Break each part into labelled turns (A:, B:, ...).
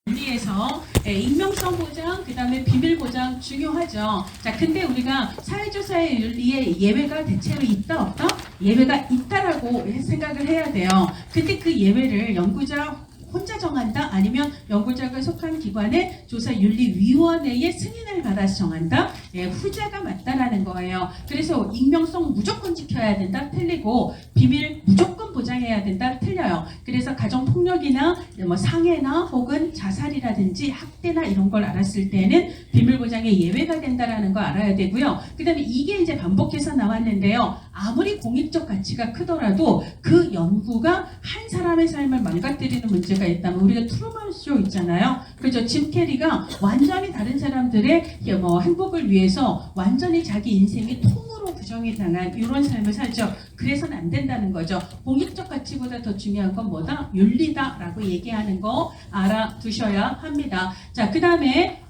A: 윤리에서 익명성 보장, 그 다음에 비밀 보장 중요하죠. 자, 근데 우리가 사회조사의 윤리에 예외가 대체로 있다 없다? 예외가 있다라고 생각을 해야 돼요. 근데 그 예외를 연구자 혼자 정한다? 아니면 연구자가 속한 기관의 조사윤리위원회의 승인을 받아서 정한다? 후자가 맞다라는 거예요. 그래서 익명성 무조건 지켜야 된다? 틀리고 비밀 무조건 보장해야 된다? 틀려요. 그래서 가정폭력이나 뭐 상해나 혹은 자살이라든지 학대나 이런 걸 알았을 때는 비밀 보장에 예외가 된다라는 거 알아야 되고요. 그 다음에 이게 이제 반복해서 나왔는데요. 아무리 공익적 가치가 크더라도 그 연구가 한 사람의 삶을 망가뜨리는 문제가 있다면 우리가 트루먼 쇼 있잖아요. 그죠? 짐 캐리가 완전히 다른 사람들의 뭐 행복을 위해서 완전히 자기 인생이 통으로 부정이 당한 이런 삶을 살죠. 그래서는 안 된다는 거죠. 공익적 가치보다 더 중요한 건 뭐다? 윤리다라고 얘기하는 거 알아두셔야 합니다. 자, 그 다음에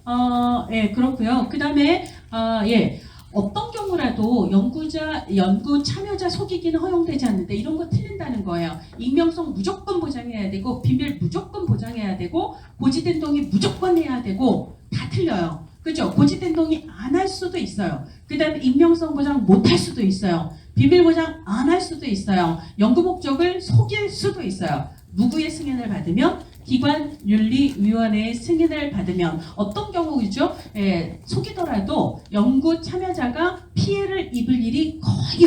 A: 그렇고요. 그 다음에 어떤 경우라도 연구 참여자 속이기는 허용되지 않는데 이런 거 틀린다는 거예요. 익명성 무조건 보장해야 되고 비밀 무조건 보장해야 되고 고지된 동의 무조건 해야 되고 다 틀려요. 그죠? 고지된 동의 안 할 수도 있어요. 그 다음에 익명성 보장 못 할 수도 있어요. 비밀 보장 안 할 수도 있어요. 연구 목적을 속일 수도 있어요. 누구의 승인을 받으면? 기관윤리위원회의 승인을 받으면. 어떤 경우죠? 속이더라도 연구 참여자가 피해를 입을 일이 거의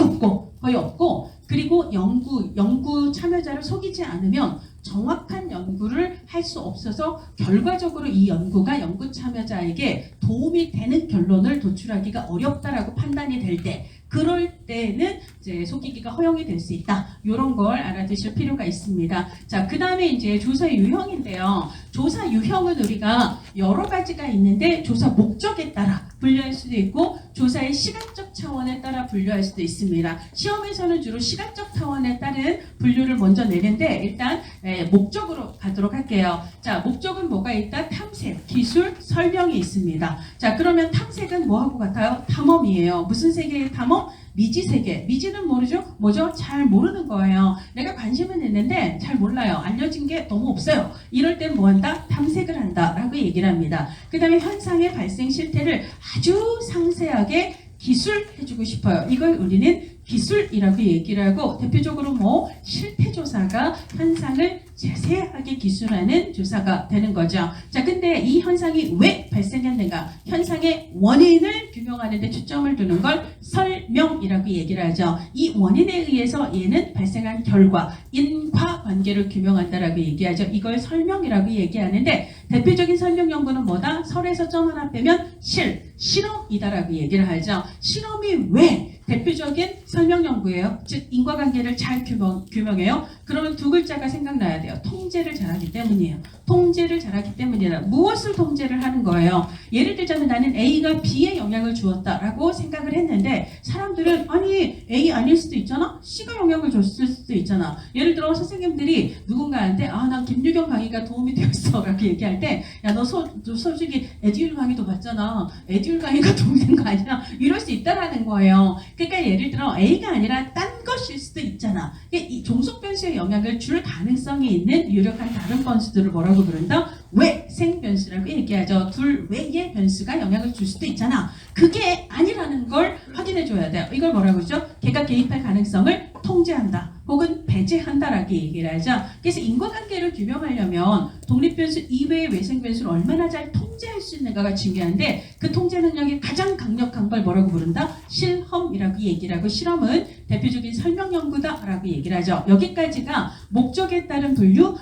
A: 없고 그리고 연구 참여자를 속이지 않으면 정확한 연구를 할 수 없어서 결과적으로 이 연구가 연구 참여자에게 도움이 되는 결론을 도출하기가 어렵다라고 판단이 될 때, 그럴 때는 이제 속이기가 허용이 될 수 있다. 이런 걸 알아두실 필요가 있습니다. 자, 그 다음에 이제 조사 유형인데요. 조사 유형은 우리가 여러 가지가 있는데 조사 목적에 따라 분류할 수도 있고 조사의 시간적 차원에 따라 분류할 수도 있습니다. 시험에서는 주로 시간적 차원에 따른 분류를 먼저 내는데 일단 목적으로 가도록 할게요. 자, 목적은 뭐가 있다? 탐색, 기술, 설명이 있습니다. 자, 그러면 탐색은 뭐하고 같아요? 탐험이에요. 무슨 세계의 탐험? 미지 세계. 미지는 모르죠? 뭐죠? 잘 모르는 거예요. 내가 관심은 있는데 잘 몰라요. 알려진 게 너무 없어요. 이럴 땐 뭐한다? 탐색을 한다 라고 얘기를 합니다. 그 다음에 현상의 발생 실태를 아주 상세하게 기술해주고 싶어요. 이걸 우리는 기술이라고 얘기를 하고 대표적으로 뭐 실태조사가 현상을 자세하게 기술하는 조사가 되는 거죠. 자, 근데 이 현상이 왜 발생했는가? 현상의 원인을 규명하는 데 초점을 두는 걸 설명이라고 얘기를 하죠. 이 원인에 의해서 얘는 발생한 결과, 인과관계를 규명한다라고 얘기하죠. 이걸 설명이라고 얘기하는데 대표적인 설명 연구는 뭐다? 설에서 점 하나 빼면 실험이다라고 얘기를 하죠. 실험이 왜 대표적인 설명 연구예요? 즉 인과관계를 잘 규명해요. 그러면 두 글자가 생각나야 돼요. 통제를 잘하기 때문이에요. 통제를 잘하기 때문이다. 무엇을 통제를 하는 거예요? 예를 들자면 나는 A가 B에 영향을 주었다라고 생각을 했는데 사람들은 아니 A 아닐 수도 있잖아? C가 영향을 줬을 수도 있잖아. 예를 들어 선생님들이 누군가한테 난 김유경 강의가 도움이 되었어 라고 얘기할 때 야 너 솔직히 에듀윌 강의도 봤잖아. 에듀윌 강의가 도움이 된 거 아니야? 이럴 수 있다라는 거예요. 그러니까 예를 들어 A가 아니라 딴 것일 수도 있잖아. 이 종속 변수의 영향을 줄 가능성이 있는 유력한 다른 변수들을 뭐라고 부른다? 외생 변수라고 얘기하죠. 둘 외의 변수가 영향을 줄 수도 있잖아. 그게 아니라는 걸 확인해 줘야 돼요. 이걸 뭐라고 하죠? 걔가 개입할 가능성을 통제한다. 혹은 배제한다라고 얘기를 하죠. 그래서 인과관계를 규명하려면 독립변수 이외의 외생변수를 얼마나 잘 통제할 수 있는가가 중요한데 그 통제 능력이 가장 강력한 걸 뭐라고 부른다? 실험이라고 얘기를 하고 실험은 대표적인 설명 연구다라고 얘기를 하죠. 여기까지가 목적에 따른 분류,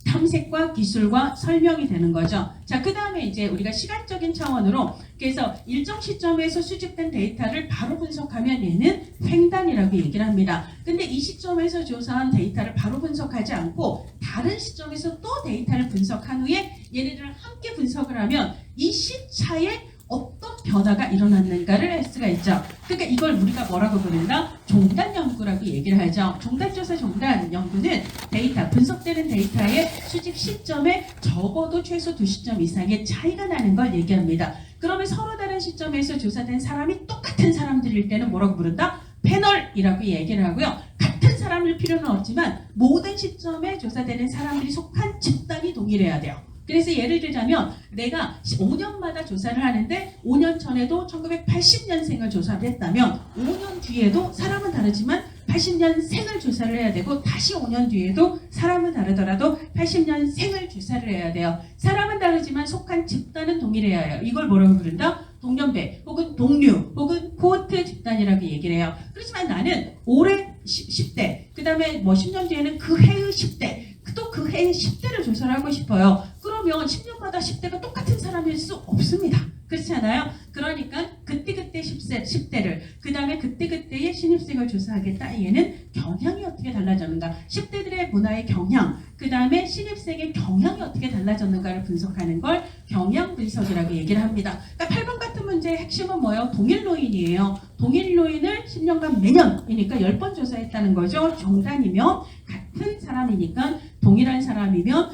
A: 탐색과 기술과 설명이 되는 거죠. 자, 그 다음에 이제 우리가 시간적인 차원으로 그래서 일정 시점에서 수집된 데이터를 바로 분석하면 얘는 횡단이라고 얘기를 합니다. 근데 이 시점에서 조사한 데이터를 바로 분석하지 않고 다른 시점에서 또 데이터를 분석한 후에 얘네들을 함께 분석을 하면 이 시차에 어떤 변화가 일어났는가를 알 수가 있죠. 그러니까 이걸 우리가 뭐라고 부른다? 종단 연구라고 얘기를 하죠. 종단조사 종단 연구는 데이터, 분석되는 데이터의 수집 시점에 적어도 최소 2시점 이상의 차이가 나는 걸 얘기합니다. 그러면 서로 다른 시점에서 조사된 사람이 똑같은 사람들일 때는 뭐라고 부른다? 패널이라고 얘기를 하고요. 같은 사람일 필요는 없지만 모든 시점에 조사되는 사람들이 속한 집단이 동일해야 돼요. 그래서 예를 들자면 내가 5년마다 조사를 하는데 5년 전에도 1980년생을 조사를 했다면 5년 뒤에도 사람은 다르지만 80년생을 조사를 해야 되고 다시 5년 뒤에도 사람은 다르더라도 80년생을 조사를 해야 돼요. 사람은 다르지만 속한 집단은 동일해야 해요. 이걸 뭐라고 부른다? 동년배 혹은 동류 혹은 코호트 집단이라고 얘기를 해요. 그렇지만 나는 올해 10대 그 다음에 뭐 10년 뒤에는 그 해의 10대 또 그 해의 10대를 조사를 하고 싶어요. 그러면 10년마다 10대가 똑같은 사람일 수 없습니다. 그렇지 않아요? 그러니까 그때그때 10대를 그 다음에 그때그때의 신입생을 조사하겠다. 얘는 경향이 어떻게 달라졌는가 10대들의 문화의 경향 그 다음에 신입생의 경향이 어떻게 달라졌는가를 분석하는 걸 경향 분석이라고 얘기를 합니다. 그러니까 8번 같은 문제의 핵심은 뭐예요? 동일노인이에요. 동일노인을 10년간 매년이니까 10번 조사했다는 거죠. 정단이면 같은 사람이니까 동일한 사람이면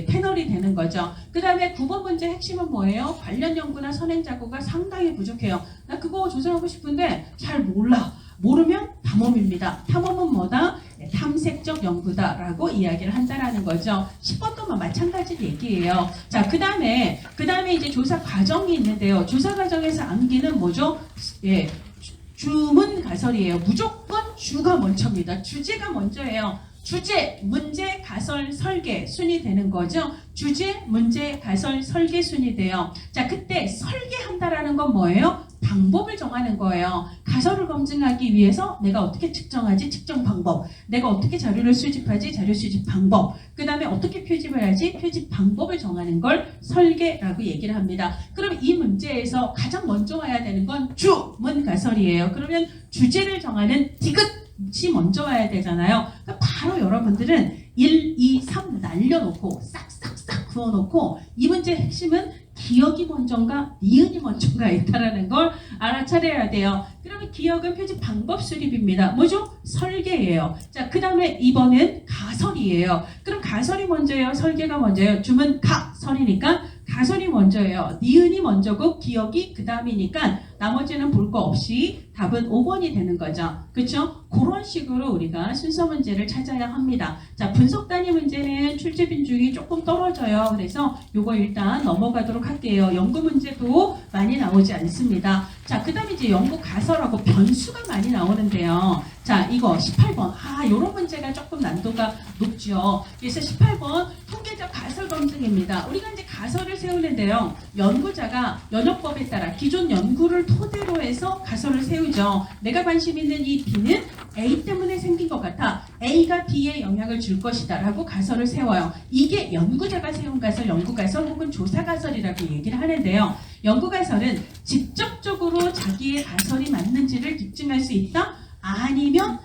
A: 패널이 되는 거죠. 그 다음에 9번 문제 핵심은 뭐예요? 관련 연구나 선행 자료가 상당히 부족해요. 나 그거 조사하고 싶은데 잘 몰라. 모르면 탐험입니다. 탐험은 뭐다? 탐색적 연구다라고 이야기를 한다라는 거죠. 10번도 마찬가지 얘기예요. 자, 그 다음에 이제 조사 과정이 있는데요. 조사 과정에서 암기는 뭐죠? 예, 주문 가설이에요. 무조건 주가 먼저입니다. 주제가 먼저예요. 주제, 문제, 가설, 설계 순이 되는 거죠. 주제, 문제, 가설, 설계 순이 돼요. 자, 그때 설계한다라는 건 뭐예요? 방법을 정하는 거예요. 가설을 검증하기 위해서 내가 어떻게 측정하지? 측정 방법. 내가 어떻게 자료를 수집하지? 자료 수집 방법. 그 다음에 어떻게 표집을 하지? 표집 방법을 정하는 걸 설계라고 얘기를 합니다. 그럼 이 문제에서 가장 먼저 와야 되는 건 주문 가설이에요. 그러면 주제를 정하는 디귿이 먼저 와야 되잖아요. 그러니까 바로 여러분들은 1, 2, 3 날려놓고 싹싹싹 그어놓고 이 문제의 핵심은 기억이 먼저인가 니은이 먼저인가 있다라는 걸 알아차려야 돼요. 그러면 기억은 표지 방법 수립입니다. 뭐죠? 설계예요. 자, 그 다음에 2번은 가설이에요. 그럼 가설이 먼저예요? 설계가 먼저예요? 주문 가설이니까 가설이 먼저예요. 니은이 먼저고 기억이 그 다음이니까 나머지는 볼 거 없이 답은 5번이 되는 거죠. 그렇죠? 그런 식으로 우리가 순서 문제를 찾아야 합니다. 자, 분석 단위 문제는 출제 비중이 조금 떨어져요. 그래서 요거 일단 넘어가도록 할게요. 연구 문제도 많이 나오지 않습니다. 자, 그 다음에 이제 연구 가설하고 변수가 많이 나오는데요. 자, 이거 18번. 요런 문제가 조금 난도가 높죠. 그래서 18번 통계적 가설 검증입니다. 우리가 이제 가설을 세우는데요. 연구자가 연역법에 따라 기존 연구를 토대로 해서 가설을 세우죠. 내가 관심 있는 이 B는 A 때문에 생긴 것 같아. A가 B에 영향을 줄 것이다 라고 가설을 세워요. 이게 연구자가 세운 가설, 연구가설 혹은 조사가설이라고 얘기를 하는데요. 연구가설은 직접적으로 자기의 가설이 맞는지를 입증할 수 있다? 아니면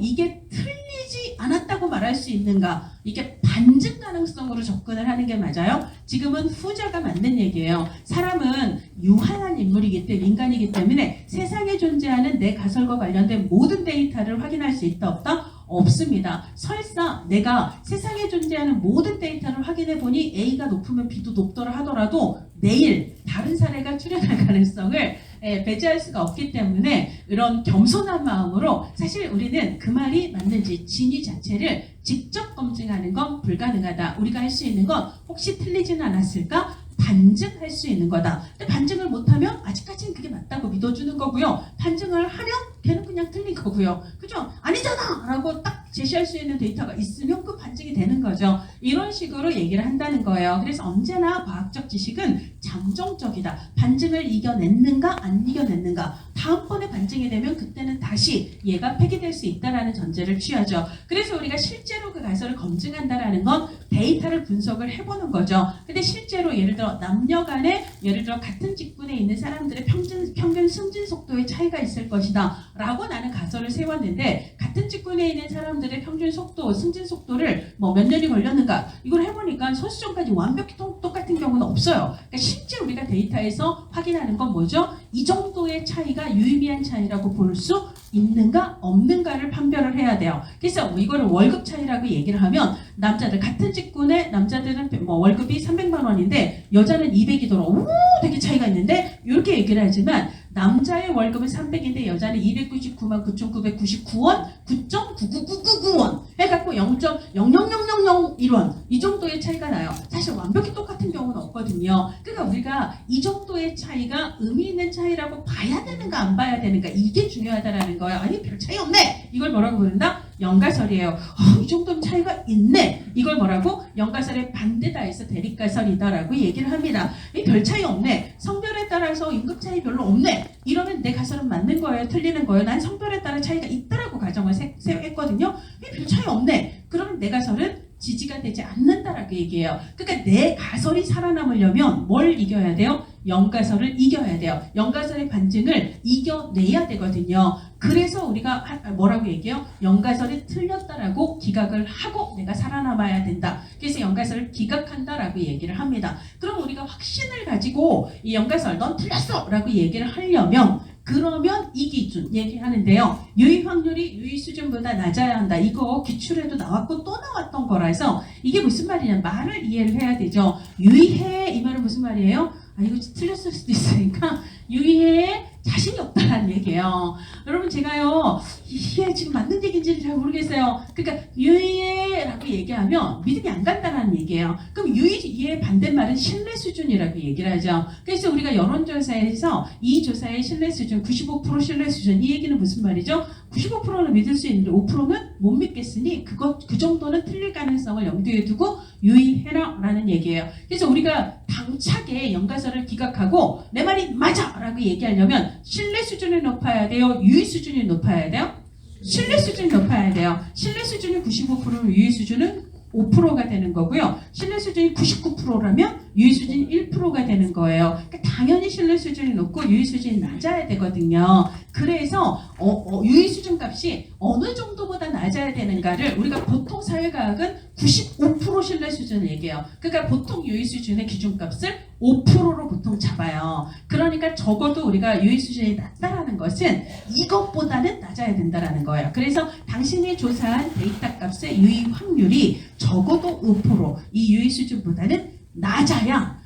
A: 이게 틀리지 않았다고 말할 수 있는가? 이게 반증 가능성으로 접근을 하는 게 맞아요? 지금은 후자가 맞는 얘기예요. 사람은 유한한 인물이기 때문에 인간이기 때문에 세상에 존재하는 내 가설과 관련된 모든 데이터를 확인할 수 있다 없다? 없습니다. 설사 내가 세상에 존재하는 모든 데이터를 확인해 보니 A가 높으면 B도 높더라 하더라도 내일 다른 사례가 출현할 가능성을 배제할 수가 없기 때문에 이런 겸손한 마음으로 사실 우리는 그 말이 맞는지 진위 자체를 직접 검증하는 건 불가능하다. 우리가 할 수 있는 건 혹시 틀리지는 않았을까? 반증할 수 있는 거다. 근데 반증을 못하면 아직까지는 그게 맞다고 믿어주는 거고요. 반증을 하면 걔는 그냥 틀린 거고요. 그죠? 아니잖아! 라고 딱 제시할 수 있는 데이터가 있으면 그 반증이 되는 거죠. 이런 식으로 얘기를 한다는 거예요. 그래서 언제나 과학적 지식은 잠정적이다. 반증을 이겨냈는가 안 이겨냈는가. 다음번에 반증이 되면 그때는 다시 얘가 폐기될 수 있다는 전제를 취하죠. 그래서 우리가 실제로 그 가설을 검증한다는 건 데이터를 분석을 해보는 거죠. 근데 실제로 예를 들어 남녀 간에 예를 들어 같은 직군에 있는 사람들의 평균 승진 속도의 차이가 있을 것이다 라고 나는 가설을 세웠는데 같은 직군에 있는 사람들의 평균 속도, 승진 속도를 뭐 몇 년이 걸렸는가 이걸 해보니까 소수점까지 완벽히 똑같은 경우는 없어요. 그러니까 실제 우리가 데이터에서 확인하는 건 뭐죠? 이 정도의 차이가 유의미한 차이라고 볼 수 있는가 없는가를 판별을 해야 돼요. 그래서 이거를 월급 차이라고 얘기를 하면 남자들 같은 직군에 남자들은 뭐 월급이 300만 원인데 여자는 200이더라. 오, 되게 차이가 있는데 이렇게 얘기를 하지만 남자의 월급은 300인데 여자는 299만 9,999원, 9.99999원 해갖고 0.00001원 이 정도의 차이가 나요. 사실 완벽히 똑같은 경우는 없거든요. 그러니까 우리가 이 정도의 차이가 의미 있는 차이라고 봐야 되는가 안 봐야 되는가 이게 중요하다라는 거예요. 아니 별 차이 없네. 이걸 뭐라고 부른다? 연가설이에요. 이 정도는 차이가 있네. 이걸 뭐라고? 연가설의 반대다 해서 대립가설이다라고 얘기를 합니다. 별 차이 없네. 성별에 따라서 임금 차이 별로 없네. 이러면 내 가설은 맞는 거예요? 틀리는 거예요? 난 성별에 따라 차이가 있다라고 가정을 했거든요. 별 차이 없네. 그러면 내 가설은 지지가 되지 않는다라고 얘기해요. 그러니까 내 가설이 살아남으려면 뭘 이겨야 돼요? 연가설을 이겨야 돼요. 연가설의 반증을 이겨내야 되거든요. 그래서 우리가 뭐라고 얘기해요? 연가설이 틀렸다라고 기각을 하고 내가 살아남아야 된다. 그래서 연가설을 기각한다라고 얘기를 합니다. 그럼 우리가 확신을 가지고 이 연가설 넌 틀렸어! 라고 얘기를 하려면 그러면 이 기준 얘기하는데요. 유의 확률이 유의 수준보다 낮아야 한다. 이거 기출에도 나왔고 또 나왔던 거라서 이게 무슨 말이냐. 말을 이해를 해야 되죠. 유의해 이 말은 무슨 말이에요? 이거 틀렸을 수도 있으니까 유의해에 자신이 없다라는 얘기예요. 여러분 제가요 이게 지금 맞는 얘기인지 잘 모르겠어요. 그러니까 유의해라고 얘기하면 믿음이 안 간다라는 얘기예요. 그럼 유의의 반대말은 신뢰 수준이라고 얘기를 하죠. 그래서 우리가 여론조사에서 이 조사의 신뢰 수준 95% 신뢰 수준 이 얘기는 무슨 말이죠? 95%는 믿을 수 있는데 5%는 못 믿겠으니 그 정도는 틀릴 가능성을 염두에 두고 유의해라라는 얘기예요. 그래서 우리가 당차게 연가설을 기각하고 내 말이 맞아라고 얘기하려면 신뢰 수준이 높아야 돼요? 유의 수준이 높아야 돼요? 신뢰 수준이 높아야 돼요. 신뢰 수준이 95%면 유의 수준은 5%가 되는 거고요. 신뢰 수준이 99%라면 유의 수준이 1%가 되는 거예요. 그러니까 당연히 신뢰 수준이 높고 유의 수준이 낮아야 되거든요. 그래서 유의 수준 값이 어느 정도보다 낮아야 되는가를 우리가 보통 사회과학은 95% 신뢰 수준을 얘기해요. 그러니까 보통 유의 수준의 기준값을 5%로 보통 잡아요. 그러니까 적어도 우리가 유의 수준이 낮다라는 것은 이것보다는 낮아야 된다라는 거예요. 그래서 당신이 조사한 데이터 값의 유의 확률이 적어도 5%, 이 유의 수준보다는 낮아야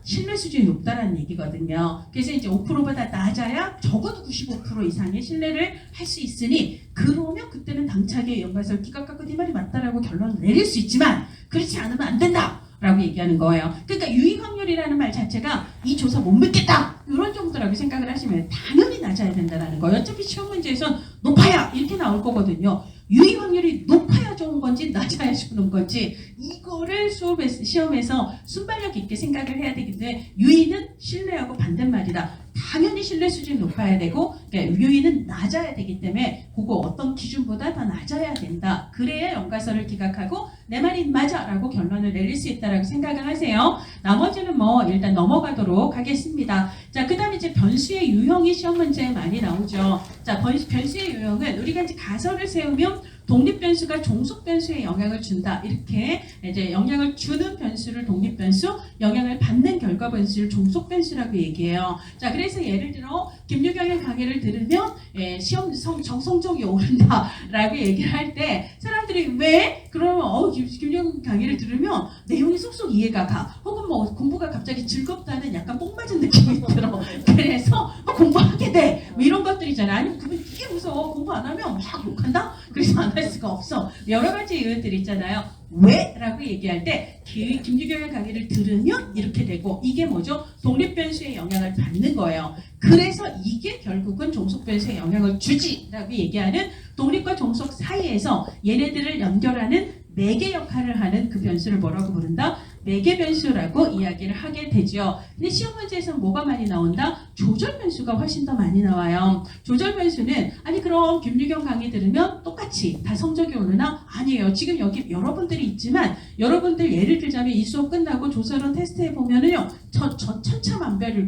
A: 신뢰 수준이 높다라는 얘기거든요. 그래서 이제 5%보다 낮아야 적어도 95% 이상의 신뢰를 할 수 있으니 그러면 그때는 당차게 연가설 기각하고 네 말이 맞다라고 결론을 내릴 수 있지만 그렇지 않으면 안 된다. 라고 얘기하는 거예요. 그러니까 유의 확률이라는 말 자체가 이 조사 못 믿겠다 이런 정도라고 생각을 하시면 당연히 낮아야 된다는 거예요. 어차피 시험 문제에선 높아야 이렇게 나올 거거든요. 유의 확률이 높아야 좋은 건지 낮아야 좋은 건지 이거를 시험에서 순발력 있게 생각을 해야 되기 때문에 유의는 신뢰하고 반대말이다. 당연히 신뢰 수준이 높아야 되고 그러니까 유의는 낮아야 되기 때문에 그거 어떤 기준보다 더 낮아야 된다. 그래야 연가설을 기각하고 내 말이 맞아라고 결론을 내릴 수 있다라고 생각을 하세요. 나머지는 뭐 일단 넘어가도록 하겠습니다. 자, 그다음에 이제 변수의 유형이 시험 문제에 많이 나오죠. 자, 변수의 유형은 우리가 이제 가설을 세우면 독립변수가 종속변수에 영향을 준다. 이렇게 이제 영향을 주는 변수를 독립변수, 영향을 받는 결과변수를 종속변수라고 얘기해요. 자, 그래서 예를 들어 김유경의 강의를 들으면 시험 성적이 오른다라고 얘기를 할 때 사람들이 왜? 그러면 김유경 강의를 들으면 내용이 쏙쏙 이해가 가. 혹은 뭐 공부가 갑자기 즐겁다는 약간 뽕 맞은 느낌이 들어. 그래서 공부하게 돼. 뭐 이런 것들이잖아. 아니면 그분 이게 무서워. 공부 안 하면 막 욕한다? 그래서 안 할 수가 없어. 여러 가지 이유들이 있잖아요. 왜? 라고 얘기할 때 김유경의 강의를 들으면 이렇게 되고 이게 뭐죠? 독립변수의 영향을 받는 거예요. 그래서 이게 결국은 종속변수의 영향을 주지 라고 얘기하는 독립과 종속 사이에서 얘네들을 연결하는 매개 역할을 하는 그 변수를 뭐라고 부른다? 매개 변수라고 이야기를 하게 되죠. 근데 시험 문제에서는 뭐가 많이 나온다? 조절 변수가 훨씬 더 많이 나와요. 조절 변수는 아니 그럼 김유경 강의 들으면 똑같이 다 성적이 오르나? 아니에요. 지금 여기 여러분들이 있지만 여러분들 예를 들자면 이 수업 끝나고 조설원 테스트 해보면은요 천차만별일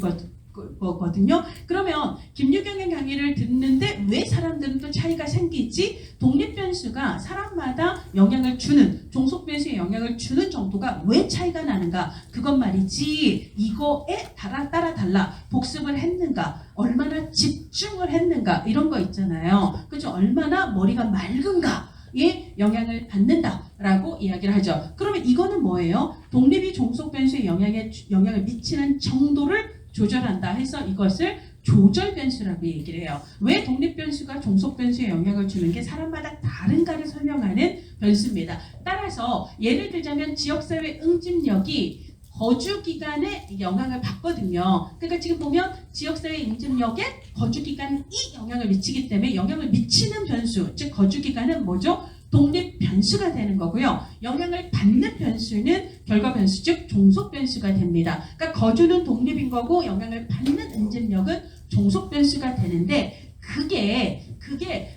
A: 거거든요. 그러면 김유경의 강의를 듣는데 왜 사람들은 또 차이가 생기지? 독립변수가 사람마다 영향을 주는, 종속변수에 영향을 주는 정도가 왜 차이가 나는가? 그것 말이지. 이거에 따라 달라. 복습을 했는가? 얼마나 집중을 했는가? 이런 거 있잖아요. 그죠? 얼마나 머리가 맑은가? 에 영향을 받는다라고 이야기를 하죠. 그러면 이거는 뭐예요? 독립이 종속변수에 영향을 미치는 정도를 조절한다 해서 이것을 조절변수라고 얘기를 해요. 왜 독립변수가 종속변수에 영향을 주는 게 사람마다 다른가를 설명하는 변수입니다. 따라서 예를 들자면 지역사회 응집력이 거주기간에 영향을 받거든요. 그러니까 지금 보면 지역사회 응집력에 거주기간이 영향을 미치기 때문에 영향을 미치는 변수, 즉 거주기간은 뭐죠? 독립 변수가 되는 거고요. 영향을 받는 변수는 결과 변수, 즉 종속 변수가 됩니다. 그러니까 거주는 독립인 거고 영향을 받는 응집력은 종속 변수가 되는데 그게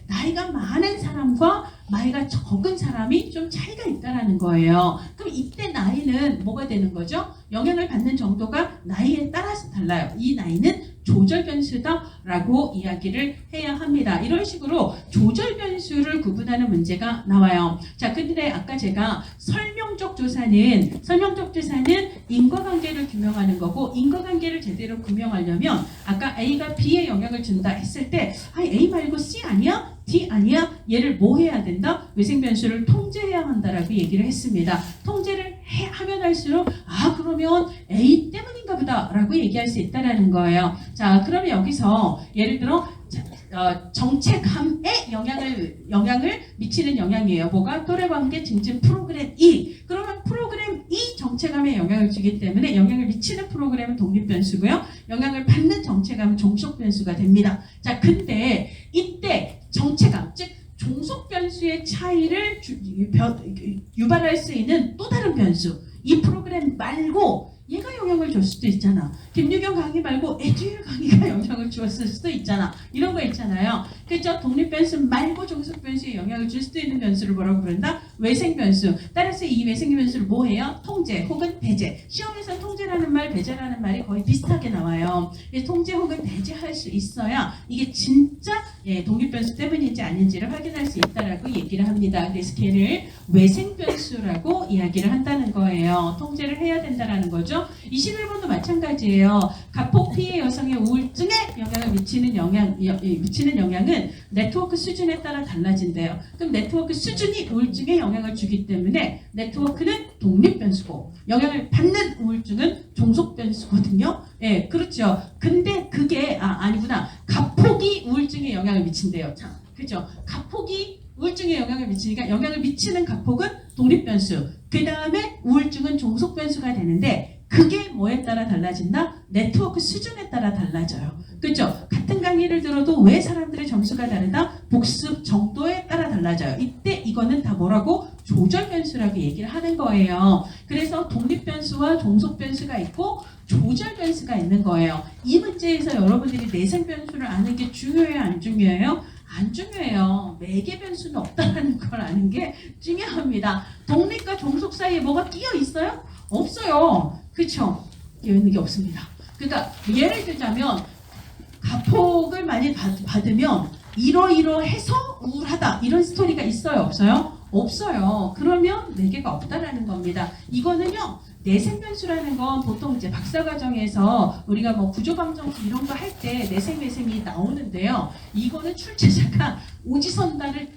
A: 나이가 많은 사람과 나이가 적은 사람이 좀 차이가 있다라는 거예요. 그럼 이때 나이는 뭐가 되는 거죠? 영향을 받는 정도가 나이에 따라서 달라요. 이 나이는 조절 변수다라고 이야기를 해야 합니다. 이런 식으로 조절 변수를 구분하는 문제가 나와요. 자, 근데 아까 제가 설명적 조사는 인과관계를 규명하는 거고, 인과관계를 제대로 규명하려면 아까 A가 B에 영향을 준다 했을 때 A 말고 C 아니야? D 아니야? 얘를 뭐 해야 된다? 외생변수를 통제해야 한다라고 얘기를 했습니다. 통제를 하면 할수록 그러면 A 때문인가 보다 라고 얘기할 수 있다라는 거예요. 자, 그러면 여기서 예를 들어 정체감에 영향을 미치는 영향이에요. 뭐가? 또래관계 증진 프로그램 2. 그러면 프로그램 2 정체감에 영향을 주기 때문에 영향을 미치는 프로그램은 독립변수고요. 영향을 받는 정체감은 종속변수가 됩니다. 자, 근데 이때 정체감, 즉 종속변수의 차이를 유발할 수 있는 또 다른 변수, 이 프로그램 말고 얘가 영향을 줄 수도 있잖아. 김유경 강의 말고 에듀윌 강의가 영향을 주었을 수도 있잖아. 이런 거 있잖아요. 그렇죠? 독립변수 말고 종속변수에 영향을 줄 수도 있는 변수를 뭐라고 부른다? 외생변수. 따라서 이 외생변수를 뭐 해요? 통제 혹은 배제. 시험에서 통제라는 말, 배제라는 말이 거의 비슷하게 나와요. 통제 혹은 배제할 수 있어야 이게 진짜 독립변수 때문인지 아닌지를 확인할 수 있다라고 얘기를 합니다. 그래서 걔를 외생변수라고 이야기를 한다는 거예요. 통제를 해야 된다라는 거죠. 21번도 마찬가지예요. 가폭 피해 여성의 우울증에 영향을 미치는 영향은 네트워크 수준에 따라 달라진대요. 그럼 네트워크 수준이 우울증에 영향을 주기 때문에 네트워크는 독립변수고 영향을 받는 우울증은 종속변수거든요. 예, 그렇죠. 근데 그게 아니구나. 가폭이 우울증에 영향을 미친대요. 자, 그렇죠. 가폭이 우울증에 영향을 미치니까 영향을 미치는 가폭은 독립변수. 그 다음에 우울증은 종속변수가 되는데 그게 뭐에 따라 달라진다? 네트워크 수준에 따라 달라져요. 그렇죠? 같은 강의를 들어도 왜 사람들의 점수가 다르다? 복습 정도에 따라 달라져요. 이때 이거는 다 뭐라고? 조절 변수라고 얘기를 하는 거예요. 그래서 독립 변수와 종속 변수가 있고 조절 변수가 있는 거예요. 이 문제에서 여러분들이 내생 변수를 아는 게 중요해요? 안 중요해요? 안 중요해요. 매개 변수는 없다는 걸 아는 게 중요합니다. 독립과 종속 사이에 뭐가 끼어 있어요? 없어요. 그렇죠? 끼어 있는 게 없습니다. 그러니까 예를 들자면 가폭을 많이 받으면 이러이러해서 우울하다 이런 스토리가 있어요? 없어요? 없어요. 그러면 매개가 없다라는 겁니다. 이거는요. 내생변수라는 건 보통 이제 박사과정에서 우리가 뭐 구조방정식 이런 거 할 때 내생외생이 나오는데요. 이거는 출제자가 오지선다를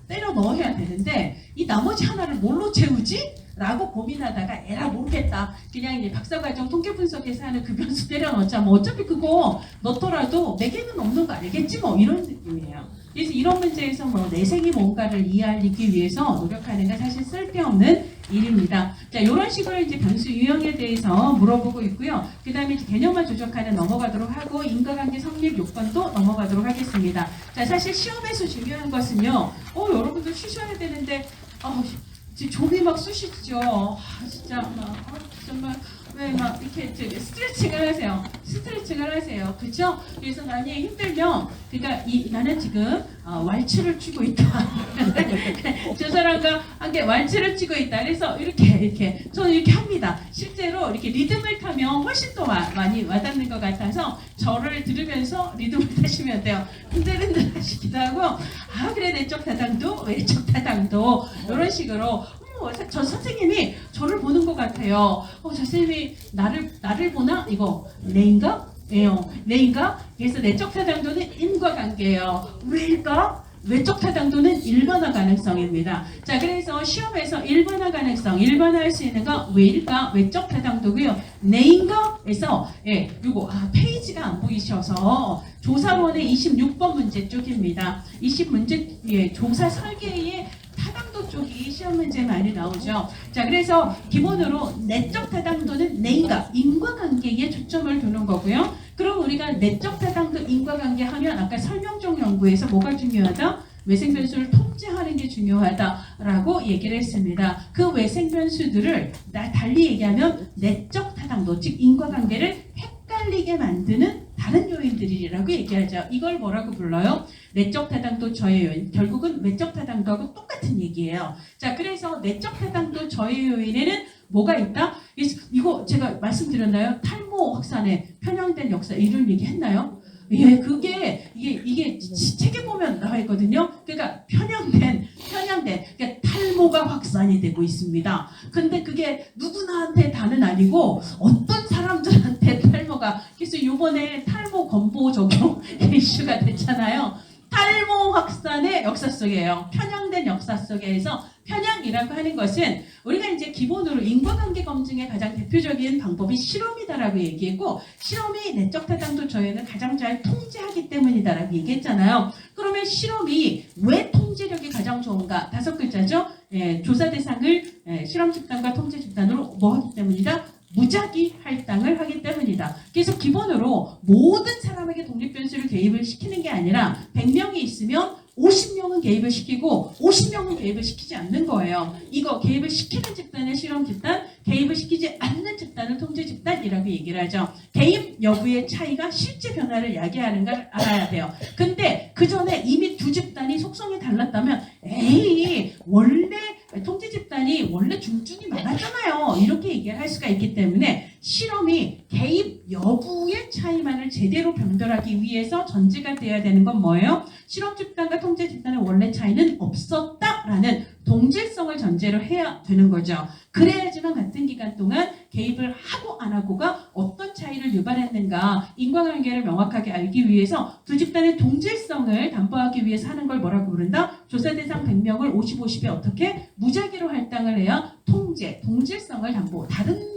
A: 때려 넣어야 되는데 이 나머지 하나를 뭘로 채우지? 라고 고민하다가 에라 모르겠다. 그냥 이제 박사과정 통계분석에서 하는 그 변수 때려 넣자. 뭐 어차피 그거 넣더라도 매개는 없는 거 알겠지 뭐 이런 느낌이에요. 그래서 이런 문제에서 뭐 내생이 뭔가를 이해하기 위해서 노력하는 건 사실 쓸데없는 일입니다. 자, 이런 식으로 이제 변수 유형에 대해서 물어보고 있고요. 그 다음에 개념화 조적하는 넘어가도록 하고 인과관계 성립 요건도 넘어가도록 하겠습니다. 자, 사실 시험에서 중요한 것은요. 여러분들 쉬셔야 되는데 지금 종이 막 쑤시죠. 진짜 정말 왜 막 이렇게 스트레칭을 하세요. 그렇죠? 그래서 만약에 힘들면 그러니까 나는 지금 왈츠를 추고 있다. 저 사람과 함께 왈츠를 추고 있다. 그래서 이렇게 저는 이렇게 합니다. 실제로 그래서 이렇게 리듬을 타면 훨씬 더 많이 와닿는 것 같아서 저를 들으면서 리듬을 타시면 돼요. 흔들흔들 하시기도 하고, 아 그래 내적 타당도 외적 타당도 이런 식으로 저 선생님이 저를 보는 것 같아요. 저 선생님이 나를 보나? 이거 내인가? 예요. 내인가? 그래서 내적 타당도는 인과관계예요. 왜일까? 외적 타당도는 일반화 가능성입니다. 자, 그래서 시험에서 일반화 가능성, 일반화할 수 있는 거 왜일까? 외적 타당도고요. 내인가에서 요거 페이지가 안 보이셔서 조사원의 26번 문제 쪽입니다. 20문제 조사 설계의 타당도 쪽이 시험 문제에 많이 나오죠. 자, 그래서 기본으로 내적 타당도는 내인과 인과관계에 초점을 두는 거고요. 그럼 우리가 내적 타당도 인과관계 하면 아까 설명적 연구에서 뭐가 중요하다? 외생 변수를 통제하는 게 중요하다라고 얘기를 했습니다. 그 외생 변수들을 달리 얘기하면 내적 타당도, 즉 인과관계를 헷갈리게 만드는 다른 요인들이라고 얘기하죠. 이걸 뭐라고 불러요? 내적 타당도 저해 요인. 결국은 외적 타당도하고 똑같은 얘기예요. 자, 그래서 내적 타당도 저해 요인에는 뭐가 있다? 이거 제가 말씀드렸나요? 탈모 확산에 편향된 역사 이런 얘기 했나요? 예, 이게 책에 보면 나와 있거든요. 그러니까 편향된, 그러니까 탈모가 확산이 되고 있습니다. 근데 그게 누구나한테 다는 아니고 어떤 사람들한테 탈모가, 그래서 이번에 탈모 건보 적용 이슈가 됐잖아요. 탈모 확산의 역사 속이에요. 편향된 역사 속에서 편향이라고 하는 것은 우리가 이제 기본으로 인과관계 검증의 가장 대표적인 방법이 실험이다라고 얘기했고, 실험이 내적 타당도 저해는 가장 잘 통제하기 때문이다라고 얘기했잖아요. 그러면 실험이 왜 통제력이 가장 좋은가? 5글자죠. 조사 대상을 실험 집단과 통제 집단으로 뭐 하기 때문이다? 무작위 할당을 하기 때문이다. 그래서 기본으로 모든 사람에게 독립변수를 개입을 시키는 게 아니라 100명이 있으면 50명은 개입을 시키고 50명은 개입을 시키지 않는 거예요. 이거 개입을 시키는 집단의 실험 집단, 개입을 시키지 않는 집단은 통제 집단이라고 얘기를 하죠. 개입 여부의 차이가 실제 변화를 야기하는 걸 알아야 돼요. 근데 그 전에 이미 두 집단이 속성이 달랐다면 원래 통제 집단이 원래 중증이 많았잖아요. 이렇게 얘기를 할 수가 있기 때문에 실험이 개입 여부의 차이만을 제대로 변별하기 위해서 전제가 돼야 되는 건 뭐예요? 실험 집단과 통제 집단의 원래 차이는 없었다라는 동질성을 전제로 해야 되는 거죠. 그래야지만 같은 기간 동안 개입을 하고 안 하고가 어떤 차이를 유발했는가, 인과관계를 명확하게 알기 위해서 두 집단의 동질성을 담보하기 위해서 하는 걸 뭐라고 부른다? 조사 대상 100명을 50, 50에 어떻게? 무작위로 할당을 해야 동질성을 담보, 다른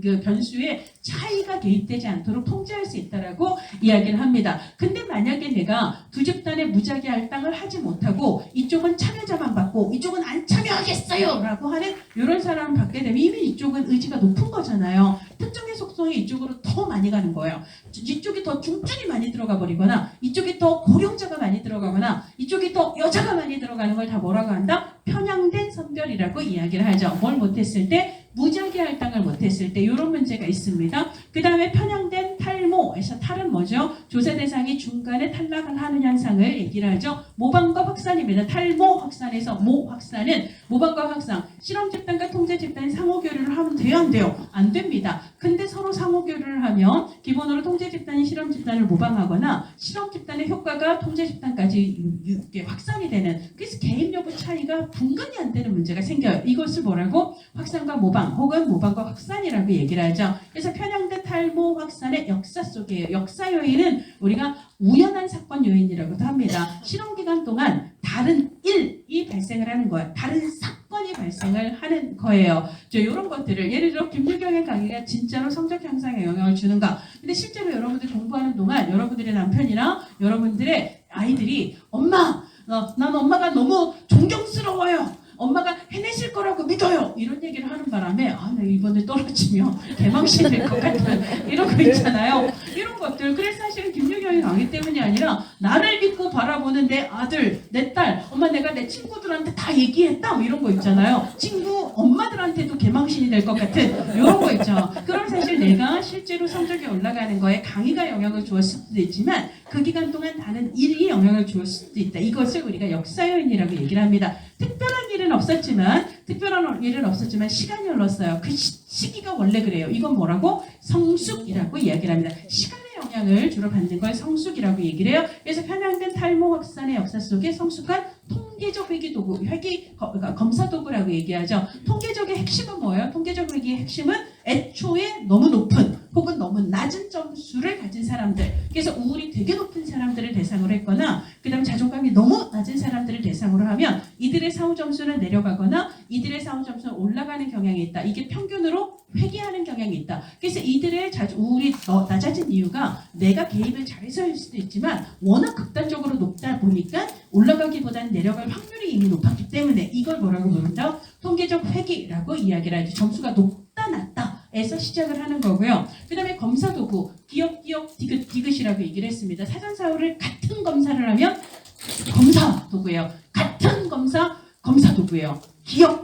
A: 그 변수의 차이가 개입되지 않도록 통제할 수 있다라고 이야기를 합니다. 근데 만약에 내가 두 집단의 무작위 할당을 하지 못하고 이쪽은 참여자만 받고 이쪽은 안 참여하겠어요 라고 하는 이런 사람을 받게 되면 이미 이쪽은 의지가 높은 거잖아요. 특정의 속성이 이쪽으로 더 많이 가는 거예요. 이쪽이 더 중증이 많이 들어가 버리거나 이쪽이 더 고령자가 많이 들어가거나 이쪽이 더 여자가 많이 들어가는 걸 다 뭐라고 한다? 편향된 선별이라고 이야기를 하죠. 뭘 못했을 때? 무작위 할당을 못했을 때 이런 문제가 있습니다. 그 다음에 편향된 탈모에서 탈은 뭐죠? 조사 대상이 중간에 탈락을 하는 현상을 얘기를 하죠. 모방과 확산입니다. 탈모 확산에서 모 확산은 모방과 확산. 실험 집단과 통제 집단이 상호 교류를 하면 돼요? 안 돼요? 안 됩니다. 근데 서로 상호 교류를 하면 기본으로 통제 집단이 실험 집단을 모방하거나 실험 집단의 효과가 통제 집단까지 확산이 되는, 그래서 개입 여부 차이가 분간이 안 되는 문제가 생겨요. 이것을 뭐라고? 확산과 모방 혹은 모방과 확산이라고 얘기를 하죠. 그래서 편향된 탈모 확산의 역사 속이에요. 역사 요인은 우리가 우연한 사건 요인이라고도 합니다. 실험 기간 동안 다른 일이 발생을 하는 거예요. 다른 사건이 발생을 하는 거예요. 이런 것들을 예를 들어 김유경의 강의가 진짜로 성적 향상에 영향을 주는가? 근데 실제로 여러분들 공부하는 동안 여러분들의 남편이나 여러분들의 아이들이 난 엄마가 너무 존경스러워요. 엄마가 해내실 거라고 믿어요. 이런 얘기를 하는 바람에 나 이번에 떨어지면 개망신 될 것 같은 이런 거 있잖아요. 이런 것들. 그래서 사실은 김유경이 강의 때문이 아니라 나를 믿고 바라보는 내 아들, 내 딸, 엄마 내가 내 친구들한테 다 얘기했다 이런 거 있잖아요. 친구 엄마들한테도 개망신이 될 것 같은 이런 거 있죠. 그럼 사실 내가 실제로 성적이 올라가는 거에 강의가 영향을 주었을 수도 있지만 그 기간 동안 다른 일이 영향을 주었을 수도 있다. 이것을 우리가 역사 요인이라고 얘기를 합니다. 특별한 일은 없었지만 시간이 흘렀어요. 그 시기가 원래 그래요. 이건 뭐라고? 성숙이라고 이야기를 합니다. 시간의 영향을 주로 받는 걸 성숙이라고 얘기를 해요. 그래서 편향된 탈모 확산의 역사 속에 성숙한 통계적 회계 도구, 검사 도구라고 얘기하죠. 통계적의 핵심은 뭐예요? 통계적 회계의 핵심은 애초에 너무 높은 혹은 너무 낮은 점수를 가진 사람들, 그래서 우울이 되게 높은 사람들을 대상으로 했거나 그 다음 자존감이 너무 낮은 사람들을 대상으로 하면 이들의 사후 점수는 내려가거나 이들의 사후 점수는 올라가는 경향이 있다. 이게 평균으로 회귀하는 경향이 있다. 그래서 이들의 우울이 낮아진 이유가 내가 개입을 잘해서일 수도 있지만 워낙 극단적으로 높다 보니까 올라가기보다는 내려갈 확률이 이미 높았기 때문에 이걸 뭐라고 부른다? 통계적 회귀라고 이야기를 하죠. 점수가 높다 낮다 에서 시작을 하는 거고요. 그 다음에 검사 도구, 기억, 디귿이라고 얘기를 했습니다. 사전 사후를 같은 검사를 하면 검사 도구예요. 같은 검사 도구예요.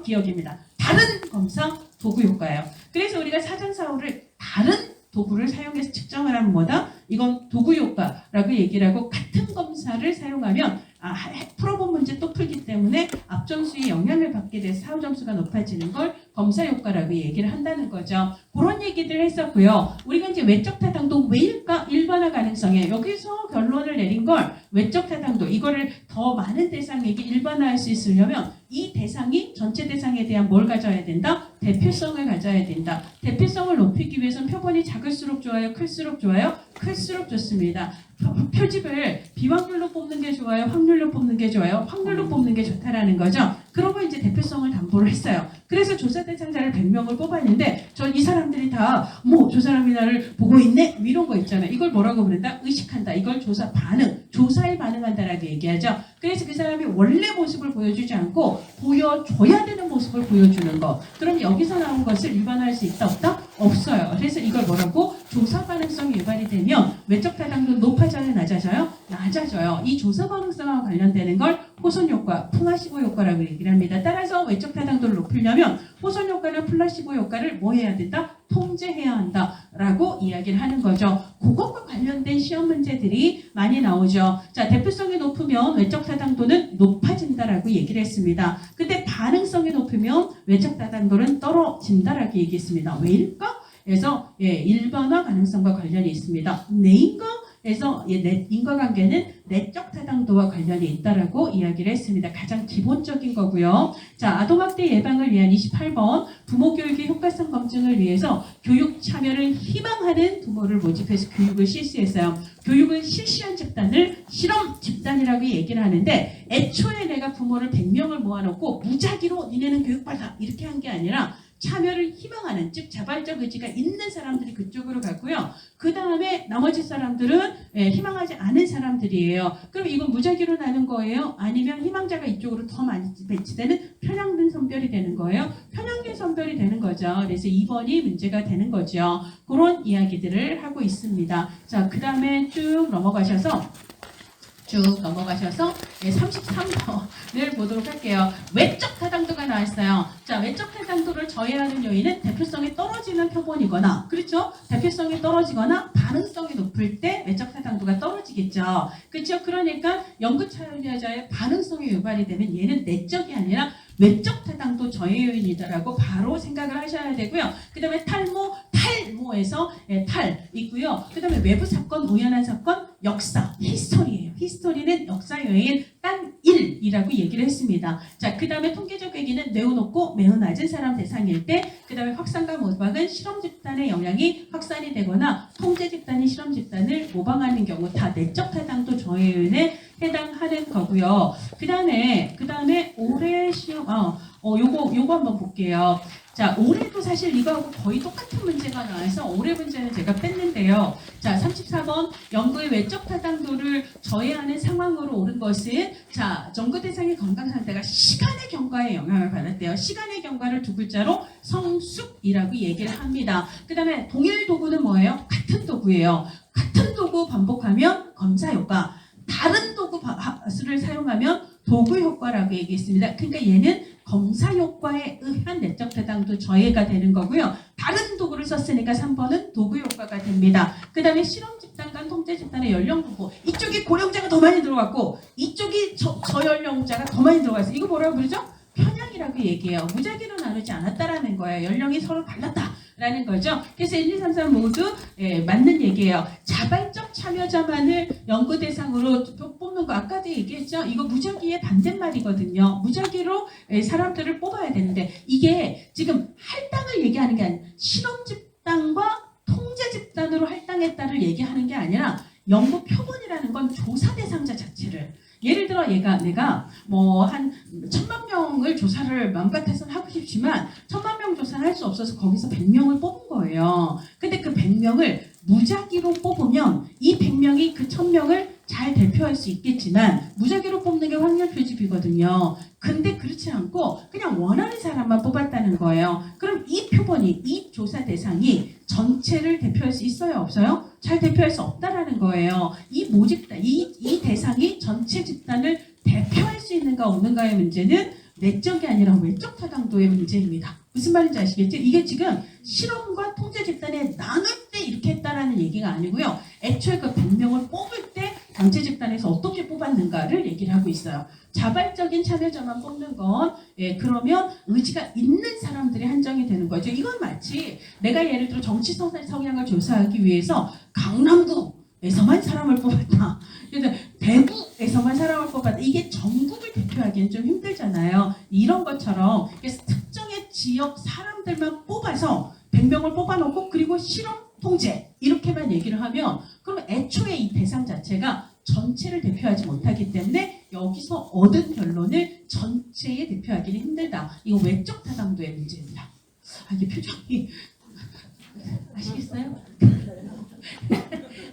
A: 기억입니다. 다른 검사 도구 효과예요. 그래서 우리가 사전 사후를 다른 도구를 사용해서 측정을 하면 뭐다? 이건 도구 효과라고 얘기를 하고 같은 검사를 사용하면 풀어본 문제 또 풀기 때문에 앞점수에 영향을 받게 돼서 사후 점수가 높아지는 걸 검사 효과라고 얘기를 한다는 거죠. 그런 얘기들을 했었고요. 우리가 이제 외적 타당도 왜일까? 일반화 가능성에 여기서 결론을 내린 걸 외적 타당도 이거를 더 많은 대상에게 일반화할 수 있으려면 이 대상이 전체 대상에 대한 뭘 가져야 된다? 대표성을 가져야 된다. 대표성을 높이기 위해서는 표본이 작을수록 좋아요? 클수록 좋아요? 클수록 좋습니다. 표집을 비확률로 뽑는 게 좋아요? 확률로 뽑는 게 좋아요? 확률로 뽑는 게 좋다라는 거죠. 그러고 이제 대표성을 담보를 했어요. 그래서 조사 대상자를 100명을 뽑았는데 이 사람들이 다 저 사람이 나를 보고 있네? 이런 거 있잖아요. 이걸 뭐라고 부른다? 의식한다. 이걸 조사 반응, 조사에 반응한다라고 얘기하죠. 그래서 그 사람이 원래 모습을 보여주지 않고 보여줘야 되는 모습을 보여주는 거. 그럼 여기서 나온 것을 일반화할 수 있다 없다? 없어요. 그래서 이걸 뭐라고? 조사 반응성이 유발이 되면 외적 타당도 높아져요? 낮아져요? 낮아져요. 이 조사 반응성과 관련되는 걸 호손 효과, 플라시보 효과라고 얘기를 합니다. 따라서 외적 타당도를 높이려면 호손 효과나 플라시보 효과를 뭐 해야 된다? 통제해야 한다라고 이야기를 하는 거죠. 그것과 관련된 시험 문제들이 많이 나오죠. 자, 대표성이 높으면 외적 타당도는 높아진다라고 얘기를 했습니다. 근데 반응성이 높으면 외적 타당도는 떨어진다라고 얘기했습니다. 왜일까? 그래서 일반화 가능성과 관련이 있습니다. 그래서 인과관계는 내적 타당도와 관련이 있다라고 이야기를 했습니다. 가장 기본적인 거고요. 자, 아동학대 예방을 위한 28번 부모 교육의 효과성 검증을 위해서 교육 참여를 희망하는 부모를 모집해서 교육을 실시했어요. 교육을 실시한 집단을 실험 집단이라고 얘기를 하는데 애초에 내가 부모를 100명을 모아놓고 무작위로 니네는 교육받아 이렇게 한 게 아니라 참여를 희망하는, 즉 자발적 의지가 있는 사람들이 그쪽으로 갔고요. 그 다음에 나머지 사람들은 희망하지 않은 사람들이에요. 그럼 이건 무작위로 나는 거예요? 아니면 희망자가 이쪽으로 더 많이 배치되는 편향된 선별이 되는 거예요? 편향된 선별이 되는 거죠. 그래서 2번이 문제가 되는 거죠. 그런 이야기들을 하고 있습니다. 자, 그 다음에 쭉 넘어가셔서 33번을 보도록 할게요. 외적 타당도가 나왔어요. 자, 외적 타당도를 저해하는 요인은 대표성이 떨어지는 표본이거나, 그렇죠? 대표성이 떨어지거나 반응성이 높을 때 외적 타당도가 떨어지겠죠. 그렇죠? 그러니까 연구 참여자의 반응성이 유발이 되면 얘는 내적이 아니라 외적 타당도 저해 요인이다라고 바로 생각을 하셔야 되고요. 그 다음에 탈모에서 탈 있고요. 그 다음에 외부 사건, 우연한 사건, 역사, 히스토리예요. 히스토리는 역사 요인 딴 1이라고 얘기를 했습니다. 자, 그 다음에 통계적 회귀는 매우 높고 매우 낮은 사람 대상일 때, 그 다음에 확산과 모방은 실험 집단의 영향이 확산이 되거나 통제 집단이 실험 집단을 모방하는 경우 다 내적 타당도 저해 요인에 해당하는 거고요. 그 다음에 올해 시험, 요거 한번 볼게요. 자, 올해도 사실 이거하고 거의 똑같은 문제가 나와서 올해 문제는 제가 뺐는데요. 자, 34번 연구의 외적 타당도를 저해하는 상황으로 오른 것은, 자, 연구 대상의 건강 상태가 시간의 경과에 영향을 받았대요. 시간의 경과를 두 글자로 성숙이라고 얘기를 합니다. 그 다음에 동일 도구는 뭐예요? 같은 도구예요. 같은 도구 반복하면 검사 효과, 다른 도구를 사용하면 도구 효과라고 얘기했습니다. 그러니까 얘는 검사 효과에 의한 내적 타당도 저해가 되는 거고요. 다른 도구를 썼으니까 3번은 도구 효과가 됩니다. 그 다음에 실험 집단과 통제 집단의 연령 분포. 이쪽이 고령자가 더 많이 들어갔고 이쪽이 저연령자가 더 많이 들어갔어요. 이거 뭐라고 부르죠? 편향이라고 얘기해요. 무작위로 나누지 않았다라는 거예요. 연령이 서로 달랐다라는 거죠. 그래서 1, 2, 3, 4 모두 맞는 얘기예요. 자발적 참여자만을 연구 대상으로 뽑는 거 아까도 얘기했죠. 이거 무작위의 반대말이거든요. 무작위로 사람들을 뽑아야 되는데 이게 지금 할당을 얘기하는 게 아니라 실험 집단과 통제 집단으로 할당했다를 얘기하는 게 아니라 연구 표본이라는 건 조사 대상자 자체를 예를 들어 내가 뭐 한 1000만 명을 조사를 마음 같아서는 하고 싶지만 1000만 명 조사를 할 수 없어서 거기서 100명을 뽑은 거예요. 근데 그 100명을 무작위로 뽑으면 이 100명이 그 1000명을 잘 대표할 수 있겠지만 무작위로 뽑는 게 확률 표집이거든요. 근데 그렇지 않고 그냥 원하는 사람만 뽑았다는 거예요. 그럼 이 표본이, 이 조사 대상이 전체를 대표할 수 있어요? 없어요? 잘 대표할 수 없다라는 거예요. 이 모집단, 이 대상이 전체 집단을 대표할 수 있는가 없는가의 문제는 내적이 아니라 외적 타당도의 문제입니다. 무슨 말인지 아시겠죠? 이게 지금 실험과 통제 집단에 나눌 때 이렇게 했다라는 얘기가 아니고요. 애초에 그 100명을 뽑을 때 전체 집단에서 어떻게 뽑았는가를 얘기를 하고 있어요. 자발적인 참여자만 뽑는 건 그러면 의지가 있는 사람들이 한정이 되는 거죠. 이건 마치 내가 예를 들어 정치 성향을 조사하기 위해서 강남구에서만 사람을 뽑았다. 그래서 대구에서만 사람을 뽑았다. 이게 전국을 대표하기엔 좀 힘들잖아요. 이런 것처럼 그래서 특정의 지역 사람들만 뽑아서 100명을 뽑아놓고 그리고 실험 통제 이렇게만 얘기를 하면 그럼 애초에 이 대상 자체가 전체를 대표하지 못하기 때문에 여기서 얻은 결론을 전체에 대표하기는 힘들다. 이거 외적 타당도의 문제입니다. 이게 표정이 아시겠어요?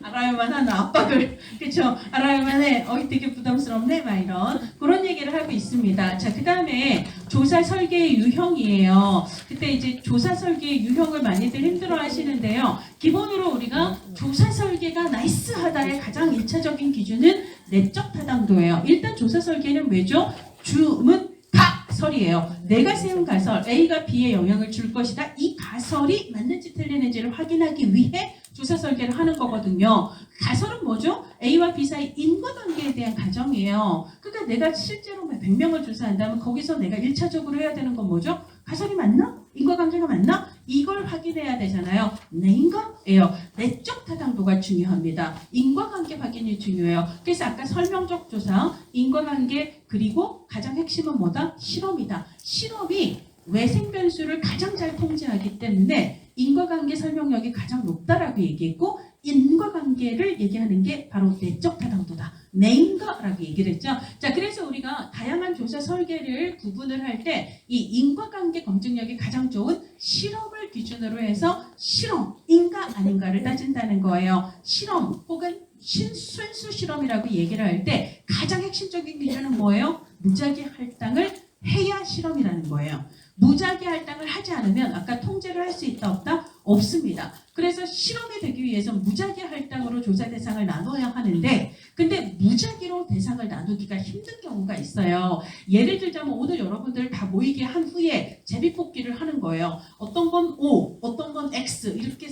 A: 알아야만 하는 압박을 그렇죠? 알아야만 해. 되게 부담스럽네. 막 이런 그런 얘기를 하고 있습니다. 자, 그 다음에 조사 설계의 유형이에요. 그때 이제 조사 설계의 유형을 많이들 힘들어 하시는데요. 기본으로 우리가 조사 설계가 나이스하다의 가장 1차적인 기준은 내적 타당도예요. 일단 조사 설계는 왜죠? 주문 가설이에요. 내가 세운 가설 A가 B에 영향을 줄 것이다. 이 가설이 맞는지 틀리는지를 확인하기 위해 조사 설계를 하는 거거든요. 가설은 뭐죠? A와 B 사이 인과관계에 대한 가정이에요. 그러니까 내가 실제로 100명을 조사한다면 거기서 내가 1차적으로 해야 되는 건 뭐죠? 가설이 맞나? 인과관계가 맞나? 이걸 확인해야 되잖아요. 인과예요. 내적 타당도가 중요합니다. 인과관계 확인이 중요해요. 그래서 아까 설명적 조사, 인과관계 그리고 가장 핵심은 뭐다? 실험이다. 실험이 외생 변수를 가장 잘 통제하기 때문에 인과관계 설명력이 가장 높다라고 얘기했고 인과관계를 얘기하는 게 바로 내적 타당도다. 내인과라고 얘기를 했죠. 자, 그래서 우리가 다양한 조사 설계를 구분을 할 때 이 인과관계 검증력이 가장 좋은 실험을 기준으로 해서 실험인가 아닌가를 따진다는 거예요. 실험 혹은 순수 실험이라고 얘기를 할 때 가장 핵심적인 기준은 뭐예요? 무작위 할당을 해야 실험이라는 거예요. 무작위 할당을 하지 않으면 아까 통제를 할 수 있다 없다? 없습니다. 그래서 실험이 되기 위해서 무작위 할당으로 조사 대상을 나눠야 하는데 근데 무작위로 대상을 나누기가 힘든 경우가 있어요. 예를 들자면 오늘 여러분들 다 모이게 한 후에 제비뽑기를 하는 거예요. 어떤 건 O, 어떤 건 X 이렇게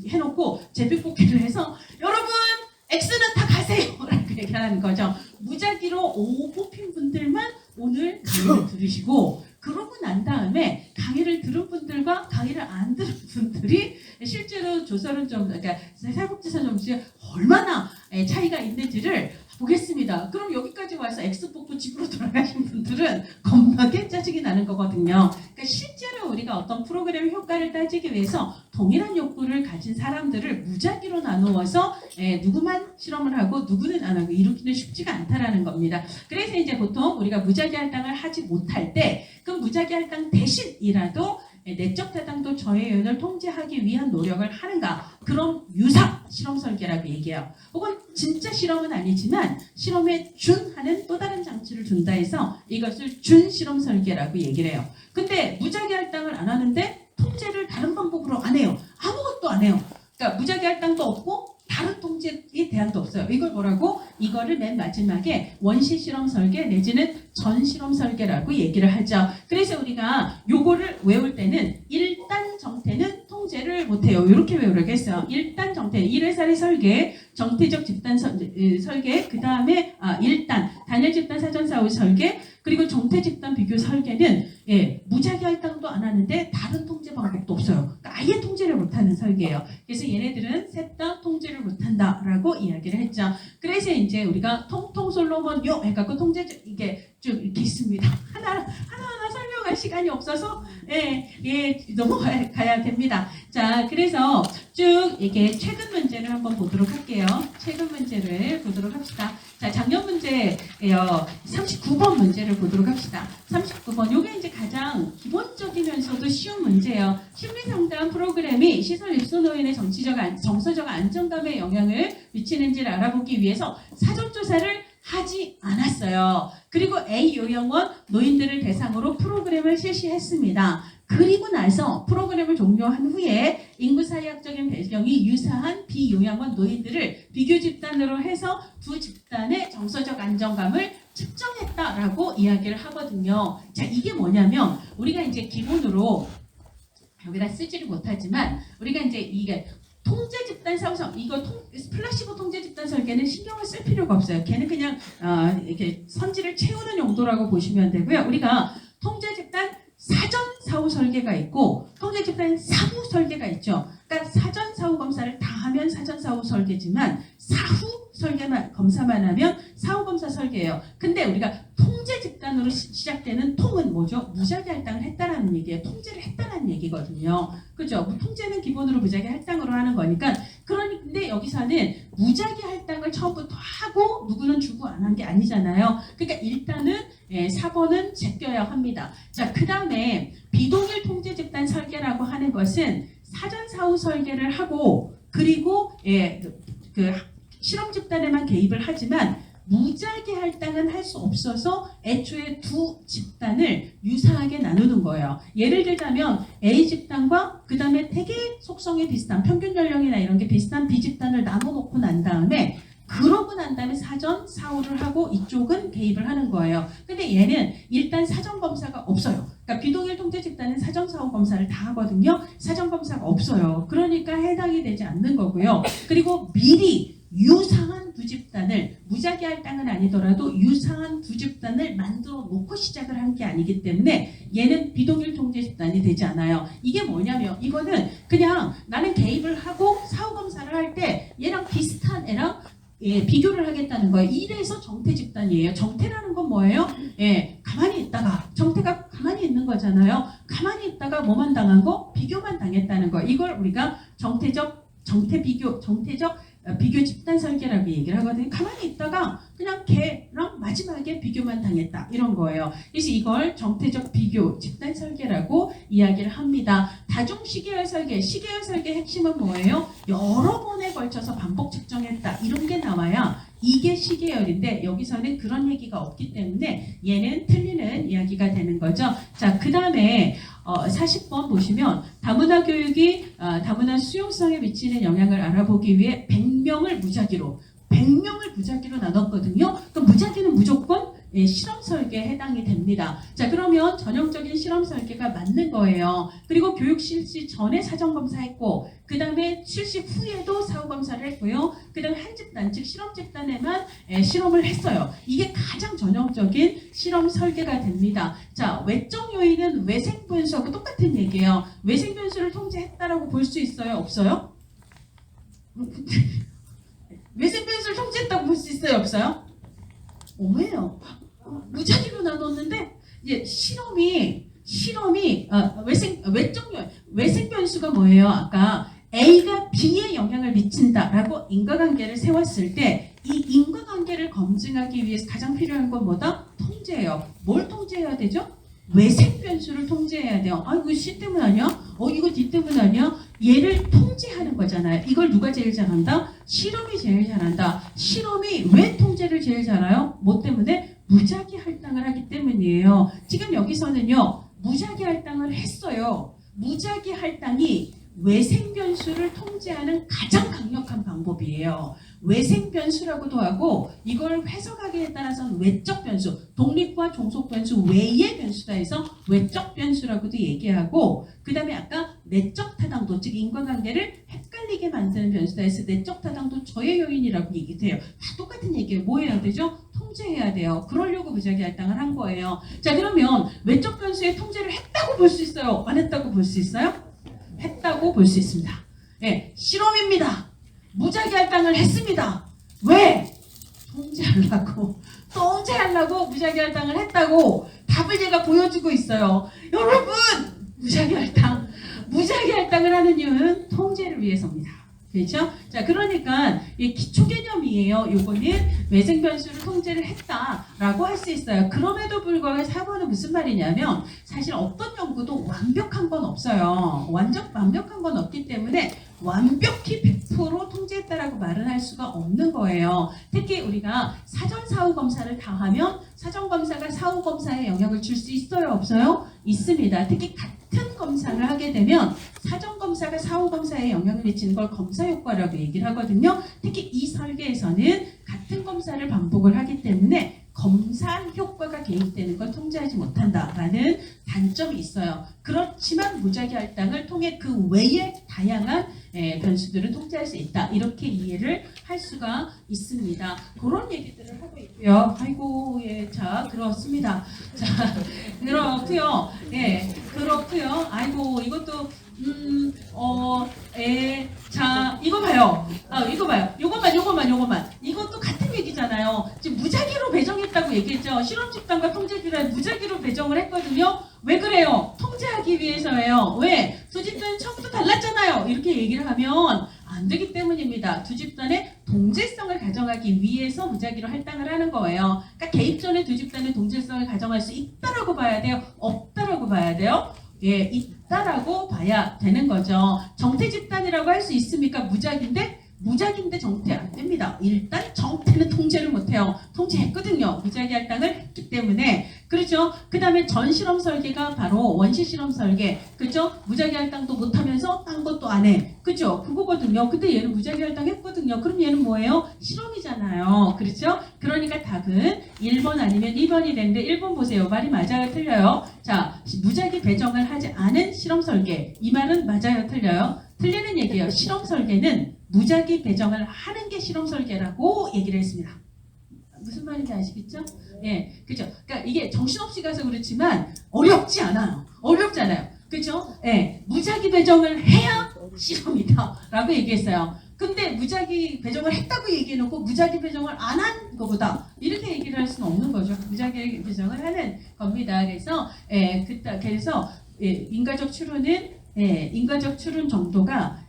A: 해놓고 제비뽑기를 해서 여러분 X는 다 가세요 라고 얘기하는 거죠. 무작위로 O 뽑힌 분들만 오늘 강의를 들으시고 그러고 난 다음에 강의를 들은 분들과 강의를 안 들은 분들이 실제로 조사는 좀 그러니까 사회복지사 점수에 얼마나 차이가 있는지를 보겠습니다. 그럼 여기까지 와서 X 뽑고 집으로 돌아가신 분들은 겁나게 짜증이 나는 거거든요. 그러니까 실제로 우리가 어떤 프로그램 효과를 따지기 위해서 동일한 욕구를 가진 사람들을 무작위로 나누어서 누구만 실험을 하고 누구는 안 하고 이루기는 쉽지가 않다라는 겁니다. 그래서 이제 보통 우리가 무작위 할당을 하지 못할 때 그 무작위 할당 대신이라도 내적 타당도 저해 요인을 통제하기 위한 노력을 하는가? 그럼 유사 실험 설계라고 얘기해요. 혹은 진짜 실험은 아니지만 실험에 준하는 또 다른 장치를 준다 해서 이것을 준 실험 설계라고 얘기를 해요. 근데 무작위 할당을 안 하는데 통제를 다른 방법으로 안 해요. 아무것도 안 해요. 그러니까 무작위 할당도 없고 다른 통제에 대안도 없어요. 이걸 뭐라고? 이거를 맨 마지막에 원시 실험 설계 내지는 전 실험 설계라고 얘기를 하죠. 그래서 우리가 요거를 외울 때는 일단 정태는 통제를 못해요. 이렇게 외우려겠어요. 일단 정태, 1회살이 설계, 정태적 집단 설계, 그 다음에 일단 단일 집단 사전 사후 설계, 그리고 정태 집단 비교 설계는 무작위 할당도 안 하는데 다른 통제 방법도 없어요. 그러니까 아예 통제를 못하는 설계예요. 그래서 얘네들은 셋 다 통제를 못한다라고 이야기를 했죠. 그래서 이제 우리가 통통 솔로몬요 해갖고 통제 이게 쭉 이렇게 있습니다. 하나하나 설명할 시간이 없어서 넘어가야 됩니다. 자, 그래서 쭉 이게 최근 문제를 한번 보도록 할게요. 최근 문제를 보도록 합시다. 자, 작년 문제예요. 39번 문제를 보도록 합시다. 39번. 요게 이제 가장 기본적이면서도 쉬운 문제예요. 심리상담 프로그램이 시설 입소 노인의 정서적 안정감에 영향을 미치는지를 알아보기 위해서 사전조사를 하지 않았어요. 그리고 A 요양원 노인들을 대상으로 프로그램을 실시했습니다. 그리고 나서 프로그램을 종료한 후에 인구사회학적인 배경이 유사한 비요양원 노인들을 비교 집단으로 해서 두 집단의 정서적 안정감을 측정했다라고 이야기를 하거든요. 자, 이게 뭐냐면 우리가 이제 기본으로 여기다 쓰지를 못하지만 우리가 이제 이게 통제 집단 사후성 이거 플라시보 통제 집단 설계는 신경을 쓸 필요가 없어요. 걔는 그냥 이렇게 선지를 채우는 용도라고 보시면 되고요. 우리가 통제 집단 사전 사후 설계가 있고 통제 집단 사후 설계가 있죠. 그러니까 사전 사후 검사를 다 하면 사전 사후 설계지만 사후 설계만 검사만 하면 사후 검사 설계예요. 근데 우리가 통제 집단으로 시작되는 통은 뭐죠? 무작위 할당을 했다라는 얘기예요. 통제를 했다라는 얘기거든요. 그죠? 통제는 기본으로 무작위 할당으로 하는 거니까. 그런데 여기서는 무작위 할당을 처음부터 하고 누구는 주고 안 한 게 아니잖아요. 그러니까 일단은 4번은 제껴야 합니다. 자, 그 다음에 비동일 통제 집단 설계라고 하는 것은 사전 사후 설계를 하고 그리고 그 실험 집단에만 개입을 하지만 무작위 할당은 할 수 없어서 애초에 두 집단을 유사하게 나누는 거예요. 예를 들자면 A 집단과 그 다음에 되게 속성이 비슷한 평균 연령이나 이런 게 비슷한 B 집단을 나눠놓고 난 다음에 그러고 난 다음에 사전 사후를 하고 이쪽은 개입을 하는 거예요. 근데 얘는 일단 사전 검사가 없어요. 그러니까 비동일 통제 집단은 사전 사후 검사를 다 하거든요. 사전 검사가 없어요. 그러니까 해당이 되지 않는 거고요. 그리고 미리 유사한 두 집단을 무작위 할당은 아니더라도 유사한 두 집단을 만들어 놓고 시작을 한 게 아니기 때문에 얘는 비동일 통제 집단이 되지 않아요. 이게 뭐냐면 이거는 그냥 나는 개입을 하고 사후 검사를 할 때 얘랑 비슷한 애랑 비교를 하겠다는 거예요. 이래서 정태 집단이에요. 정태라는 건 뭐예요? 가만히 있다가 정태가 가만히 있는 거잖아요. 가만히 있다가 뭐만 당한 거? 비교만 당했다는 거. 이걸 우리가 정태적 비교 집단 설계라고 얘기를 하거든요. 가만히 있다가 그냥 걔랑 마지막에 비교만 당했다 이런 거예요. 그래서 이걸 정태적 비교 집단 설계라고 이야기를 합니다. 다중 시계열 설계, 시계열 설계 핵심은 뭐예요? 여러 번에 걸쳐서 반복 측정했다 이런 게 나와야 이게 시계열인데 여기서는 그런 얘기가 없기 때문에 얘는 틀리는 이야기가 되는 거죠. 자, 그 다음에 40번 보시면 다문화 교육이 다문화 수용성에 미치는 영향을 알아보기 위해 100명을 무작위로 나눴거든요. 그럼 무작위는 무조건 실험 설계에 해당이 됩니다. 자, 그러면 전형적인 실험 설계가 맞는 거예요. 그리고 교육 실시 전에 사전 검사했고 그 다음에 실시 후에도 사후 검사를 했고요. 그 다음에 한 집단, 즉 실험 집단에만 실험을 했어요. 이게 가장 전형적인 실험 설계가 됩니다. 자, 외적 요인은 외생 변수하고 똑같은 얘기예요. 외생 변수를 통제했다라고 볼 수 있어요? 없어요? 외생 변수를 통제했다고 볼 수 있어요? 없어요? 오해요. 무작위로 나눴는데 이제 실험이 외생 변수가 뭐예요? 아까 A가 B에 영향을 미친다라고 인과관계를 세웠을 때 이 인과관계를 검증하기 위해서 가장 필요한 건 뭐다? 통제예요. 뭘 통제해야 되죠? 외생 변수를 통제해야 돼요. 이거 C 때문 아니야? 이거 D 때문 아니야? 얘를 통제하는 거잖아요. 이걸 누가 제일 잘한다? 실험이 제일 잘한다. 실험이 왜 통제를 제일 잘해요? 뭐 때문에? 무작위 할당을 하기 때문이에요. 지금 여기서는요. 무작위 할당을 했어요. 무작위 할당이 외생 변수를 통제하는 가장 강력한 방법이에요. 외생 변수라고도 하고 이걸 해석하기에 따라서는 외적 변수, 독립과 종속 변수 외의 변수다 해서 외적 변수라고도 얘기하고 그 다음에 아까 내적 타당도, 즉 인과관계를 헷갈리게 만드는 변수다 해서 내적 타당도 저해 요인이라고 얘기도 해요. 다 똑같은 얘기예요. 뭐 해야 되죠? 통제해야 돼요. 그러려고 무작위 할당을 한 거예요. 자, 그러면 외적 변수의 통제를 했다고 볼 수 있어요? 안 했다고 볼 수 있어요? 했다고 볼 수 있습니다. 예, 실험입니다. 무작위 할당을 했습니다. 왜? 통제하려고 무작위 할당을 했다고 답을 얘가 보여주고 있어요. 여러분, 무작위 할당을 하는 이유는 통제를 위해서입니다. 그렇죠? 자, 그러니까 이 기초 개념이에요. 요거는 외생 변수를 통제를 했다라고 할 수 있어요. 그럼에도 불구하고 4번은 무슨 말이냐면 사실 어떤 연구도 완벽한 건 없어요. 완벽한 건 없기 때문에 완벽히 100% 통제했다라고 말은 할 수가 없는 거예요. 특히 우리가 사전 사후 검사를 다 하면 사전 검사가 사후 검사에 영향을 줄 수 있어요? 없어요? 있습니다. 특히 같은 검사를 하게 되면 사전 검사가 사후 검사에 영향을 미치는 걸 검사 효과라고 얘기를 하거든요. 특히 이 설계에서는 같은 검사를 반복을 하기 때문에 검사 효과가 개입되는 걸 통제하지 못한다라는 단점이 있어요. 그렇지만 무작위 할당을 통해 그 외의 다양한 변수들을 통제할 수 있다. 이렇게 이해를 할 수가 있습니다. 그런 얘기들을 하고 있고요. 아이고, 예, 자, 그렇습니다. 자, 그렇고요. 예, 그렇고요. 아이고, 이것도 자, 이거 봐요. 이거 봐요. 요것만. 이것도 같은 얘기잖아요. 지금 무작위로 배정했다고 얘기했죠. 실험 집단과 통제 집단 무작위로 배정을 했거든요. 왜 그래요? 통제하기 위해서예요. 왜? 두 집단은 처음부터 달랐잖아요. 이렇게 얘기를 하면 안 되기 때문입니다. 두 집단의 동질성을 가정하기 위해서 무작위로 할당을 하는 거예요. 그러니까 개입 전에 두 집단의 동질성을 가정할 수 있다라고 봐야 돼요? 없다라고 봐야 돼요? 예, 있다라고 봐야 되는 거죠. 정태 집단이라고 할 수 있습니까? 무작위인데 정태 안 됩니다. 일단 정태는 통제를 못해요. 통제했거든요. 무작위 할당을 했기 때문에. 그렇죠? 그 다음에 전 실험 설계가 바로 원시 실험 설계. 그렇죠? 무작위 할당도 못하면서 딴 것도 안 해. 그렇죠? 그거거든요. 근데 얘는 무작위 할당 했거든요. 그럼 얘는 뭐예요? 실험이잖아요. 그렇죠? 그러니까 답은 1번 아니면 2번이 되는데 1번 보세요. 말이 맞아요? 틀려요? 자, 무작위 배정을 하지 않은 실험 설계. 이 말은 맞아요? 틀려요? 틀리는 얘기예요. 실험 설계는 무작위 배정을 하는 게 실험 설계라고 얘기를 했습니다. 무슨 말인지 아시겠죠? 예, 그죠? 그러니까 이게 정신없이 가서 그렇지만 어렵지 않아요. 그죠? 예, 무작위 배정을 해야 실험이다라고 얘기했어요. 근데 무작위 배정을 했다고 얘기해놓고 무작위 배정을 안 한 것보다 이렇게 얘기를 할 수는 없는 거죠. 무작위 배정을 하는 겁니다. 그래서 인과적 추론 정도가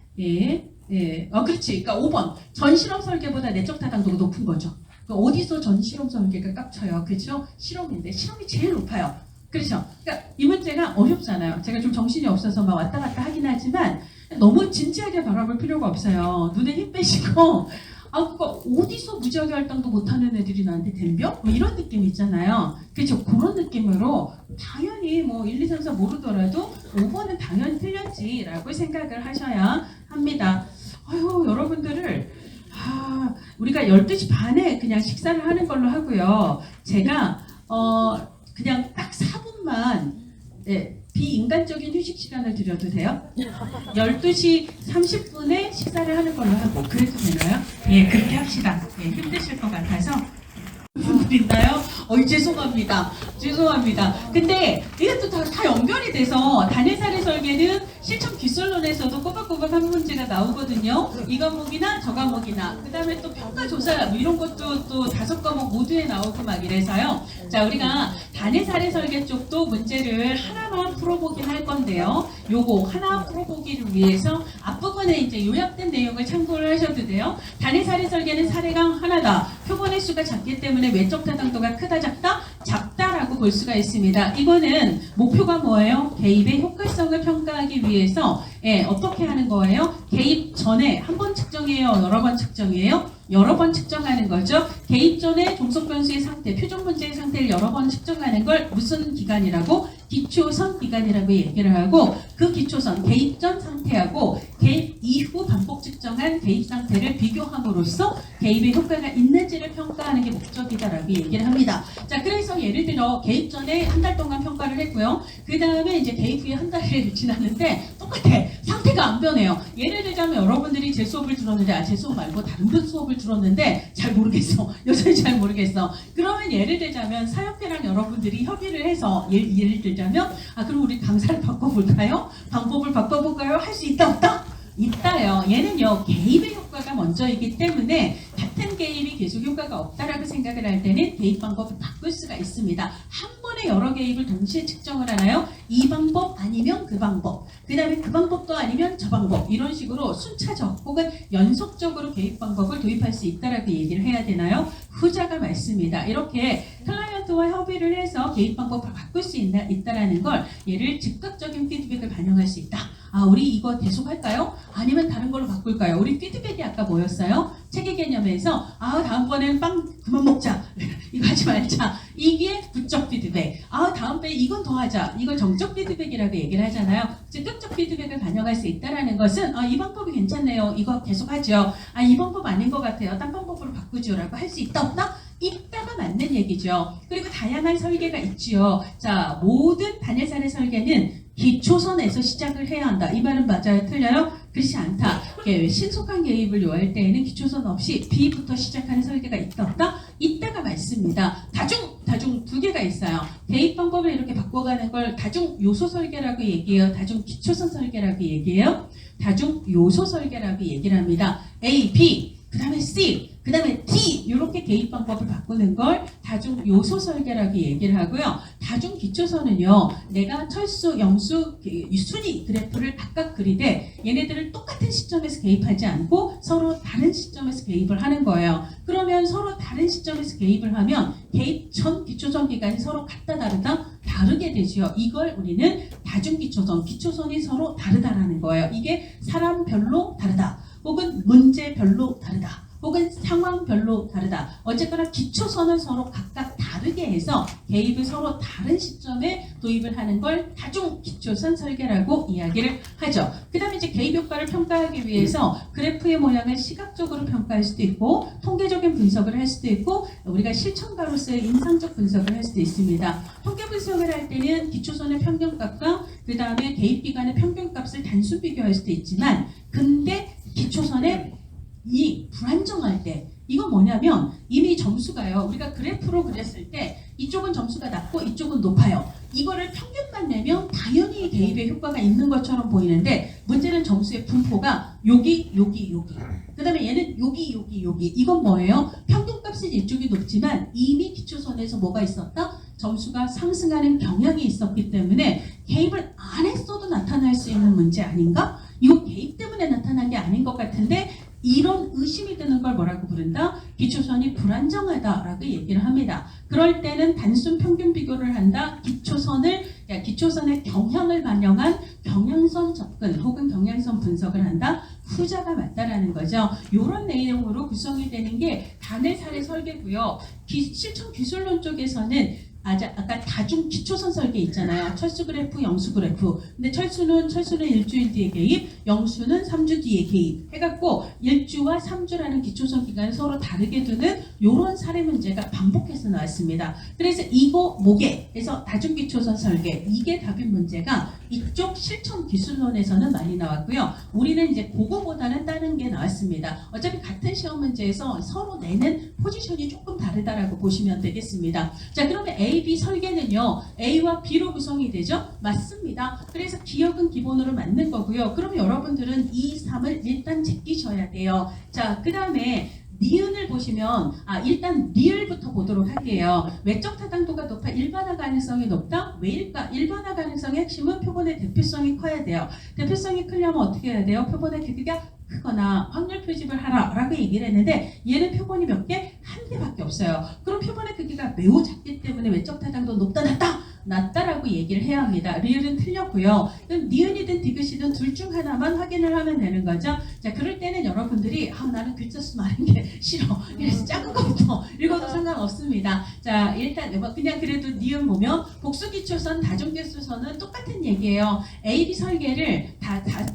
A: 그렇지. 그러니까 5번 전 실험 설계보다 내적 타당도가 높은 거죠. 어디서 전 실험 설계가 깝쳐요? 그렇죠? 실험인데 실험이 제일 높아요. 그렇죠? 그러니까 이 문제가 어렵잖아요. 제가 좀 정신이 없어서 막 왔다 갔다 하긴 하지만 너무 진지하게 바라볼 필요가 없어요. 눈에 힘 빼시고 그거 어디서 무작위 할당도 못하는 애들이 나한테 덤벼? 뭐 이런 느낌 있잖아요. 그렇죠? 그런 느낌으로 당연히 뭐 1, 2, 3, 4 모르더라도 5번은 당연히 틀렸지라고 생각을 하셔야 합니다. 아유, 여러분들을 우리가 12시 반에 그냥 식사를 하는 걸로 하고요. 제가 그냥 딱 4분만 비인간적인 휴식 시간을 드려도 돼요? 12시 30분에 식사를 하는 걸로 하고 그래도 되나요? 예, 그렇게 합시다. 예, 힘드실 것 같아서 분들 있나요? 죄송합니다. 근데 이게 또 다 연결이 돼서 단일사례 설계는 실천 기술론에서도 꼬박꼬박 한 문제가 나오거든요. 이 과목이나 저 과목이나 그 다음에 또 평가조사 뭐 이런 것도 또 5과목 모두에 나오고 막 이래서요. 자, 우리가 단일사례 설계 쪽도 문제를 하나만 풀어보긴 할 건데요. 요거 하나 풀어보기를 위해서 앞부분에 이제 요약된 내용을 참고를 하셔도 돼요. 단일사례 설계는 사례가 하나다. 표본의 수가 작기 때문에 외적 타당도가 크다 작다? 작다라고 볼 수가 있습니다. 이거는 목표가 뭐예요? 개입의 효과성을 평가하기 위해서 어떻게 하는 거예요? 개입 전에 한 번 측정해요? 여러 번 측정해요? 여러 번 측정하는 거죠. 개입 전에 종속 변수의 상태, 표준 문제의 상태를 여러 번 측정하는 걸 무슨 기간이라고? 기초선 기간이라고 얘기를 하고 그 기초선 개입 전 상태하고 개입 이후 반복 측정한 개입 상태를 비교함으로써 개입의 효과가 있는지를 평가하는 게 목적이다라고 얘기를 합니다. 자, 그래서 예를 들어 개입 전에 한 달 동안 평가를 했고요. 그 다음에 이제 개입 후에 한 달이 지났는데 똑같아. 상태가 안 변해요. 예를 들자면 여러분들이 제 수업을 들었는데 제 수업 말고 다른 분 수업을 들었는데 잘 모르겠어. 여전히 잘 모르겠어. 그러면 예를 들자면 사역회랑 여러분들이 협의를 해서 예를 들자면 그럼 우리 강사를 바꿔볼까요? 방법을 바꿔볼까요? 할 수 있다 없다? 있다요. 얘는요 개입의 효과가 먼저이기 때문에 같은 개입이 계속 효과가 없다라고 생각을 할 때는 개입 방법을 바꿀 수가 있습니다. 한 번에 여러 개입을 동시에 측정을 하나요? 이 방법 아니면 그 방법, 그 다음에 그 방법도 아니면 저 방법, 이런 식으로 순차적 혹은 연속적으로 개입 방법을 도입할 수 있다라고 얘기를 해야 되나요? 후자가 맞습니다. 이렇게 클라이언트와 협의를 해서 개입 방법을 바꿀 수 있다라는 걸 얘를 즉각적인 피드백을 반영할 수 있다. 우리 이거 계속할까요? 아니면 다른 걸로 바꿀까요? 우리 피드백이 아까 뭐였어요? 체계 개념에서 다음번에는 빵 그만 먹자. 이거 하지 말자. 이게 부적 피드백. 다음번에 이건 더 하자. 이걸 정적 피드백이라고 얘기를 하잖아요. 즉각적 피드백을 반영할 수 있다는 것은 이 방법이 괜찮네요. 이거 계속하죠. 이 방법 아닌 것 같아요. 딴 방법으로 바꾸죠. 라고 할 수 있다 없다? 있다가 맞는 얘기죠. 그리고 다양한 설계가 있지요. 자, 모든 단일산의 설계는 기초선에서 시작을 해야 한다. 이 말은 맞아요? 틀려요? 그렇지 않다. 신속한 개입을 요할 때에는 기초선 없이 B부터 시작하는 설계가 있다 없다? 있다가 맞습니다. 다중 두 개가 있어요. 개입 방법을 이렇게 바꿔가는 걸 다중 요소 설계라고 얘기해요. 다중 기초선 설계라고 얘기해요. 다중 요소 설계라고 얘기를 합니다. A, B, 그 다음에 C, 그 다음에 D 이렇게 개입 방법을 바꾸는 걸 다중 요소 설계라고 얘기를 하고요. 다중 기초선은요. 내가 철수, 영수, 순위 그래프를 각각 그리되 얘네들을 똑같은 시점에서 개입하지 않고 서로 다른 시점에서 개입을 하는 거예요. 그러면 서로 다른 시점에서 개입을 하면 개입 전 기초선 기간이 서로 같다 다르다? 다르게 되죠. 이걸 우리는 다중 기초선, 기초선이 서로 다르다라는 거예요. 이게 사람별로 다르다. 혹은 문제별로 다르다. 혹은 상황별로 다르다. 어쨌거나 기초선은 서로 각각 다르게 해서 개입을 서로 다른 시점에 도입을 하는 걸 다중 기초선 설계라고 이야기를 하죠. 그 다음에 이제 개입 효과를 평가하기 위해서 그래프의 모양을 시각적으로 평가할 수도 있고 통계적인 분석을 할 수도 있고 우리가 실천가로서의 인상적 분석을 할 수도 있습니다. 통계 분석을 할 때는 기초선의 평균값과 그 다음에 개입 기간의 평균값을 단순 비교할 수도 있지만 근데 기초선의 이 불안정할 때 이건 뭐냐면 이미 점수가요. 우리가 그래프로 그렸을 때 이쪽은 점수가 낮고 이쪽은 높아요. 이거를 평균만 내면 당연히 개입의 효과가 있는 것처럼 보이는데 문제는 점수의 분포가 여기 그 다음에 얘는 여기 이건 뭐예요? 평균값은 이쪽이 높지만 이미 기초선에서 뭐가 있었다? 점수가 상승하는 경향이 있었기 때문에 개입을 안 했어도 나타날 수 있는 문제 아닌가? 이거 개입 때문에 나타난 게 아닌 것 같은데 이런 의심이 드는 걸 뭐라고 부른다? 기초선이 불안정하다라고 얘기를 합니다. 그럴 때는 단순 평균 비교를 한다. 기초선의 경향을 반영한 경향선 접근 혹은 경향선 분석을 한다. 후자가 맞다라는 거죠. 이런 내용으로 구성이 되는 게 단일사례 설계고요. 실천 기술론 쪽에서는 아까 다중 기초선 설계 있잖아요. 철수 그래프, 영수 그래프. 근데 철수는 일주일 뒤에 개입, 영수는 3주 뒤에 개입. 해갖고 1주와 3주라는 기초선 기간을 서로 다르게 두는 이런 사례 문제가 반복해서 나왔습니다. 그래서 이거 뭐게? 해서 다중 기초선 설계. 이게 답인 문제가 이쪽 실천 기술론에서는 많이 나왔고요. 우리는 이제 그거보다는 다른 게 나왔습니다. 어차피 같은 시험 문제에서 서로 내는 포지션이 조금 다르다라고 보시면 되겠습니다. 자, 그러면 A, B 설계는요. A와 B로 구성이 되죠? 맞습니다. 그래서 기억은 기본으로 맞는 거고요. 그럼 여러분들은 2, 3을 일단 제끼셔야 돼요. 자, 그 다음에 니은을 보시면 일단 리을부터 보도록 할게요. 외적 타당도가 높아 일반화 가능성이 높다? 왜일까? 일반화 가능성의 핵심은 표본의 대표성이 커야 돼요. 대표성이 크려면 어떻게 해야 돼요? 표본의 크기가 크거나 확률 표집을 하라 라고 얘기를 했는데 얘는 표본이 몇 개? 한 개밖에 없어요. 그럼 표본의 크기가 매우 작기 때문에 외적 타당도 높다 낮다? 낮다라고 얘기를 해야 합니다. 리을은 틀렸고요. 그럼 니은이든 디귿이든 둘 중 하나만 확인을 하면 되는 거죠. 자, 그럴 때는 여러분들이 나는 글자 수 많은 게 싫어. 그래서 작은 거부터 읽어도 상관없습니다. 자, 일단 그냥 그래도 니은 보면 복수기초선, 다중기초선은 똑같은 얘기예요. A, B 설계를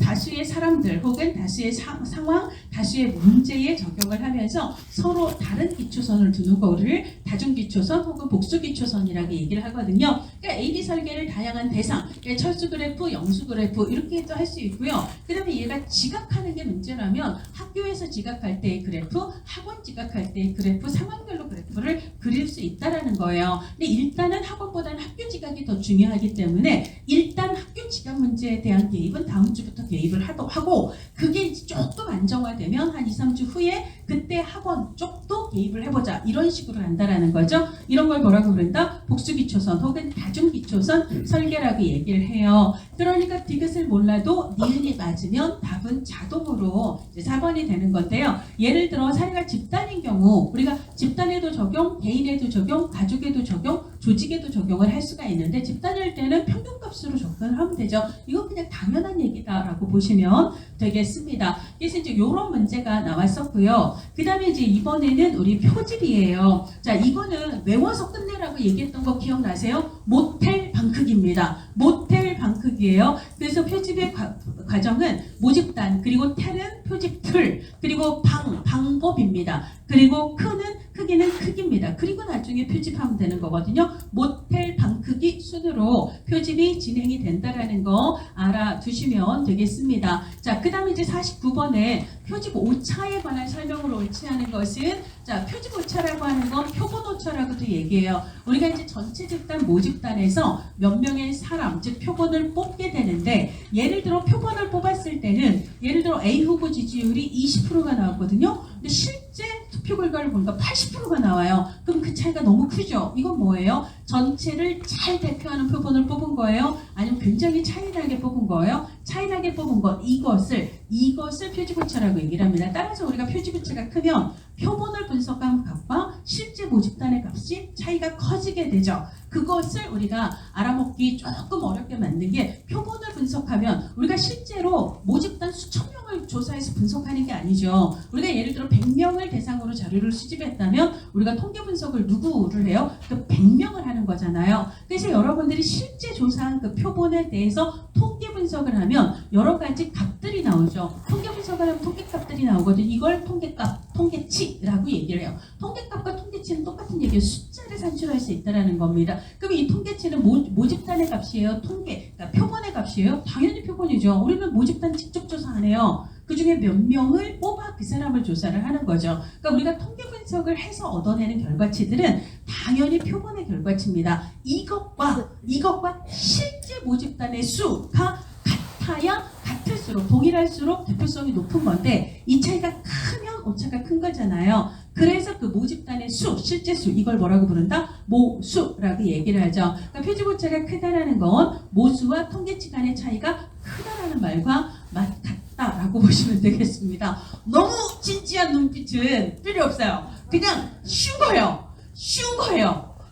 A: 다수의 사람들 혹은 다수의 상황, 다수의 문제에 적용을 하면서 서로 다른 기초선을 두는 거를 다중기초선 혹은 복수기초선이라고 얘기를 하거든요. 그러니까 A, B 설계를 다양한 대상, 그러니까 철수 그래프, 영수 그래프 이렇게도 할 수 있고요. 그 다음에 얘가 지각하는 게 문제라면 학교에서 지각할 때의 그래프, 학원 지각할 때의 그래프, 상황별로 그래프를 그릴 수 있다라는 거예요. 근데 일단은 학원보다는 학교 지각이 더 중요하기 때문에 일단 학교 지각 문제에 대한 개입은 다음 주부터 개입을 하고 그게 이제 조금 안정화되면 한 2, 3주 후에 그때 학원 쪽도 개입을 해보자 이런 식으로 한다라는 거죠. 이런 걸 뭐라고 부른다? 복수기초선 혹은 다중기초선 설계라고 얘기를 해요. 그러니까 디귿을 몰라도 니은이 맞으면 답은 자동으로 이제 4번이 되는 건데요. 예를 들어 사례가 집단인 경우 우리가 집단에도 적용, 개인에도 적용, 가족에도 적용, 조직에도 적용을 할 수가 있는데 집단일 때는 평균값으로 접근을 하면 되죠. 이건 그냥 당연한 얘기다라고 보시면 되겠습니다. 그래서 이제 이런 문제가 나왔었고요. 그 다음에 이제 이번에는 우리 표집이에요. 자, 이거는 외워서 끝내라고 얘기했던 거 기억나세요? 모텔 방크기입니다. 모텔 방크기예요. 그래서 표집의 과정은 모집단, 그리고 텔은 표집 틀, 그리고 방법입니다. 그리고 크기는 크기입니다. 그리고 나중에 표집하면 되는 거거든요. 모텔 방크기 순으로 표집이 진행이 된다라는 거 알아두시면 되겠습니다. 자, 그 다음에 이제 49번에 표집 오차에 관한 설명으로 옳지 않은 것은 자, 표집 오차라고 하는 건 표본 오차라고도 얘기해요. 우리가 이제 전체 집단 모집단에서 몇 명의 사람, 즉 표본을 뽑게 되는데 예를 들어 표본을 뽑았을 때는 예를 들어 A 후보 지지율이 20%가 나왔거든요. 근데 실제 투표 결과를 보니까 80%가 나와요. 그럼 그 차이가 너무 크죠. 이건 뭐예요? 전체를 잘 대표하는 표본을 뽑은 거예요? 아니면 굉장히 차이나게 뽑은 거예요? 차이나게 뽑은 것, 이것을 표집오차라고 얘기를 합니다. 따라서 우리가 표집오차가 크면 표본을 분석한 값과 실제 모집단의 값이 차이가 커지게 되죠. 그것을 우리가 알아먹기 조금 어렵게 만든 게 표본을 분석하면 우리가 실제로 모집단 수천 명을 조사해서 분석하는 게 아니죠. 우리가 예를 들어 100명을 대상으로 자료를 수집했다면 우리가 통계 분석을 누구를 해요? 그 100명을 하는 거잖아요. 그래서 여러분들이 실제 조사한 그 표본에 대해서 통계 분석을 하면 여러 가지 값들이 나오죠. 통계 분석을 하면 통계값들이 나오거든요. 이걸 통계값, 통계치라고 얘기를 해요. 통계값과 통계치는 똑같은 얘기예요. 숫자를 산출할 수 있다는 겁니다. 그럼 이 통계치는 모집단의 값이에요? 그러니까 표본의 값이에요? 당연히 표본이죠. 우리는 모집단 직접 조사 안 해요. 그 중에 몇 명을 뽑아 그 사람을 조사를 하는 거죠. 그러니까 우리가 통계 분석을 해서 얻어내는 결과치들은 당연히 표본의 결과치입니다. 이것과 실제 모집단의 수가 같을수록 동일할수록 대표성이 높은 건데 이 차이가 크면 오차가 큰 거잖아요. 그래서 그 모집단의 수, 실제 수 이걸 뭐라고 부른다? 모수라고 얘기를 하죠. 그러니까 표집 오차가 크다라는 건 모수와 통계치 간의 차이가 크다라는 말과 같다라고 보시면 되겠습니다. 너무 진지한 눈빛은 필요 없어요. 그냥 쉬운 거예요.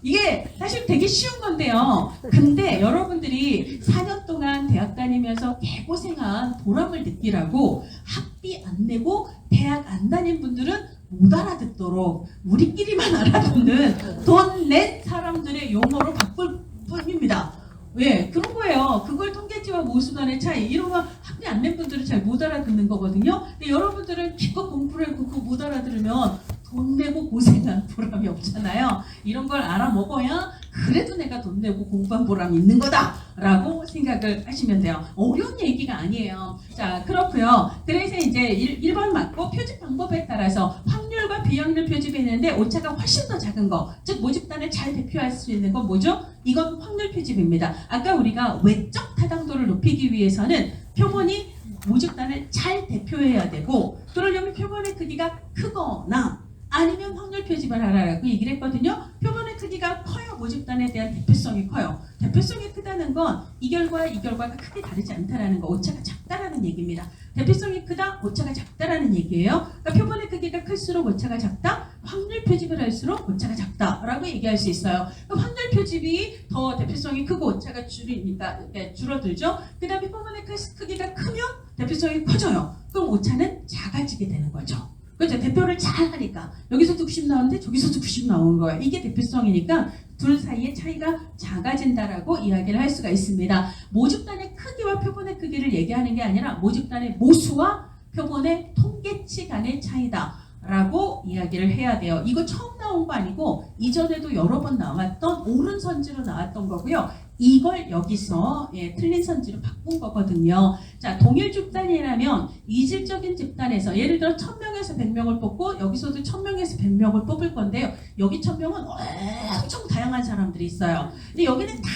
A: 이게 사실 되게 쉬운 건데요. 근데 여러분들이 4년 동안 대학 다니면서 개고생한 보람을 느끼라고 학비 안 내고 대학 안 다닌 분들은 못 알아듣도록 우리끼리만 알아듣는 돈 낸 사람들의 용어로 바꿀 뿐입니다. 왜? 그런 거예요. 그걸 통계치와 모수 간의 차이. 이러면 학비 안 낸 분들은 잘 못 알아듣는 거거든요. 근데 여러분들은 기껏 공부를 했고 그거 못 알아들으면 돈 내고 고생한 보람이 없잖아요. 이런 걸 알아먹어야 그래도 내가 돈 내고 공부한 보람이 있는 거다라고 생각을 하시면 돼요. 어려운 얘기가 아니에요. 자, 그렇고요. 그래서 이제 1번 맞고 표집 방법에 따라서 확률과 비확률 표집했는데 오차가 훨씬 더 작은 거, 즉 모집단을 잘 대표할 수 있는 건 뭐죠? 이건 확률 표집입니다. 아까 우리가 외적 타당도를 높이기 위해서는 표본이 모집단을 잘 대표해야 되고 그러려면 표본의 크기가 크거나 아니면 확률 표집을 하라고 얘기를 했거든요. 표본의 크기가 커요. 모집단에 대한 대표성이 커요. 대표성이 크다는 건 이 결과와 이 결과가 크게 다르지 않다라는 거, 오차가 작다라는 얘기입니다. 대표성이 크다, 오차가 작다라는 얘기예요. 그러니까 표본의 크기가 클수록 오차가 작다, 확률 표집을 할수록 오차가 작다라고 얘기할 수 있어요. 그러니까 확률 표집이 더 대표성이 크고 오차가 줄어들죠. 그 다음에 표본의 크기가 크면 대표성이 커져요. 그럼 오차는 작아지게 되는 거죠. 그렇죠? 대표를 잘 하니까 여기서도 90 나오는데 저기서도 90 나오는 거예요. 이게 대표성이니까 둘 사이의 차이가 작아진다라고 이야기를 할 수가 있습니다. 모집단의 크기와 표본의 크기를 얘기하는 게 아니라 모집단의 모수와 표본의 통계치 간의 차이다라고 이야기를 해야 돼요. 이거 처음 나온 거 아니고 이전에도 여러 번 나왔던 옳은 선지로 나왔던 거고요. 이걸 여기서 틀린 선지로 바꾼 거거든요. 자, 동일 집단이라면 이질적인 집단에서 예를 들어 1000명에서 100명을 뽑고 여기서도 1000명에서 100명을 뽑을 건데요. 여기 1000명은 엄청 다양한 사람들이 있어요. 근데 여기는 다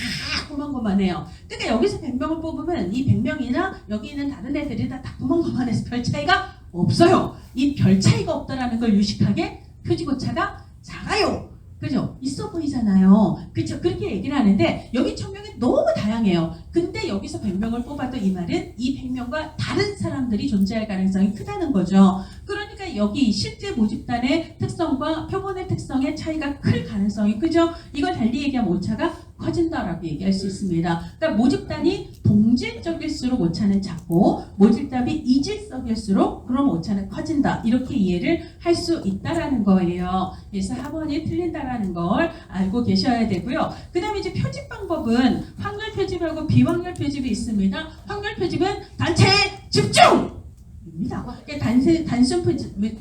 A: 고만고만해요. 그러니까 여기서 100명을 뽑으면 이 100명이나 여기 있는 다른 애들이 다 고만고만해서 별 차이가 없어요. 이 별 차이가 없다라는 걸 유식하게 표지고차가 작아요. 그죠? 있어 보이잖아요. 그렇죠? 그렇게 얘기를 하는데 여기 1000명이 너무 다양해요. 근데 여기서 100명을 뽑아도 이 말은 이 100명과 다른 사람들이 존재할 가능성이 크다는 거죠. 그러니까 여기 실제 모집단의 특성과 표본의 특성의 차이가 클 가능성이 크죠. 이걸 달리 얘기하면 오차가 커진다라고 얘기할 수 있습니다. 그러니까 모집단이 동질적일수록 오차는 작고 모집단이 이질적일수록 그럼 오차는 커진다. 이렇게 이해를 할 수 있다라는 거예요. 그래서 학원이 틀린다라는 걸 알고 계셔야 되고요. 그 다음에 이제 표집 방법은 확률 표집하고 비확률 표집이 있습니다. 확률 표집은 단체 집중! 단순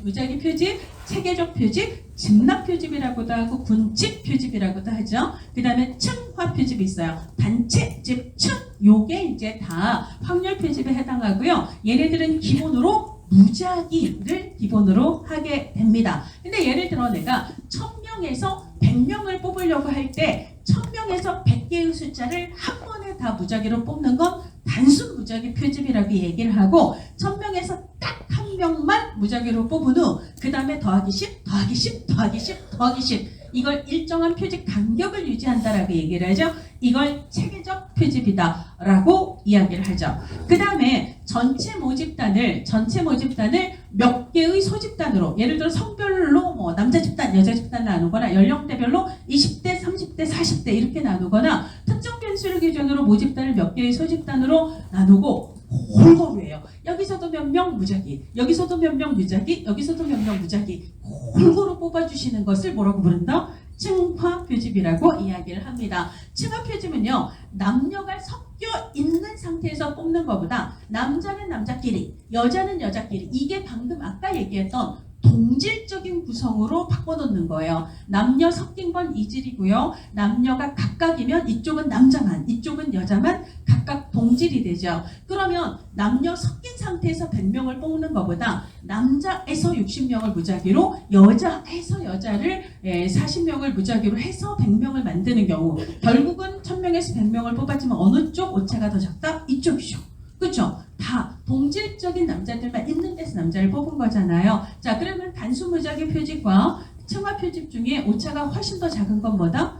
A: 무작위 표집, 체계적 표집, 증락 표집이라고도 하고 군집 표집이라고도 하죠. 그 다음에 층화 표집이 있어요. 단체, 집층, 요게 이제 다 확률 표집에 해당하고요. 얘네들은 기본으로 무작위를 기본으로 하게 됩니다. 근데 예를 들어 내가 1000명에서 100명을 뽑으려고 할 때 1000명에서 100개의 숫자를 한 번에 다 무작위로 뽑는 건 단순 무작위 표집이라고 얘기를 하고 1000명에서 딱 한 명만 무작위로 뽑은 후 그 다음에 더하기 10, 더하기 10, 더하기 10, 더하기 10 이걸 일정한 표집 간격을 유지한다라고 얘기를 하죠. 이걸 체계적 표집이다라고 이야기를 하죠. 그 다음에 전체 모집단을 몇 개의 소집단으로 예를 들어 성별로 뭐 남자 집단, 여자 집단 나누거나 연령대별로 20대, 30대, 40대 이렇게 나누거나 특정 변수를 기준으로 모집단을 몇 개의 소집단으로 나누고 골고루 해요. 여기서도 몇 명 무작위, 여기서도 몇 명 무작위, 여기서도 몇 명 무작위 골고루 뽑아주시는 것을 뭐라고 부른다? 층화 표집이라고 이야기를 합니다. 층화 표집은요, 남녀가 섞여 있는 상태에서 뽑는 것보다 남자는 남자끼리, 여자는 여자끼리 이게 방금 아까 얘기했던 동질적인 구성으로 바꿔놓는 거예요. 남녀 섞인 건 이질이고요. 남녀가 각각이면 이쪽은 남자만, 이쪽은 여자만 각각 동질이 되죠. 그러면 남녀 섞인 상태에서 100명을 뽑는 것보다 남자에서 60명을 무작위로 여자에서 여자를 40명을 무작위로 해서 100명을 만드는 경우 결국은 1000명에서 100명을 뽑았지만 어느 쪽 오차가 더 작다? 이쪽이죠. 그렇죠? 다 동질적인 남자들만 있는 데서 남자를 뽑은 거잖아요. 자, 그러면 단순 무작위 표집과 층화 표집 중에 오차가 훨씬 더 작은 건 뭐다?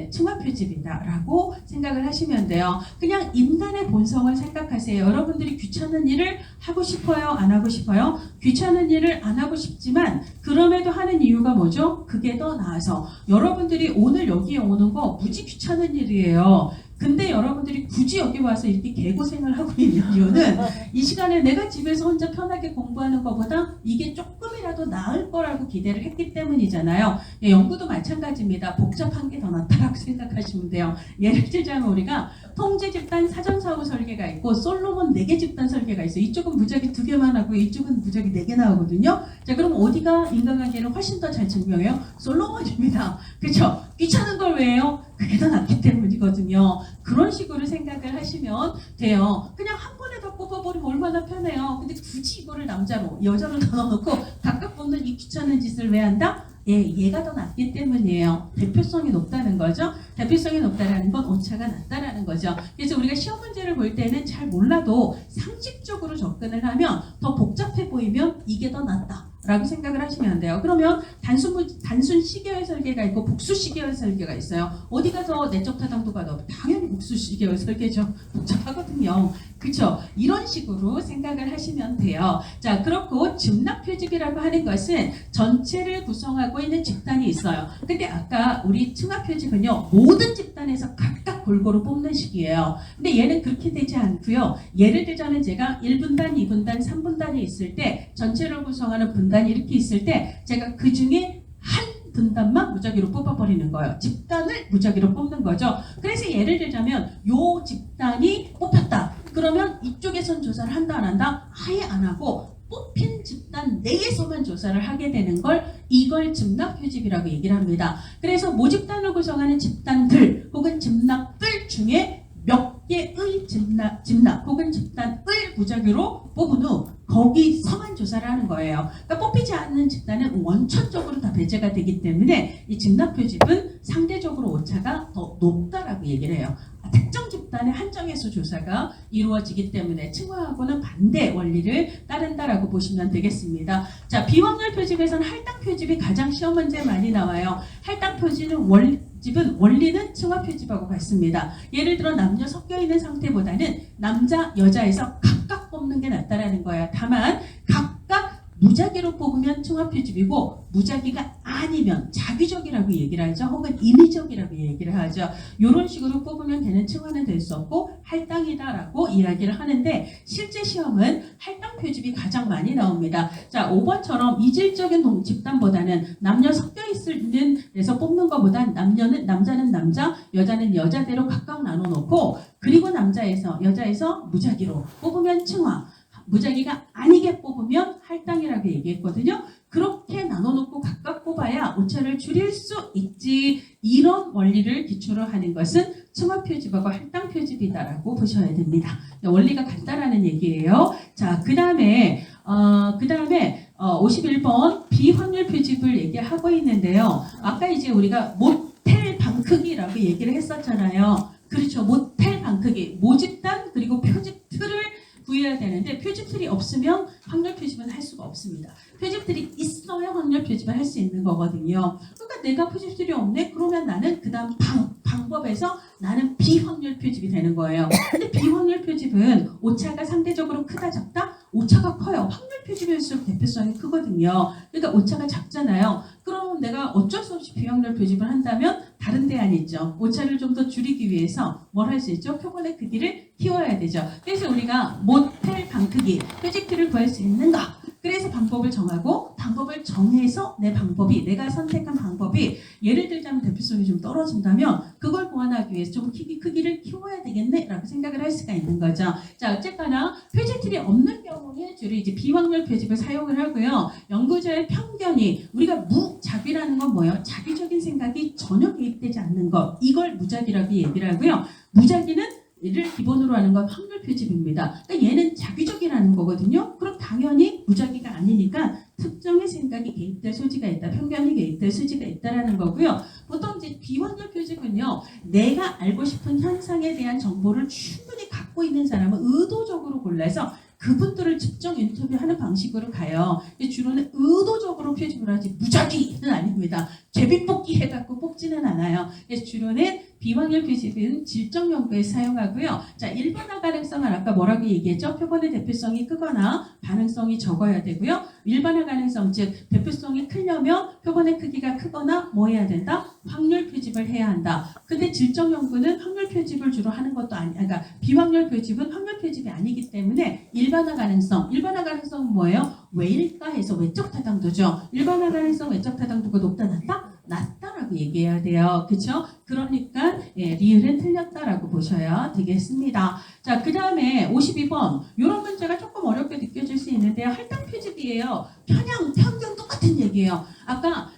A: 층화 표집이다라고 생각을 하시면 돼요. 그냥 인간의 본성을 생각하세요. 여러분들이 귀찮은 일을 하고 싶어요? 안 하고 싶어요? 귀찮은 일을 안 하고 싶지만 그럼에도 하는 이유가 뭐죠? 그게 더 나아서 여러분들이 오늘 여기에 오는 거 무지 귀찮은 일이에요. 근데 여러분들이 굳이 여기 와서 이렇게 개고생을 하고 있는 이유는 이 시간에 내가 집에서 혼자 편하게 공부하는 것보다 이게 조금이라도 나을 거라고 기대를 했기 때문이잖아요. 연구도 마찬가지입니다. 복잡한 게 더 낫다라고 생각하시면 돼요. 예를 들자면 우리가 통제 집단 사전사후 설계가 있고 솔로몬 4개 집단 설계가 있어요. 이쪽은 무작위 2개만 하고 이쪽은 무작위 4개 나오거든요. 자, 그럼 어디가 인간관계를 훨씬 더 잘 증명해요? 솔로몬입니다. 그렇죠? 귀찮은 걸 왜 해요? 그게 더 낫기 때문이거든요. 그런 식으로 생각을 하시면 돼요. 그냥 한 번에 다 뽑아버리면 얼마나 편해요. 근데 굳이 이거를 남자로 여자로 다 넣어놓고 각각 뽑는 이 귀찮은 짓을 왜 한다? 얘가 더 낫기 때문이에요. 대표성이 높다는 거죠. 대표성이 높다는 건 오차가 낮다라는 거죠. 그래서 우리가 시험 문제를 볼 때는 잘 몰라도 상식적으로 접근을 하면 더 복잡해 보이면 이게 더 낫다 라고 생각을 하시면 돼요. 그러면 단순 시계열 설계가 있고 복수 시계열 설계가 있어요. 어디가 더 내적 타당도가 높아? 당연히 복수 시계열 설계죠. 복잡하거든요. 그쵸? 이런 식으로 생각을 하시면 돼요. 자, 그렇고 집납 표집이라고 하는 것은 전체를 구성하고 있는 집단이 있어요. 근데 아까 우리 층합 표집은요, 모든 집단에서 각각 골고루 뽑는 식이에요. 근데 얘는 그렇게 되지 않고요. 예를 들자면 제가 1분단, 2분단, 3분단이 있을 때 전체를 구성하는 분단이 이렇게 있을 때 제가 그 중에 한 분단만 무작위로 뽑아버리는 거예요. 집단을 무작위로 뽑는 거죠. 그래서 예를 들자면 요 집단이 뽑혔다. 그러면 이쪽에선 조사를 한다 안 한다? 아예 안 하고 뽑힌 집단 내에서만 조사를 하게 되는 걸 이걸 집납 표집이라고 얘기를 합니다. 그래서 모집단을 구성하는 집단들 혹은 집납들 중에 몇 개의 집납 혹은 집단을 무작위로 뽑은 후 거기서만 조사를 하는 거예요. 그러니까 뽑히지 않는 집단은 원천적으로 다 배제가 되기 때문에 이 집납 표집은 상대적으로 오차가 더 높다라고 얘기를 해요. 특정 집단의 한정에서 조사가 이루어지기 때문에 층화하고는 반대 원리를 따른다라고 보시면 되겠습니다. 자, 비확률 표집에서는 할당 표집이 가장 시험 문제에 많이 나와요. 할당 표집은 원리는 층화 표집하고 같습니다. 예를 들어 남녀 섞여 있는 상태보다는 남자, 여자에서 각각 뽑는 게 낫다라는 거예요. 다만 각각 무작위로 뽑으면 층화 표집이고 무작위가 아니면 자기적이라고 얘기를 하죠. 혹은 인위적이라고 얘기를 하죠. 이런 식으로 뽑으면 되는 층화는 될 수 없고 할당이다라고 이야기를 하는데 실제 시험은 할당 표집이 가장 많이 나옵니다. 자, 5번처럼 이질적인 집단보다는 남녀 섞여 있는 데서 뽑는 것보단 남자는 남자, 여자는 여자대로 각각 나눠놓고 그리고 여자에서 무작위로 뽑으면 층화, 무작위가 아니게 뽑으면 할당이라고 얘기했거든요. 그렇게 나눠놓고 각각 뽑아야 오차를 줄일 수 있지. 이런 원리를 기초로 하는 것은 층화 표집하고 할당 표집이다라고 보셔야 됩니다. 원리가 같다라는 얘기예요. 자, 그 다음에 51번 비확률 표집을 얘기하고 있는데요. 아까 이제 우리가 모텔 방 크기라고 얘기를 했었잖아요. 그렇죠. 모텔 방 크기, 모집단 그리고 표집 틀을 구해야 되는데 표집틀이 없으면 확률 표집은 할 수가 없습니다. 표집틀이 있어야 확률 표집을 할 수 있는 거거든요. 그러니까 내가 표집틀이 없네? 그러면 나는 그 다음 방법에서 나는 비확률 표집이 되는 거예요. 근데 비확률 표집은 오차가 상대적으로 크다 작다? 오차가 커요. 확률 표집일수록 대표성이 크거든요. 그러니까 오차가 작잖아요. 그럼 내가 어쩔 수 없이 비확률 표집을 한다면 다른 대안이 있죠. 오차를 좀 더 줄이기 위해서 뭘 할 수 있죠? 표본의 크기를 키워야 되죠. 그래서 우리가 모텔 방 크기, 표집틀을 구할 수 있는가? 그래서 방법을 정하고 방법을 정해서 내가 선택한 방법이 예를 들자면 대표성이 좀 떨어진다면 그걸 보완하기 위해서 좀 크기를 키워야 되겠네 라고 생각을 할 수가 있는 거죠. 자, 어쨌거나 표집틀이 없는 경우에 주로 이제 비확률 표집을 사용을 하고요. 연구자의 편견이 우리가 무작위라는 건 뭐예요? 자기적인 생각이 전혀 개입되지 않는 것. 이걸 무작위라고 얘기를 하고요. 무작위는 를 기본으로 하는 건 확률 표집입니다. 그러니까 얘는 자기적이라는 거거든요. 그럼 당연히 무작위가 아니니까 특정의 생각이 개입될 소지가 있다, 편견이 개입될 소지가 있다라는 거고요. 보통 이제 비확률 표집은요, 내가 알고 싶은 현상에 대한 정보를 충분히 갖고 있는 사람은 의도적으로 골라서 그분들을 직접 인터뷰하는 방식으로 가요. 주로는 의도적으로 표집을 하지 무작위는 아닙니다. 제비뽑기 해갖고 뽑지는 않아요. 그래서 주로는 비확률 표집은 질적 연구에 사용하고요. 자, 일반화 가능성은 아까 뭐라고 얘기했죠? 표본의 대표성이 크거나 반응성이 적어야 되고요. 일반화 가능성, 즉 대표성이 크려면 표본의 크기가 크거나 뭐 해야 된다? 확률 표집을 해야 한다. 근데 질적 연구는 확률 표집을 주로 하는 것도 그러니까 비확률 표집은 확률 표집이 아니기 때문에 일반화 가능성은 뭐예요? 왜일까 해서 외적 타당도죠. 일반화 가능성 외적 타당도가 높다 낮다? 낮다라고 얘기해야 돼요. 그렇죠? 그러니까 리을은 틀렸다라고 보셔야 되겠습니다. 자, 그 다음에 52번 이런 문제가 조금 어렵게 느껴질 수 있는데요. 할당 표집이에요. 편견 똑같은 얘기예요. 아까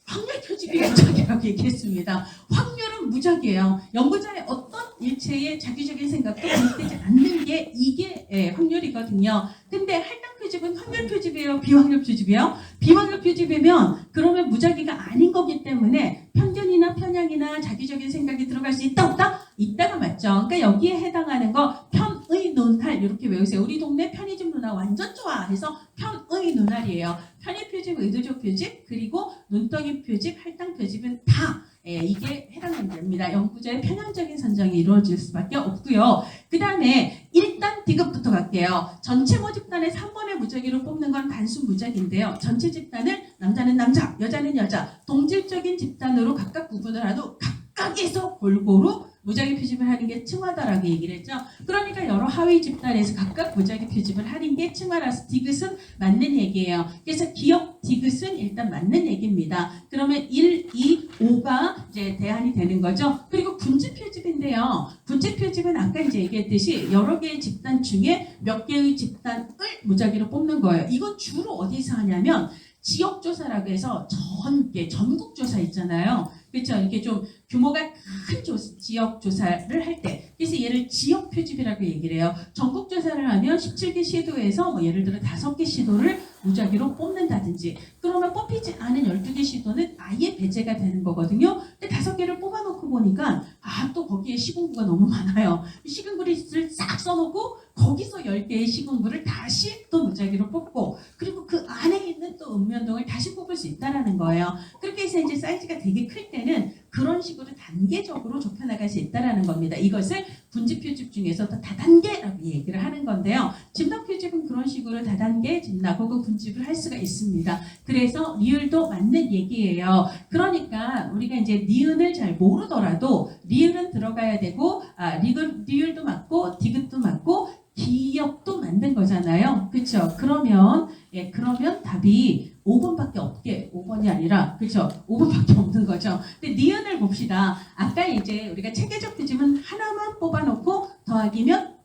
A: 확률 표집이 무작위라고 얘기했습니다. 확률은 무작위예요. 연구자의 어떤 일체의 자기적인 생각도 개입되지 않는 게 이게 확률이거든요. 근데 할당 표집은 확률 표집이에요? 비확률 표집이에요? 비확률 표집이면 그러면 무작위가 아닌 거기 때문에 편견이나 편향이나 자기적인 생각이 들어갈 수 있다 없다? 있다가 맞죠. 그러니까 여기에 해당하는 거 편의 논할 이렇게 외우세요. 우리 동네 편의점 누나 완전 좋아 해서 편의 논할이에요. 편의 표집, 의도적 표집, 그리고 눈덩이 표집, 할당 표집은 다 이게 해당이 됩니다. 영구자의 편향적인 선정이 이루어질 수밖에 없고요. 그 다음에 일단 디귿부터 갈게요. 전체 모집단에 3번의 무작위로 뽑는 건 단순 무작위인데요. 전체 집단을 남자는 남자, 여자는 여자, 동질적인 집단으로 각각 구분을 하도 각각에서 골고루 무작위 표집을 하는 게 층화다라고 얘기를 했죠. 그러니까 여러 하위 집단에서 각각 무작위 표집을 하는 게 층화라서 디귿은 맞는 얘기예요. 그래서 기억 디귿은 일단 맞는 얘기입니다. 그러면 1, 2, 5가 이제 대안이 되는 거죠. 그리고 군집 표집인데요. 군집 표집은 아까 이제 얘기했듯이 여러 개의 집단 중에 몇 개의 집단을 무작위로 뽑는 거예요. 이건 주로 어디서 하냐면 지역조사라고 해서 전국조사 있잖아요. 그렇죠? 이렇게 좀 규모가 큰 지역 조사를 할 때, 그래서 얘를 지역 표집이라고 얘기를 해요. 전국 조사를 하면 17개 시도에서 뭐 예를 들어 5개 시도를 무작위로 뽑는다든지, 그러면 뽑히지 않은 12개 시도는 아예 배제가 되는 거거든요. 근데 5개를 뽑아놓고 보니까 또 거기에 시군구가 너무 많아요. 시군구를 싹 써놓고 거기서 10개의 시군구를 다시 또 무작위로 뽑고, 그리고 그 안에 있는 또 읍면동을 다시 뽑을 수 있다라는 거예요. 그렇게 해서 이제 사이즈가 되게 클 때는 그런 식으로 단계적으로 좁혀나갈 수 있다는 겁니다. 이것을 군집 표집 중에서 더 다단계라고 얘기를 하는 건데요. 집납 표집은 그런 식으로 다단계, 집납 혹은 군집을 할 수가 있습니다. 그래서 리을도 맞는 얘기예요. 그러니까 우리가 이제 니은을 잘 모르더라도 리을은 들어가야 되고, 리을도 맞고 디귿도 맞고 기역도 만든 거잖아요. 그렇죠? 그러면 답이 5번밖에 5번이 아니라, 그렇죠? 5번밖에 없는 거죠. 근데 니은을 봅시다. 아까 이제 우리가 체계적 표집은 하나만 뽑아놓고 더하기면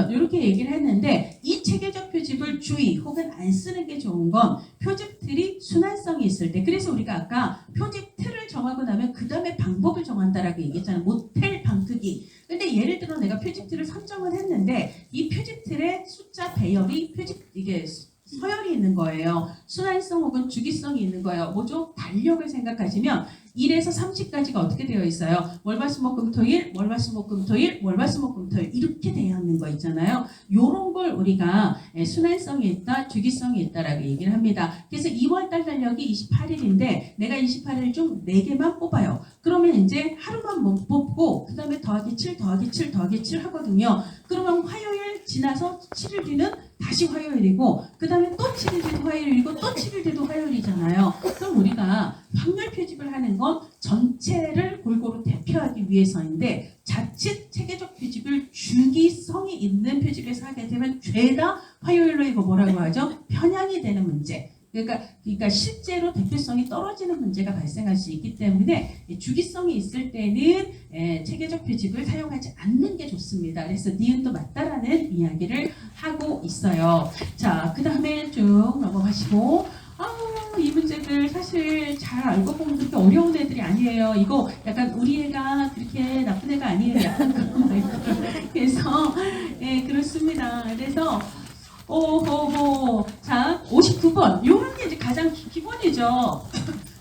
A: 이렇게 얘기를 했는데, 이 체계적 표집을 주의 혹은 안 쓰는 게 좋은 건 표집틀이 순환성이 있을 때. 그래서 우리가 아까 표집 틀을 정하고 나면 그 다음에 방법을 정한다라고 얘기했잖아요. 모텔 방특이. 근데 예를 들어 내가 표집틀을 선정을 했는데 이 표집틀의 숫자 배열이 이게 서열이 있는 거예요. 순환성 혹은 주기성이 있는 거예요. 뭐죠? 달력을 생각하시면 1에서 30까지가 어떻게 되어 있어요? 월화수목금토일, 월화수목금토일, 월화수목금토일 이렇게 되어 있는 거 있잖아요. 요런 걸 우리가 순환성이 있다, 주기성이 있다라고 얘기를 합니다. 그래서 2월달 달력이 28일인데 내가 28일 중 4개만 뽑아요. 그러면 이제 하루만 못 뽑고 그 다음에 더하기 7 하거든요. 그러면 화요일 지나서 7일 뒤는 다시 화요일이고, 그 다음에 또 7일 뒤도 화요일이고, 또 7일 뒤도 화요일이잖아요. 그럼 우리가 확률 표집을 하는 건 전체를 골고루 대표하기 위해서인데, 자칫 체계적 표집을 주기성이 있는 표집에서 하게 되면 죄다 화요일로 이거 뭐라고 하죠? 편향이 되는 문제. 그러니까 실제로 대표성이 떨어지는 문제가 발생할 수 있기 때문에 주기성이 있을 때는 체계적 표집을 사용하지 않는 게 좋습니다. 그래서 니은도 맞다라는 이야기를 하고 있어요. 자, 그 다음에 쭉 넘어가시고, 이 문제들 사실 잘 알고 보면 그렇게 어려운 애들이 아니에요. 이거 약간 우리 애가 그렇게 나쁜 애가 아니에요. 약간 그런 말들. 그래서 그렇습니다. 그래서 자, 59번. 요런 게 이제 가장 기본이죠.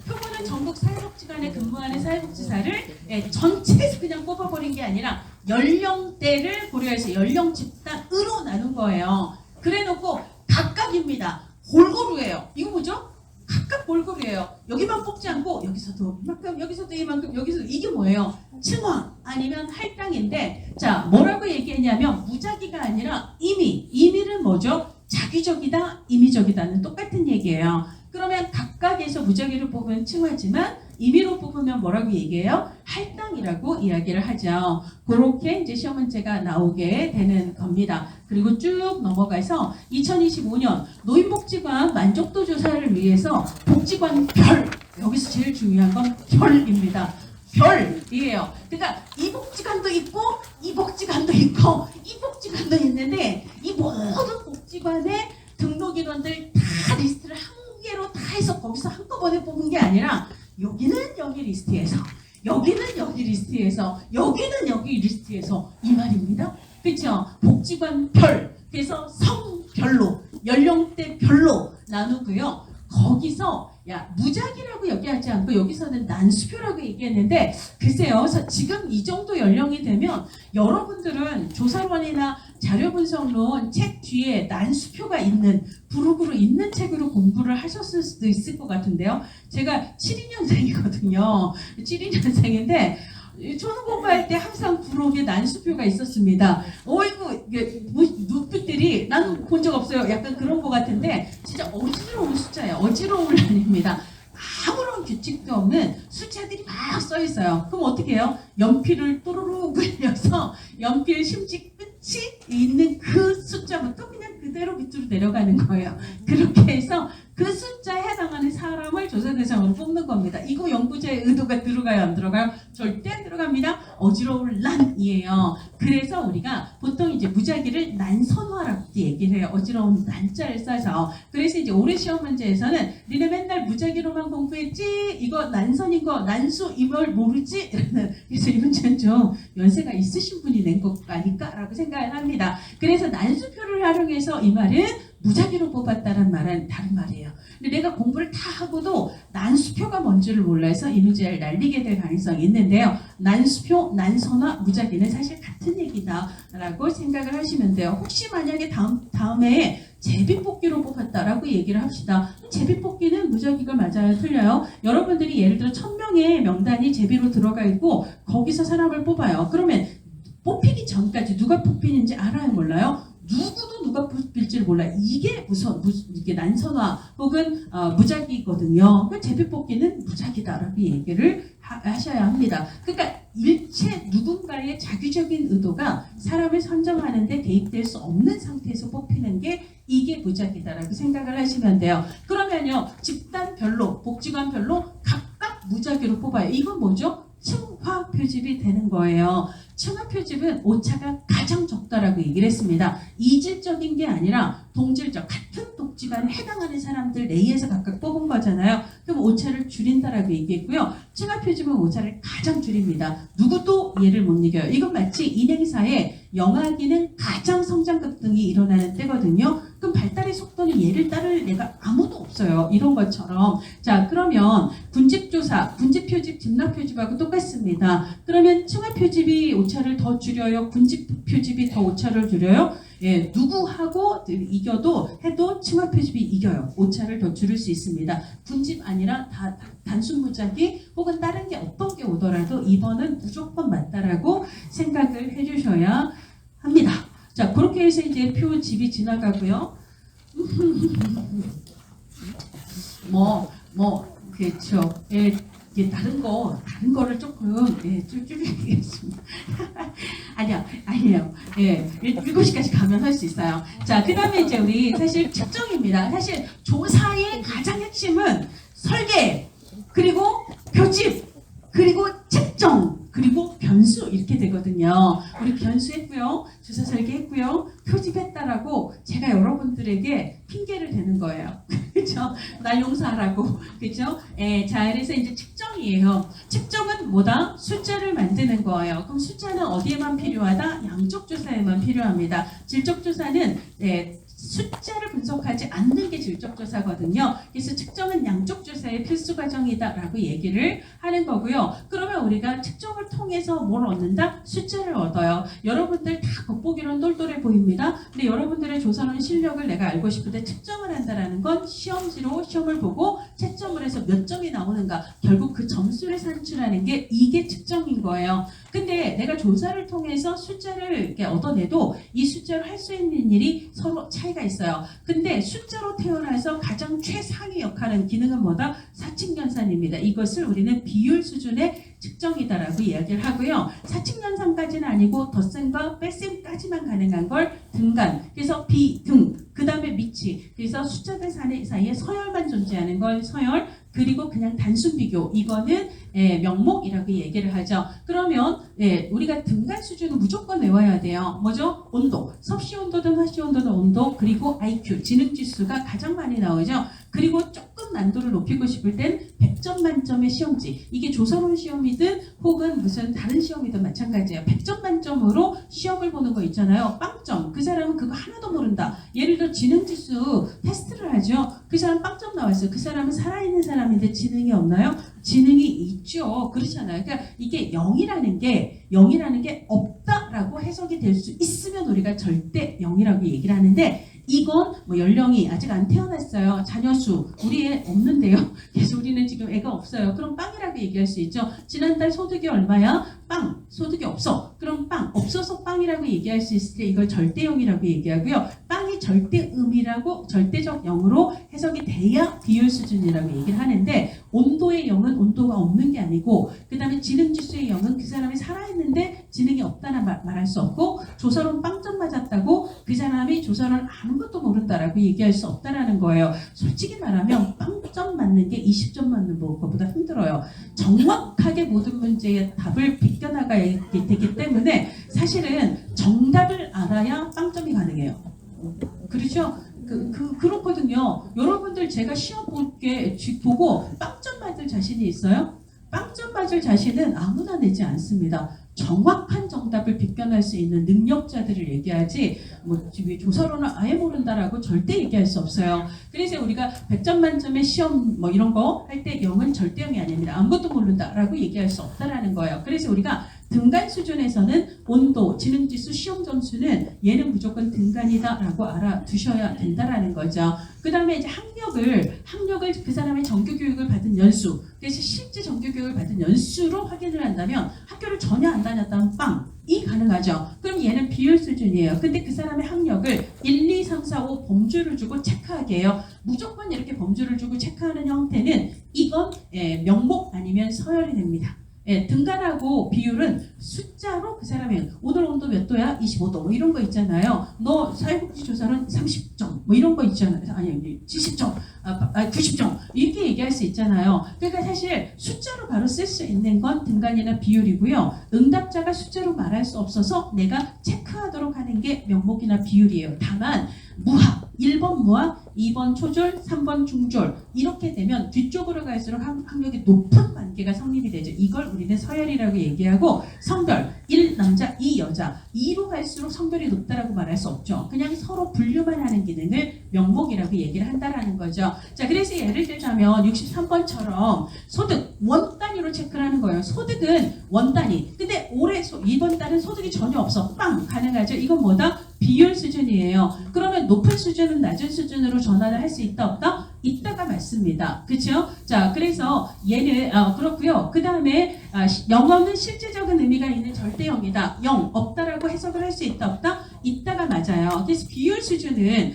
A: 표본은 전국 사회복지관에 근무하는 사회복지사를 전체에서 그냥 뽑아버린 게 아니라 연령대를 고려해서 연령 집단으로 나눈 거예요. 그래놓고 각각입니다. 골고루예요. 이거 뭐죠? 각각 골고루예요. 여기만 뽑지 않고 여기서도 이만큼, 여기서도 이만큼, 여기서도. 이게 뭐예요? 층화 아니면 할당인데, 자, 뭐라고 얘기했냐면 무작위가 아니라 임의는 뭐죠? 자기적이다, 임의적이다는 똑같은 얘기예요. 그러면 각각에서 무작위로 뽑으면 층화지만 임의로 뽑으면 뭐라고 얘기해요? 할당이라고 이야기를 하죠. 그렇게 이제 시험 문제가 나오게 되는 겁니다. 그리고 쭉 넘어가서 2025년 노인복지관 만족도 조사를 위해서 복지관 별, 여기서 제일 중요한 건 별입니다. 별이에요. 그러니까 이 복지관도 있고 이 복지관도 있고 이 복지관도 있는데, 이 모든 복지관의 등록 인원들 다 리스트를 한 개로 다 해서 거기서 한꺼번에 뽑은 게 아니라, 여기는 여기 리스트에서, 여기는 여기 리스트에서, 여기는 여기 리스트에서, 이 말입니다. 그렇죠? 복지관 별. 그래서 성별로, 연령대별로 나누고요. 거기서 야 무작위라고 얘기하지 않고 여기서는 난수표라고 얘기했는데 글쎄요 지금 이 정도 연령이 되면 여러분들은 조사론이나 자료분석론 책 뒤에 난수표가 있는 부록으로 있는 책으로 공부를 하셨을 수도 있을 것 같은데요. 제가 72년생이거든요. 72년생인데 초등 공부할 때 항상 부록에 난수표가 있었습니다. 어이구 눈빛들이 난 본 적 없어요. 약간 그런 것 같은데 진짜 어지러운 숫자예요. 어지러운 아닙니다. 아무런 규칙도 없는 숫자들이 막 써 있어요. 그럼 어떻게 해요? 연필을 또르르 굴려서 연필 심지 끝이 있는 그 숫자부터 그냥 그대로 밑으로 내려가는 거예요. 그렇게 해서 그 숫자에 해당하는 사람을 조사 대상으로 뽑는 겁니다. 이거 연구자의 의도가 들어가요, 안 들어가요? 절대 안 들어갑니다. 어지러울 난이에요. 그래서 우리가 보통 이제 무작위를 난선화라고 얘기를 해요. 어지러운 난자를 써서. 그래서 이제 올해 시험 문제에서는 니네 맨날 무작위로만 공부했지? 이거 난선인 거, 난수 이걸 모르지? 그래서 이 문제는 좀 연세가 있으신 분이 낸 것 아닐까라고 생각을 합니다. 그래서 난수표를 활용해서 이 말은 무작위로 뽑았다는 말은 다른 말이에요. 근데 내가 공부를 다 하고도 난수표가 뭔지를 몰라서 이 문제를 날리게 될 가능성이 있는데요. 난수표, 난선화, 무작위는 사실 같은 얘기다라고 생각을 하시면 돼요. 혹시 만약에 다음에 제비뽑기로 뽑았다라고 얘기를 합시다. 제비뽑기는 무작위가 맞아요? 틀려요? 여러분들이 예를 들어 1000명의 명단이 제비로 들어가 있고 거기서 사람을 뽑아요. 그러면 뽑히기 전까지 누가 뽑히는지 알아요? 몰라요? 누구도 누가 뽑힐지를 몰라요. 이게 이게 난선화 혹은 무작위거든요. 그 제비뽑기는 무작위다라고 얘기를 하셔야 합니다. 그러니까 일체 누군가의 자규적인 의도가 사람을 선정하는데 대입될 수 없는 상태에서 뽑히는 게 이게 무작위다라고 생각을 하시면 돼요. 그러면요. 집단별로, 복지관별로 각각 무작위로 뽑아요. 이건 뭐죠? 층화 표집이 되는 거예요. 층화 표집은 오차가 가장 적다라고 얘기를 했습니다. 이질적인 게 아니라 동질적, 같은 복지관에 해당하는 사람들 내에서 각각 뽑은 거잖아요. 그럼 오차를 줄인다라고 얘기했고요. 층화 표집은 오차를 가장 줄입니다. 누구도 얘를 못 이겨요. 이건 마치 인행사에 영아기는 가장 성장 급등이 일어나는 때거든요. 그럼 발달의 속도는 얘를 따를 애가 아무도 없어요. 이런 것처럼. 자, 그러면 군집조사, 군집표집, 집납표집하고 똑같습니다. 그러면 층화표집이 오차를 더 줄여요? 군집표집이 더 오차를 줄여요? 예, 누구하고 이겨도 해도 층화표집이 이겨요. 오차를 더 줄일 수 있습니다. 군집 아니라 단순 무작위 혹은 다른 게 어떤 게 오더라도 2번은 무조건 맞다라고 생각을 해주셔야 합니다. 자, 그렇게 해서 이제 표집이 지나가고요. 그렇죠. 예, 이제 다른 거를 조금 줄이겠습니다. 아니에요. 예, 7시까지 가면 할 수 있어요. 자, 그 다음에 이제 우리 사실 측정입니다. 사실 조사의 가장 핵심은 설계, 그리고 표집, 그리고 측정, 그리고 변수 이렇게 되거든요. 우리 변수했고요. 조사 설계했고요. 표집했다라고 제가 여러분들에게 핑계를 대는 거예요. 그렇죠? 날 용서하라고. 그렇죠? 예, 자, 그래서 이제 측정이에요. 측정은 뭐다? 숫자를 만드는 거예요. 그럼 숫자는 어디에만 필요하다? 양적 조사에만 필요합니다. 질적 조사는 숫자를 분석하지 않는 게 질적 조사거든요. 그래서 측정은 양적 조사의 필수 과정이다라고 얘기를 하는 거고요. 그러면 우리가 측정을 통해서 뭘 얻는다? 숫자를 얻어요. 여러분들 다 겉보기로는 똘똘해 보입니다. 근데 여러분들의 조사론 실력을 내가 알고 싶은데 측정을 한다라는 건 시험지로 시험을 보고 채점을 해서 몇 점이 나오는가, 결국 그 점수를 산출하는 게 이게 측정인 거예요. 근데 내가 조사를 통해서 숫자를 이렇게 얻어내도 이 숫자로 할 수 있는 일이 서로 차이가 있어요. 근데 숫자로 태어나서 가장 최상위 역할은 기능은 뭐다? 사칙연산입니다. 이것을 우리는 비율 수준의 측정이다라고 이야기를 하고요. 사칙연산까지는 아니고 덧셈과 뺄셈까지만 가능한 걸 등간, 그래서 비등, 그 다음에 미치, 그래서 숫자들 사이에 서열만 존재하는 걸 서열, 그리고 그냥 단순 비교, 이거는 명목이라고 얘기를 하죠. 그러면 우리가 등간 수준은 무조건 외워야 돼요. 뭐죠? 온도, 섭씨 온도든 화씨 온도든 온도, 그리고 IQ, 지능지수가 가장 많이 나오죠. 그리고 조금 난도를 높이고 싶을 땐 100점 만점의 시험지, 이게 조사론 시험이든 혹은 무슨 다른 시험이든 마찬가지예요. 100점 만점으로 시험을 보는 거 있잖아요. 빵점, 그 사람은 그거 하나도 모른다. 예를 들어 지능지수 테스트를 하죠. 그 사람 사람 빵점 나왔어요. 그 사람은 살아있는 사람인데 지능이 없나요? 지능이 있죠. 그렇잖아요. 그러니까 이게 0이라는 게 없다라고 해석이 될 수 있으면 우리가 절대 0이라고 얘기를 하는데, 이건 뭐 연령이 아직 안 태어났어요. 자녀수 우리 애 없는데요. 그래서 우리는 지금 애가 없어요. 그럼 빵이라고 얘기할 수 있죠. 지난달 소득이 얼마야? 빵. 소득이 없어. 그럼 빵. 없어서 빵이라고 얘기할 수 있을 때 이걸 절대형이라고 얘기하고요. 빵이 절대음이라고 절대적 0으로 해석이 돼야 비율 수준이라고 얘기를 하는데, 온도의 0은 온도가 없는 게 아니고, 그 다음에 지능지수의 0은 그 사람이 살아있는데 지능이 없다는 말할 수 없고, 조서론 빵점 맞았다고 그 사람이 조서론 아무것도 모른다라고 얘기할 수 없다라는 거예요. 솔직히 말하면 빵점 맞는 게 20점 맞는 것보다 힘들어요. 정확하게 모든 문제의 답을 비껴나가야 되기 때문에 사실은 정답을 알아야 빵점이 가능해요. 그렇죠? 그렇거든요. 여러분들 제가 시험 보고 빵점 맞을 자신이 있어요? 빵점 맞을 자신은 아무나 내지 않습니다. 정확한 정답을 비껴낼 수 있는 능력자들을 얘기하지, 뭐 조서론을 아예 모른다라고 절대 얘기할 수 없어요. 그래서 우리가 100점 만점의 시험 뭐 이런 거 할 때 0은 절대 0이 아닙니다. 아무것도 모른다라고 얘기할 수 없다라는 거예요. 그래서 우리가 등간 수준에서는 온도, 지능지수, 시험 점수는 얘는 무조건 등간이다라고 알아두셔야 된다라는 거죠. 그 다음에 이제 학력을 그 사람의 정규교육을 받은 연수, 그래서 실제 정규교육을 받은 연수로 확인을 한다면, 학교를 전혀 안 다녔다면 빵이 가능하죠. 그럼 얘는 비율 수준이에요. 근데 그 사람의 학력을 1, 2, 3, 4, 5 범주를 주고 체크하게 해요. 무조건 이렇게 범주를 주고 체크하는 형태는 이건 명목 아니면 서열이 됩니다. 등간하고 비율은 숫자로 그 사람의 오늘 온도 몇 도야? 25도 뭐 이런 거 있잖아요. 너 사회복지조사는 30점 뭐 이런 거 있잖아요. 아니 70점, 90점 이렇게 얘기할 수 있잖아요. 그러니까 사실 숫자로 바로 쓸 수 있는 건 등간이나 비율이고요. 응답자가 숫자로 말할 수 없어서 내가 체크하도록 하는 게 명목이나 비율이에요. 다만 무학, 1번 무학, 2번 초졸, 3번 중졸 이렇게 되면 뒤쪽으로 갈수록 학력이 높은 관계가 성립이 되죠. 이걸 우리는 서열이라고 얘기하고, 성별 1 남자 2 여자 2로 갈수록 성별이 높다라고 말할 수 없죠. 그냥 서로 분류만 하는 기능을 명목이라고 얘기를 한다라는 거죠. 자, 그래서 예를 들자면 63번처럼 소득 원 단위로 체크를 하는 거예요. 소득은 원 단위. 근데 올해 이번 달은 소득이 전혀 없어. 빵 가능하죠. 이건 뭐다? 비율 수준이에요. 그러면 높은 수준은 낮은 수준으로 전환을 할 수 있다 없다? 있다가 맞습니다. 그렇죠? 자, 그래서 얘는 그렇고요. 그 다음에 영어는 실제적인 의미가 있는 절대형이다. 0 없다라고 해석을 할 수 있다 없다? 있다가 맞아요. 그래서 비율 수준은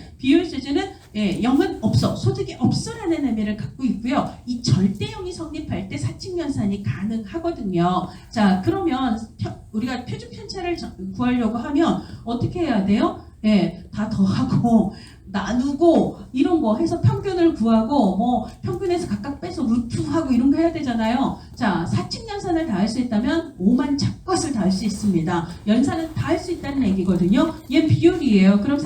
A: 0은 없어, 소득이 없어라는 의미를 갖고 있고요. 이 절대형이 성립할 때 사칙연산이 가능하거든요. 자, 그러면 우리가 표준 편차를 구하려고 하면 어떻게 해야 돼요? 다 더하고 나누고 이런 거 해서 평균을 구하고, 뭐 평균에서 각각 빼서 루트하고 이런 거 해야 되잖아요. 자, 사칙연산을 다 할 수 있다면 5만 잡것을 다 할 수 있습니다. 연산은 다 할 수 있다는 얘기거든요. 얘 비율이에요. 그럼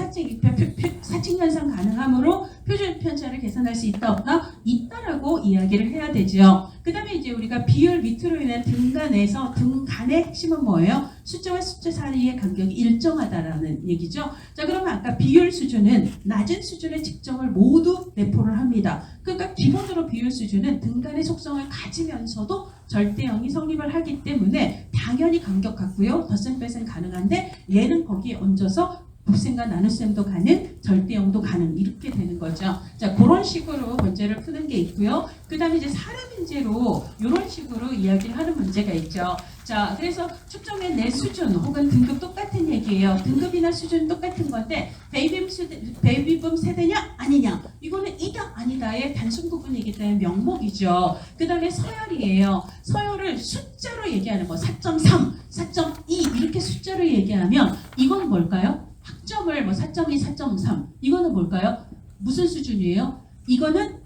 A: 사칙연산 가능하므로 표준 편차를 계산할 수 있다 없다? 있다라고 이야기를 해야 되죠. 그 다음에 이제 우리가 비율 밑으로 인한 등간에서, 등간의 핵심은 뭐예요? 숫자와 숫자 사이의 간격이 일정하다라는 얘기죠. 자, 그러면 아까 비율 수준은 낮은 수준의 측정을 모두 내포를 합니다. 그러니까 기본으로 비율 수준은 등간의 속성을 가지면서도 절대형이 성립을 하기 때문에 당연히 간격 같고요. 덧셈 뺄셈 가능한데, 얘는 거기에 얹어서 곱셈과 나눗셈도 가능, 절대형도 가능, 이렇게 되는 거죠. 자, 그런 식으로 문제를 푸는 게 있고요. 그 다음에 이제 사례 문제로 이런 식으로 이야기를 하는 문제가 있죠. 자, 그래서 측정해낼 수준 혹은 등급 똑같은 얘기예요. 등급이나 수준 똑같은 건데, 베이비붐 세대냐 아니냐, 이거는 이다 아니다의 단순 구분이기 때문에 명목이죠. 그 다음에 서열이에요. 서열을 숫자로 얘기하는 거, 4.3, 4.2 이렇게 숫자로 얘기하면 이건 뭘까요? 학점을 4.2, 4.3 이거는 뭘까요? 무슨 수준이에요? 이거는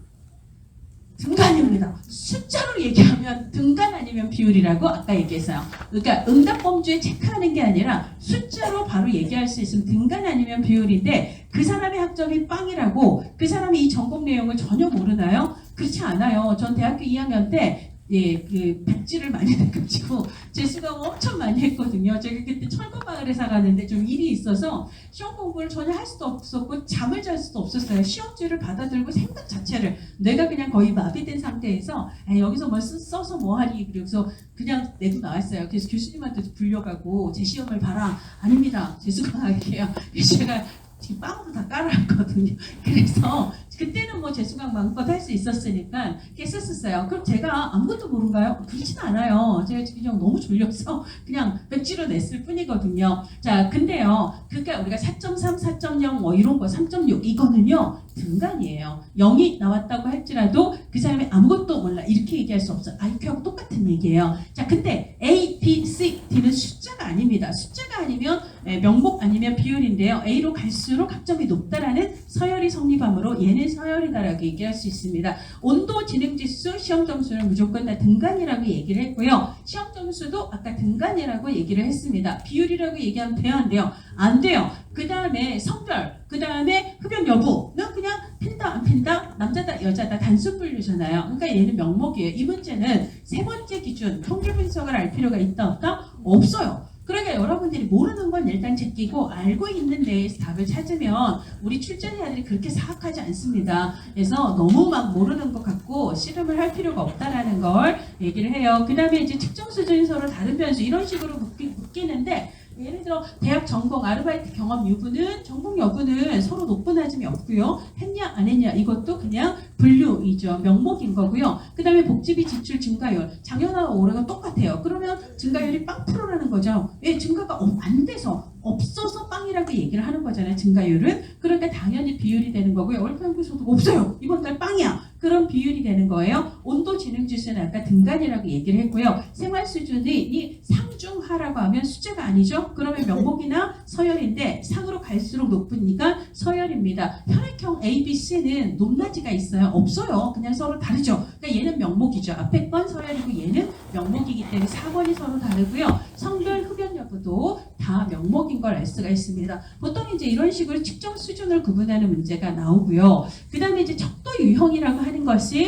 A: 등간입니다. 숫자로 얘기하면 등간 아니면 비율이라고 아까 얘기했어요. 그러니까 응답 범주에 체크하는 게 아니라 숫자로 바로 얘기할 수 있으면 등간 아니면 비율인데, 그 사람의 학점이 빵이라고 그 사람이 이 전공 내용을 전혀 모르나요? 그렇지 않아요. 전 대학교 2학년 때 그 백지를 많이 가지고 재수강 엄청 많이 했거든요. 제가 그때 철거마을에 살았는데 좀 일이 있어서 시험 공부를 전혀 할 수도 없었고 잠을 잘 수도 없었어요. 시험지를 받아들고 생각 자체를 뇌가 그냥 거의 마비된 상태에서 여기서 뭘 써서 뭐 하니 그래서 그냥 내고 나왔어요. 그래서 교수님한테도 불려가고 제 시험을 봐라. 아닙니다. 재수강 할게요. 제가 지금 빵으로 다 깔아놨거든요. 그래서 그때는 뭐 재수강 마음껏 할 수 있었으니까 깼었어요. 그럼 제가 아무것도 모른가요? 그렇진 않아요. 제가 그냥 너무 졸려서 그냥 백지로 냈을 뿐이거든요. 자, 근데요. 그러니까 우리가 4.3, 4.0 뭐 이런 거 3.6 이거는요. 등간이에요. 0이 나왔다고 할지라도 그 사람이 아무것도 몰라. 이렇게 얘기할 수 없어요. IQ하고 똑같은 얘기예요. 자, 근데 A, B, C, D는 숫자가 아닙니다. 숫자가 아니면 명목 아니면 비율인데요. A로 갈수록 학점이 높다라는 서열이 성립하므로 얘는 서열이다라고 얘기할 수 있습니다. 온도, 지능지수, 시험 점수는 무조건 다 등간이라고 얘기를 했고요. 시험 점수도 아까 등간이라고 얘기를 했습니다. 비율이라고 얘기하면 돼요, 안 돼요? 안 돼요. 그 다음에 성별, 그 다음에 흡연 여부는 그냥 핀다 안 핀다, 남자다 여자다 단순 분류잖아요. 그러니까 얘는 명목이에요. 이 문제는 세 번째 기준 통계 분석을 알 필요가 있다 없다? 없어요. 그러니까 여러분들이 모르는 건 일단 제끼고 알고 있는 데에서 답을 찾으면 우리 출제자들이 그렇게 사악하지 않습니다. 그래서 너무 막 모르는 것 같고 씨름을 할 필요가 없다라는 걸 얘기를 해요. 그 다음에 이제 측정 수준이 서로 다른 변수 이런 식으로 묶이는데 예를 들어 대학 전공, 아르바이트 경험 여부는 전공 여부는 서로 높은 낮음이 없고요. 했냐 안 했냐 이것도 그냥 분류이죠. 명목인 거고요. 그 다음에 복지비 지출 증가율 작년하고 올해가 똑같아요. 그러면 증가율이 빵 프로라는 거죠. 왜 증가가 안 돼서 없어서 빵이라고 얘기를 하는 거잖아요. 증가율은. 그러니까 당연히 비율이 되는 거고요. 월평균소득 없어요. 이번 달 빵이야. 그런 비율이 되는 거예요. 온도 지능지수는 아까 등간이라고 얘기를 했고요. 생활 수준이 상중하라고 하면 숫자가 아니죠. 그러면 명목이나 서열인데 상으로 갈수록 높으니까 서열입니다. 혈액형 A, B, C는 높낮이가 있어요. 없어요. 그냥 서로 다르죠. 그러니까 얘는 명목이죠. 앞에 건 서열이고 얘는 명목이기 때문에 4번이 서로 다르고요. 성별, 흡연 여부도 다 명목인 걸 알 수가 있습니다. 보통 이제 이런 식으로 측정 수준을 구분하는 문제가 나오고요. 그 다음에 이제 척도 유형이라고 하는 것은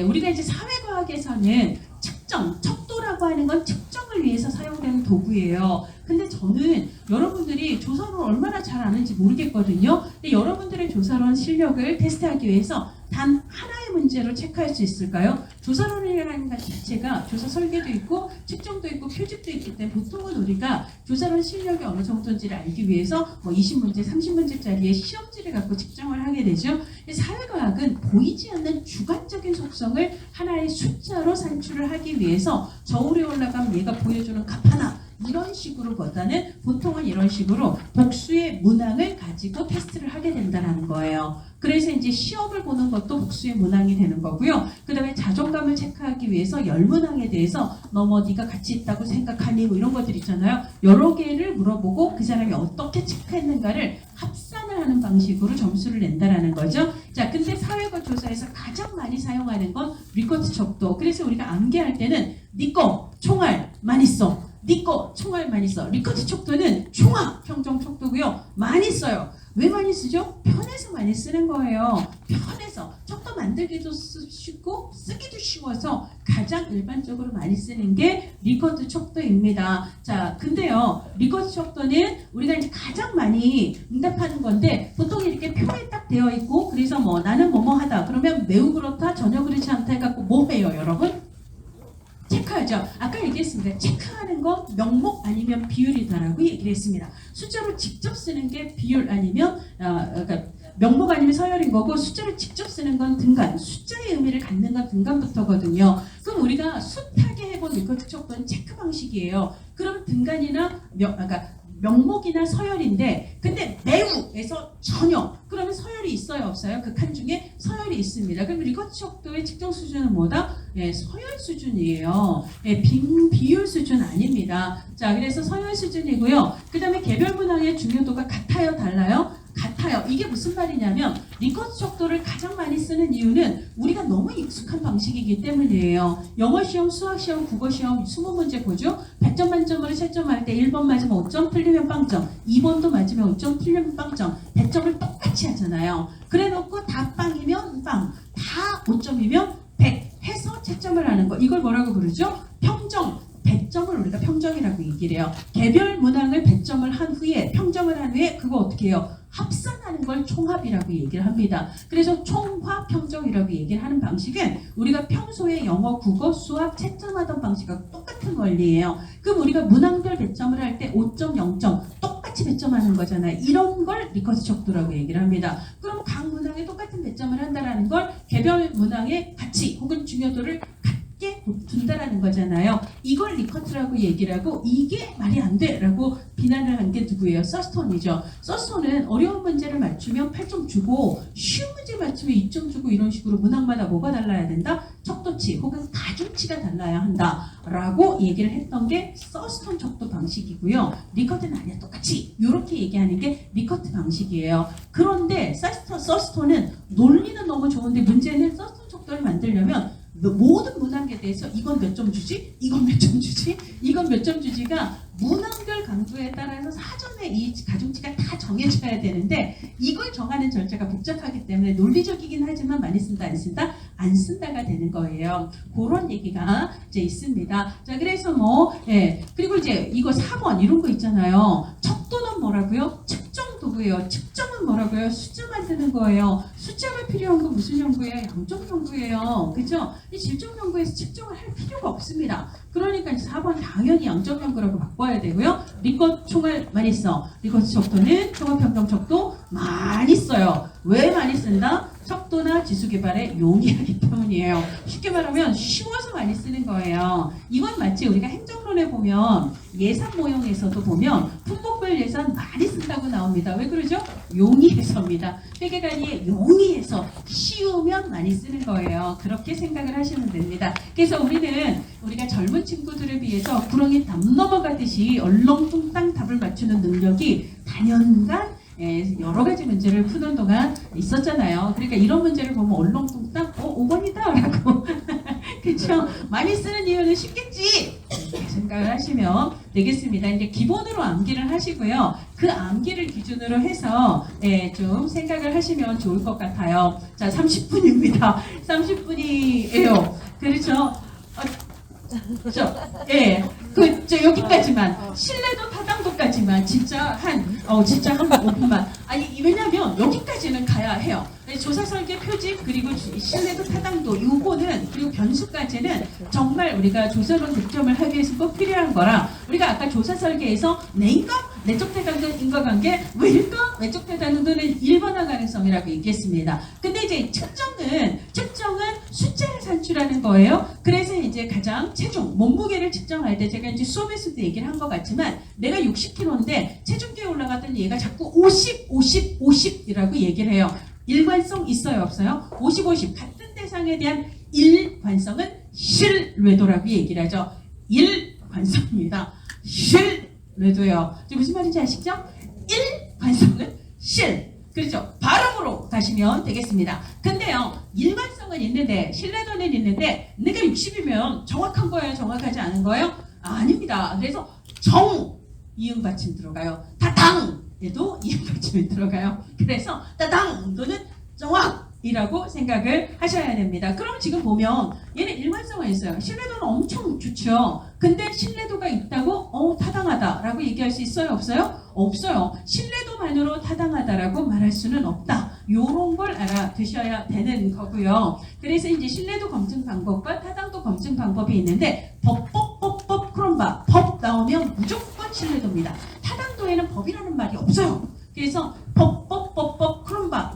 A: 우리가 이제 사회과학에서는 측정, 척도라고 하는 건 측정을 위해서 사용되는 도구예요. 근데 저는 여러분들이 조사를 얼마나 잘 아는지 모르겠거든요. 근데 여러분들의 조사론 실력을 테스트하기 위해서 단 하나의 문제로 체크할 수 있을까요? 조사론이라는 것 자체가 조사 설계도 있고 측정도 있고 표집도 있기 때문에 보통은 우리가 조사론 실력이 어느 정도인지를 알기 위해서 뭐 20문제, 30문제짜리의 시험지를 갖고 측정을 하게 되죠. 사회과학은 보이지 않는 주관적인 속성을 하나의 숫자로 산출을 하기 위해서 저울에 올라가면 얘가 보여주는 값 하나 이런 식으로 보다는 보통은 이런 식으로 복수의 문항을 가지고 테스트를 하게 된다는 거예요. 그래서 이제 시험을 보는 것도 복수의 문항이 되는 거고요. 그 다음에 자존감을 체크하기 위해서 열문항에 대해서 너 뭐 네가 가치 있다고 생각하니 뭐 이런 것들 있잖아요. 여러 개를 물어보고 그 사람이 어떻게 체크했는가를 합산을 하는 방식으로 점수를 낸다라는 거죠. 자, 근데 사회과 조사에서 가장 많이 사용하는 건 리커트 척도. 그래서 우리가 암기할 때는 네 거 총알 많이 써. 네 거 총알 많이 써. 리커트 척도는 총합 평정 척도고요. 많이 써요. 왜 많이 쓰죠? 편해서 많이 쓰는 거예요. 편해서. 척도 만들기도 쉽고 쓰기도 쉬워서 가장 일반적으로 많이 쓰는 게 리커트 척도입니다. 자, 근데요. 리커트 척도는 우리가 이제 가장 많이 응답하는 건데 보통 이렇게 표에 딱 되어 있고 그래서 뭐 나는 뭐뭐 하다. 그러면 매우 그렇다, 전혀 그렇지 않다 해갖고 뭐 해요, 여러분? 체크하죠. 아까 얘기했습니다. 체크하는 건 명목 아니면 비율이다라고 얘기를 했습니다. 숫자로 직접 쓰는 게 비율 아니면 그러니까 명목 아니면 서열인 거고 숫자를 직접 쓰는 건 등간. 숫자의 의미를 갖는 건 등간부터거든요. 그럼 우리가 숱하게 해본 리커트 척도는 체크 방식이에요. 그럼 등간이나 명목이나 서열인데 근데 매우에서 전혀 그러면 서열이 있어요 없어요? 그 칸 중에 서열이 있습니다. 그럼 리커트 척도의 측정 수준은 뭐다? 서열 수준이에요. 비율 수준 아닙니다. 자, 그래서 서열 수준이고요. 그 다음에 개별 문항의 중요도가 같아요 달라요? 같아요. 이게 무슨 말이냐면 리커트 척도를 가장 많이 쓰는 이유는 우리가 너무 익숙한 방식이기 때문이에요. 영어 시험, 수학 시험, 국어 시험 20문제 보죠. 100점 만점으로 채점할 때 1번 맞으면 5점, 틀리면 빵점. 2번도 맞으면 5점, 틀리면 빵점. 100점을 똑같이 하잖아요. 그래 놓고 다 빵이면 빵, 다 5점이면 100 해서 채점을 하는 거예요. 거 이걸 뭐라고 부르죠? 평정. 배점을 우리가 평정이라고 얘기를 해요. 개별 문항을 배점을 한 후에 평정을 한 후에 그거 어떻게 해요? 합산하는 걸 총합이라고 얘기를 합니다. 그래서 총합 평정이라고 얘기를 하는 방식은 우리가 평소에 영어, 국어, 수학 채점하던 방식과 똑같은 원리예요. 그럼 우리가 문항별 배점을 할 때 5점, 0점 똑같이 배점하는 거잖아요. 이런 걸 리커트 척도라고 얘기를 합니다. 그럼 각 문항에 똑같은 배점을 한다는 걸 개별 문항의 가치 혹은 중요도를 둔다라는 거잖아요. 이걸 리커트라고 얘기를 하고 이게 말이 안 돼라고 비난을 한 게 누구예요? 서스톤이죠. 서스톤은 어려운 문제를 맞추면 8점 주고 쉬운 문제 맞추면 2점 주고 이런 식으로 문항마다 뭐가 달라야 된다? 척도치 혹은 가중치가 달라야 한다라고 얘기를 했던 게 서스톤 척도 방식이고요. 리커트는 아니야 똑같이 이렇게 얘기하는 게 리커트 방식이에요. 그런데 서스톤은 논리는 너무 좋은데 문제는 서스톤 척도를 만들려면 모든 문항에 대해서 이건 몇 점 주지? 이건 몇 점 주지? 이건 몇 점 주지가 문항별 강도에 따라서 사전에 이 가중치가 다 정해져야 되는데 이걸 정하는 절차가 복잡하기 때문에 논리적이긴 하지만 많이 쓴다 안 쓴다? 안 쓴다가 되는 거예요. 그런 얘기가 이제 있습니다. 자 그래서 그리고 이제 이거 4번 이런 거 있잖아요. 척도는 뭐라고요? 측정 도구예요. 측정은 뭐라고요? 숫자 만드는 거예요. 숫자가 필요한 건 무슨 연구예요? 양적 연구예요. 그죠? 이 질적 연구에서 측정을 할 필요가 없습니다. 그러니까 4번 당연히 양적 연구라고 바꿔야 되고요. 리커트 총알 많이 써. 리커트 척도는 종합평정 척도 많이 써요. 왜 많이 쓴다? 척도나 지수 개발에 용이하기 때문이에요. 쉽게 말하면 쉬워서 많이 쓰는 거예요. 이건 마치 우리가 행정론에 보면 예산 모형에서도 보면 품목별 예산 많이 쓴다고 나옵니다. 왜 그러죠? 용이해서입니다. 회계관이 용이해서 쉬우면 많이 쓰는 거예요. 그렇게 생각을 하시면 됩니다. 그래서 우리가 젊은 친구들을 위해서 구렁이 담 넘어가듯이 얼렁뚱땅 답을 맞추는 능력이 단연간 여러 가지 문제를 푸는 동안 있었잖아요. 그러니까 이런 문제를 보면 얼렁뚱땅 5번이다 라고 그렇죠? 많이 쓰는 이유는 쉽겠지 이렇게 생각을 하시면 되겠습니다. 이제 기본으로 암기를 하시고요. 그 암기를 기준으로 해서 좀 생각을 하시면 좋을 것 같아요. 자 30분입니다. 30분이에요. 그렇죠? 여기까지만 신뢰도 타당도까지만 진짜 한 5분만 왜냐면 여기까지는 가야 해요. 조사 설계 표집 그리고 신뢰도 타당도 요거는 그리고 변수까지는 정말 우리가 조사론 득점을 하기 위해서 꼭 필요한 거라 우리가 아까 조사 설계에서 내인과 내적 타당도 인과관계 왜일까? 외적 타당도는 1번화 가능성이라고 얘기했습니다. 근데 이제 측정은 숫자를 산출하는 거예요. 그래서 이제 가장 체중 몸무게를 측정할 때 제가 이제 수업에서도 얘기를 한 것 같지만 내가 60kg인데 체중계에 올라갔더니 얘가 자꾸 50이라고 얘기를 해요. 일관성 있어요 없어요? 50 같은 대상에 대한 일관성은 신뢰도라고 얘기를 하죠. 일관성입니다. 신뢰도요. 무슨 말인지 아시죠? 일관성은 그렇죠. 발음으로 가시면 되겠습니다. 근데요 일관성은 있는데 신뢰도는 있는데 내가 60이면 정확한 거예요? 정확하지 않은 거예요? 아닙니다. 그래서 이응 받침 들어가요. 다당에도 이응 받침이 들어가요. 그래서 다당도는 정확이라고 생각을 하셔야 됩니다. 그럼 지금 보면 얘는 일관성은 있어요. 신뢰도는 엄청 좋죠. 근데 신뢰도가 있다고 타당하다라고 얘기할 수 있어요? 없어요? 없어요. 신뢰도만으로 타당하다라고 말할 수는 없다. 요런 걸 알아두셔야 되는 거고요. 그래서 이제 신뢰도 검증 방법과 타당도 검증 방법이 있는데 법 나오면 무조건 신뢰도입니다. 타당도에는 법이라는 말이 없어요. 그래서 법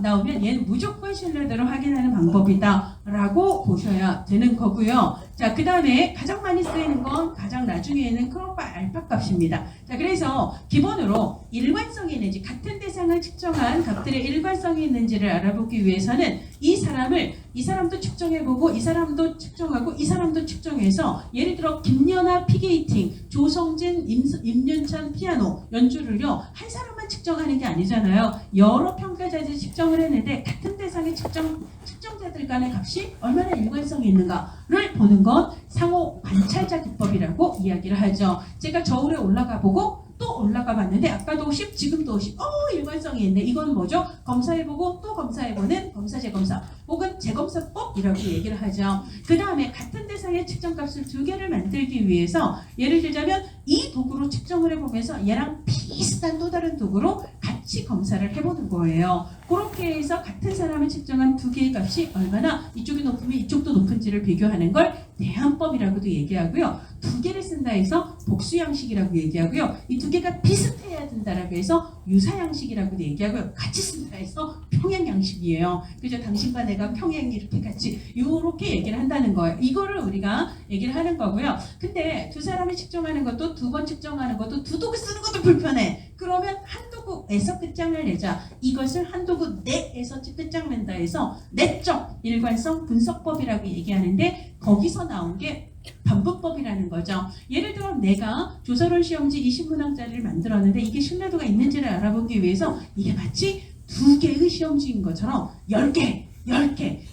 A: 나오면 얘는 무조건 신뢰도를 확인하는 방법이다 라고 보셔야 되는 거고요. 자, 그 다음에 가장 많이 쓰이는 건 가장 나중에는 크롬바 알파 값입니다. 자, 그래서 기본으로 일관성이 있는지 같은 대상을 측정한 값들의 일관성이 있는지를 알아보기 위해서는 이 사람도 측정해보고 이 사람도 측정하고 이 사람도 측정해서 예를 들어 김연아 피게이팅, 조성진, 임윤찬 피아노 연주를요 한 사람만 측정하는 게 아니잖아요. 여러 평가자들이 측정을 했는데 같은 대상의 측정자들 간의 값이 얼마나 일관성이 있는가를 보는 건 상호 관찰자 기법이라고 이야기를 하죠. 제가 저울에 올라가 보고 또 올라가 봤는데 아까도 50, 지금도 50. 일관성이 있네. 이건 뭐죠? 검사해보고 또 검사해보는 검사 재검사 혹은 재검사법이라고 얘기를 하죠. 그 다음에 같은 대상의 측정값을 두 개를 만들기 위해서 예를 들자면 이 도구로 측정을 해보면서 얘랑 비슷한 또 다른 도구로 같이 검사를 해보는 거예요. 그렇게 해서 같은 사람을 측정한 두 개의 값이 얼마나 이쪽이 높으면 이쪽도 높은지를 비교하는 걸 대항법이라고도 얘기하고요. 두 개를 쓴다 해서 복수양식이라고 얘기하고요. 이 두 개가 비슷해야 된다라고 해서 유사양식이라고도 얘기하고요. 같이 쓴다 해서 평행양식이에요. 그죠? 당신과 내가 평행 이렇게 같이 이렇게 얘기를 한다는 거예요. 이거를 우리가 얘기를 하는 거고요. 근데 두 사람이 측정하는 것도 두 번 측정하는 것도 두 도구 쓰는 것도 불편해. 그러면 한 도구에서 끝장을 내자. 이것을 한 도구 내에서 끝장낸다 해서 내적 일관성 분석법이라고 얘기하는데 거기서 나온 게 반복법이라는 거죠. 예를 들어 내가 조선원 시험지 20문항짜리를 만들었는데 이게 신뢰도가 있는지를 알아보기 위해서 이게 마치 두 개의 시험지인 것처럼 10개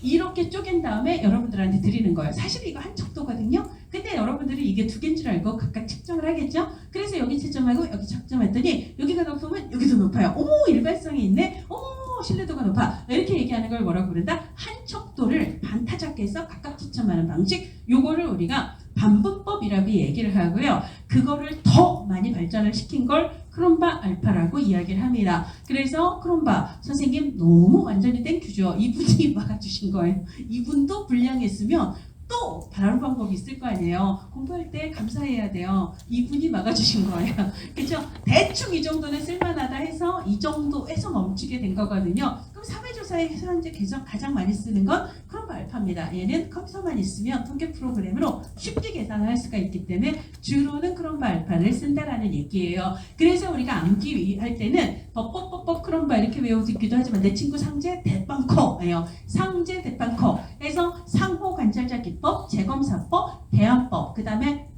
A: 이렇게 쪼갠 다음에 여러분들한테 드리는 거예요. 사실 이거 한 척도거든요. 근데 여러분들이 이게 두 개인 줄 알고 각각 측정을 하겠죠. 그래서 여기 측정하고 여기 측정했더니 여기가 높으면 여기도 높아요. 어머 일관성이 있네. 어머 신뢰도가 높아. 이렇게 얘기하는 걸 뭐라고 부른다? 한 척도를 반타작해서 각각 측정하는 방식. 요거를 우리가 반분법이라고 얘기를 하고요. 그거를 더 많이 발전을 시킨 걸 크롬바 알파라고 이야기를 합니다. 그래서 크롬바 선생님 너무 완전히 땡큐죠. 이분이 막아주신 거예요. 이분도 불량했으면 또 다른 방법이 있을 거 아니에요. 공부할 때 감사해야 돼요. 이분이 막아주신 거예요. 그렇죠? 대충 이 정도는 쓸만하다 해서 이 정도에서 멈추게 된 거거든요. 그럼 사회조사에서 현재 가장 많이 쓰는 건 크롬바 알파입니다. 얘는 컴퓨터만 있으면 통계 프로그램으로 쉽게 계산을 할 수가 있기 때문에 주로는 크롬바 알파를 쓴다라는 얘기예요. 그래서 우리가 암기 할 때는 법 크롬바 이렇게 외우기도 하지만 내 친구 상제 대빵코예요. 상제 대빵코 해서 상호 관찰자 기법, 재검사법, 대안법, 그 다음에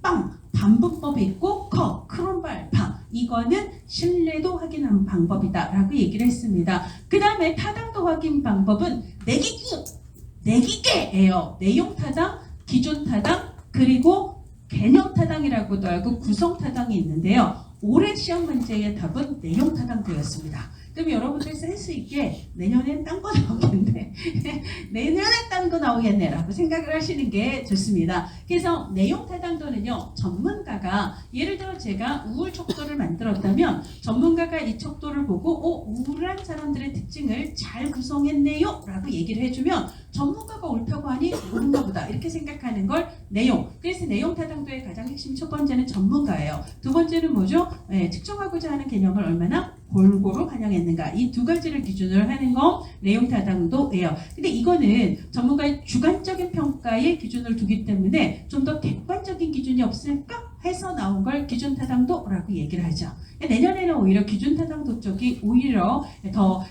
A: 반분법이 있고 크롬바 알파. 이거는 신뢰도 확인하는 방법이다라고 얘기를 했습니다. 그 다음에 타당도 확인 방법은 네기계예요. 내용 타당, 기준 타당, 그리고 개념 타당이라고도 하고 구성 타당이 있는데요. 올해 시험 문제의 답은 내용 타당도였습니다. 그럼 여러분들 센스 있게 내년엔 딴 거 나오겠네. 내년엔 딴 거 나오겠네 라고 생각을 하시는 게 좋습니다. 그래서 내용 타당도는요. 전문가가 예를 들어 제가 우울 척도를 만들었다면 전문가가 이 척도를 보고 우울한 사람들의 특징을 잘 구성했네요 라고 얘기를 해주면 전문가가 옳다고 하니 옳은가 보다 이렇게 생각하는 걸 내용. 그래서 내용 타당도의 가장 핵심 첫 번째는 전문가예요. 두 번째는 뭐죠? 측정하고자 하는 개념을 얼마나 골고루 반영했는가. 이 두 가지를 기준으로 하는 거 내용 타당도예요. 근데 이거는 전문가의 주관적인 평가의 기준을 두기 때문에 좀 더 객관적인 기준이 없을까 해서 나온 걸 기준 타당도라고 얘기를 하죠. 내년에는 오히려 기준 타당도 쪽이 오히려 더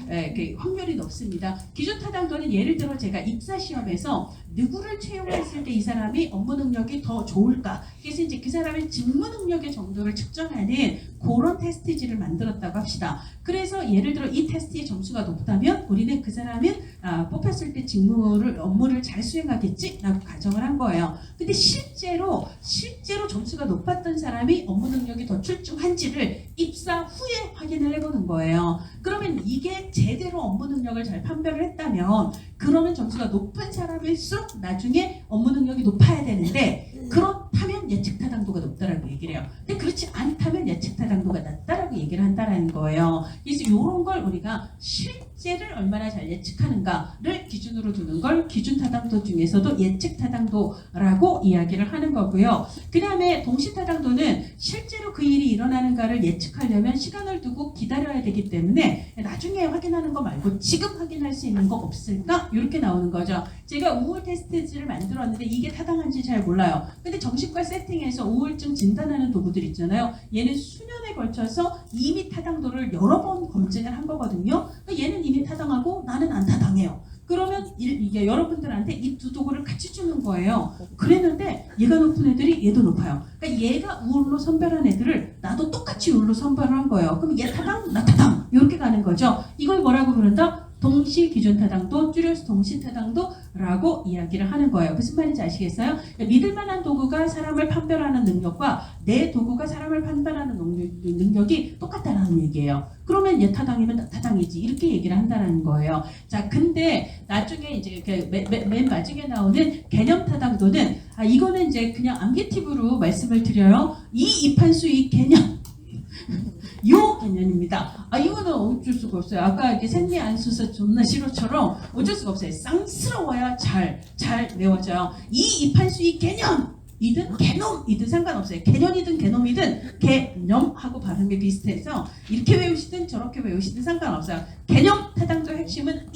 A: 확률이 높습니다. 기준 타당도는 예를 들어 제가 입사 시험에서 누구를 채용했을 때 이 사람이 업무 능력이 더 좋을까? 그래서 이제 그 사람의 직무 능력의 정도를 측정하는 그런 테스트지를 만들었다고 합시다. 그래서 예를 들어 이 테스트의 점수가 높다면 우리는 그 사람은 뽑혔을 때 업무를 잘 수행하겠지라고 가정을 한 거예요. 근데 실제로 점수가 높았던 사람이 업무 능력이 더 출중한지를 입사 후에 확인을 해보는 거예요. 그러면 이게 제대로 업무 능력을 잘 판별을 했다면 그러면 점수가 높은 사람일수록 나중에 업무 능력이 높아야 되는데 그렇다면 예측 타당도가 높다라고 얘기를 해요. 근데 그렇지 않다면 예측 타당도가 낮다라고 얘기를 한다는 거예요. 그래서 이런 걸 우리가 실제를 얼마나 잘 예측하는가를 기준으로 두는 걸 기준 타당도 중에서도 예측 타당도라고 이야기를 하는 거고요. 그 다음에 동시 타당도는 실제로 그 일이 일어나는가를 예측하려면 시간을 두고 기다려야 되기 때문에 나중에 확인하는 거 말고 지금 확인할 수 있는 거 없을까? 이렇게 나오는 거죠. 제가 우울 테스트지를 만들었는데 이게 타당한지 잘 몰라요. 근데 정신과 세팅에서 우울증 진단하는 도구들 있잖아요. 얘는 수년에 걸쳐서 이미 타당도를 여러 번 검증을 한 거거든요. 얘는 이미 타당하고 나는 안 타당해요. 그러면 이게 여러분들한테 이 두 도구를 같이 주는 거예요. 그랬는데 얘가 높은 애들이 얘도 높아요. 그러니까 얘가 우울로 선별한 애들을 나도 똑같이 우울로 선별을 한 거예요. 그럼 얘 타당, 나 타당 이렇게 가는 거죠. 이걸 뭐라고 부른다? 동시 기준 타당도, 줄여서 동시 타당도라고 이야기를 하는 거예요. 무슨 말인지 아시겠어요? 믿을 만한 도구가 사람을 판별하는 능력과 내 도구가 사람을 판별하는 능력이 똑같다라는 얘기예요. 그러면 얘 타당이면 타당이지 이렇게 얘기를 한다는 거예요. 자, 근데 나중에 이제 맨 마지막에 나오는 개념 타당도는 이거는 이제 그냥 암기팁으로 말씀을 드려요. 이 이판수 이 개념 요 개념입니다. 이거는 어쩔 수가 없어요. 아까 이렇게 생리 안수서 존나 싫어처럼 어쩔 수가 없어요. 쌍스러워야 잘 외워져요. 이 이판수 이 개념이든 개놈이든 상관없어요. 개념이든 개놈이든 개념하고 발음이 비슷해서 이렇게 외우시든 저렇게 외우시든 상관없어요. 개념 타당도 핵심은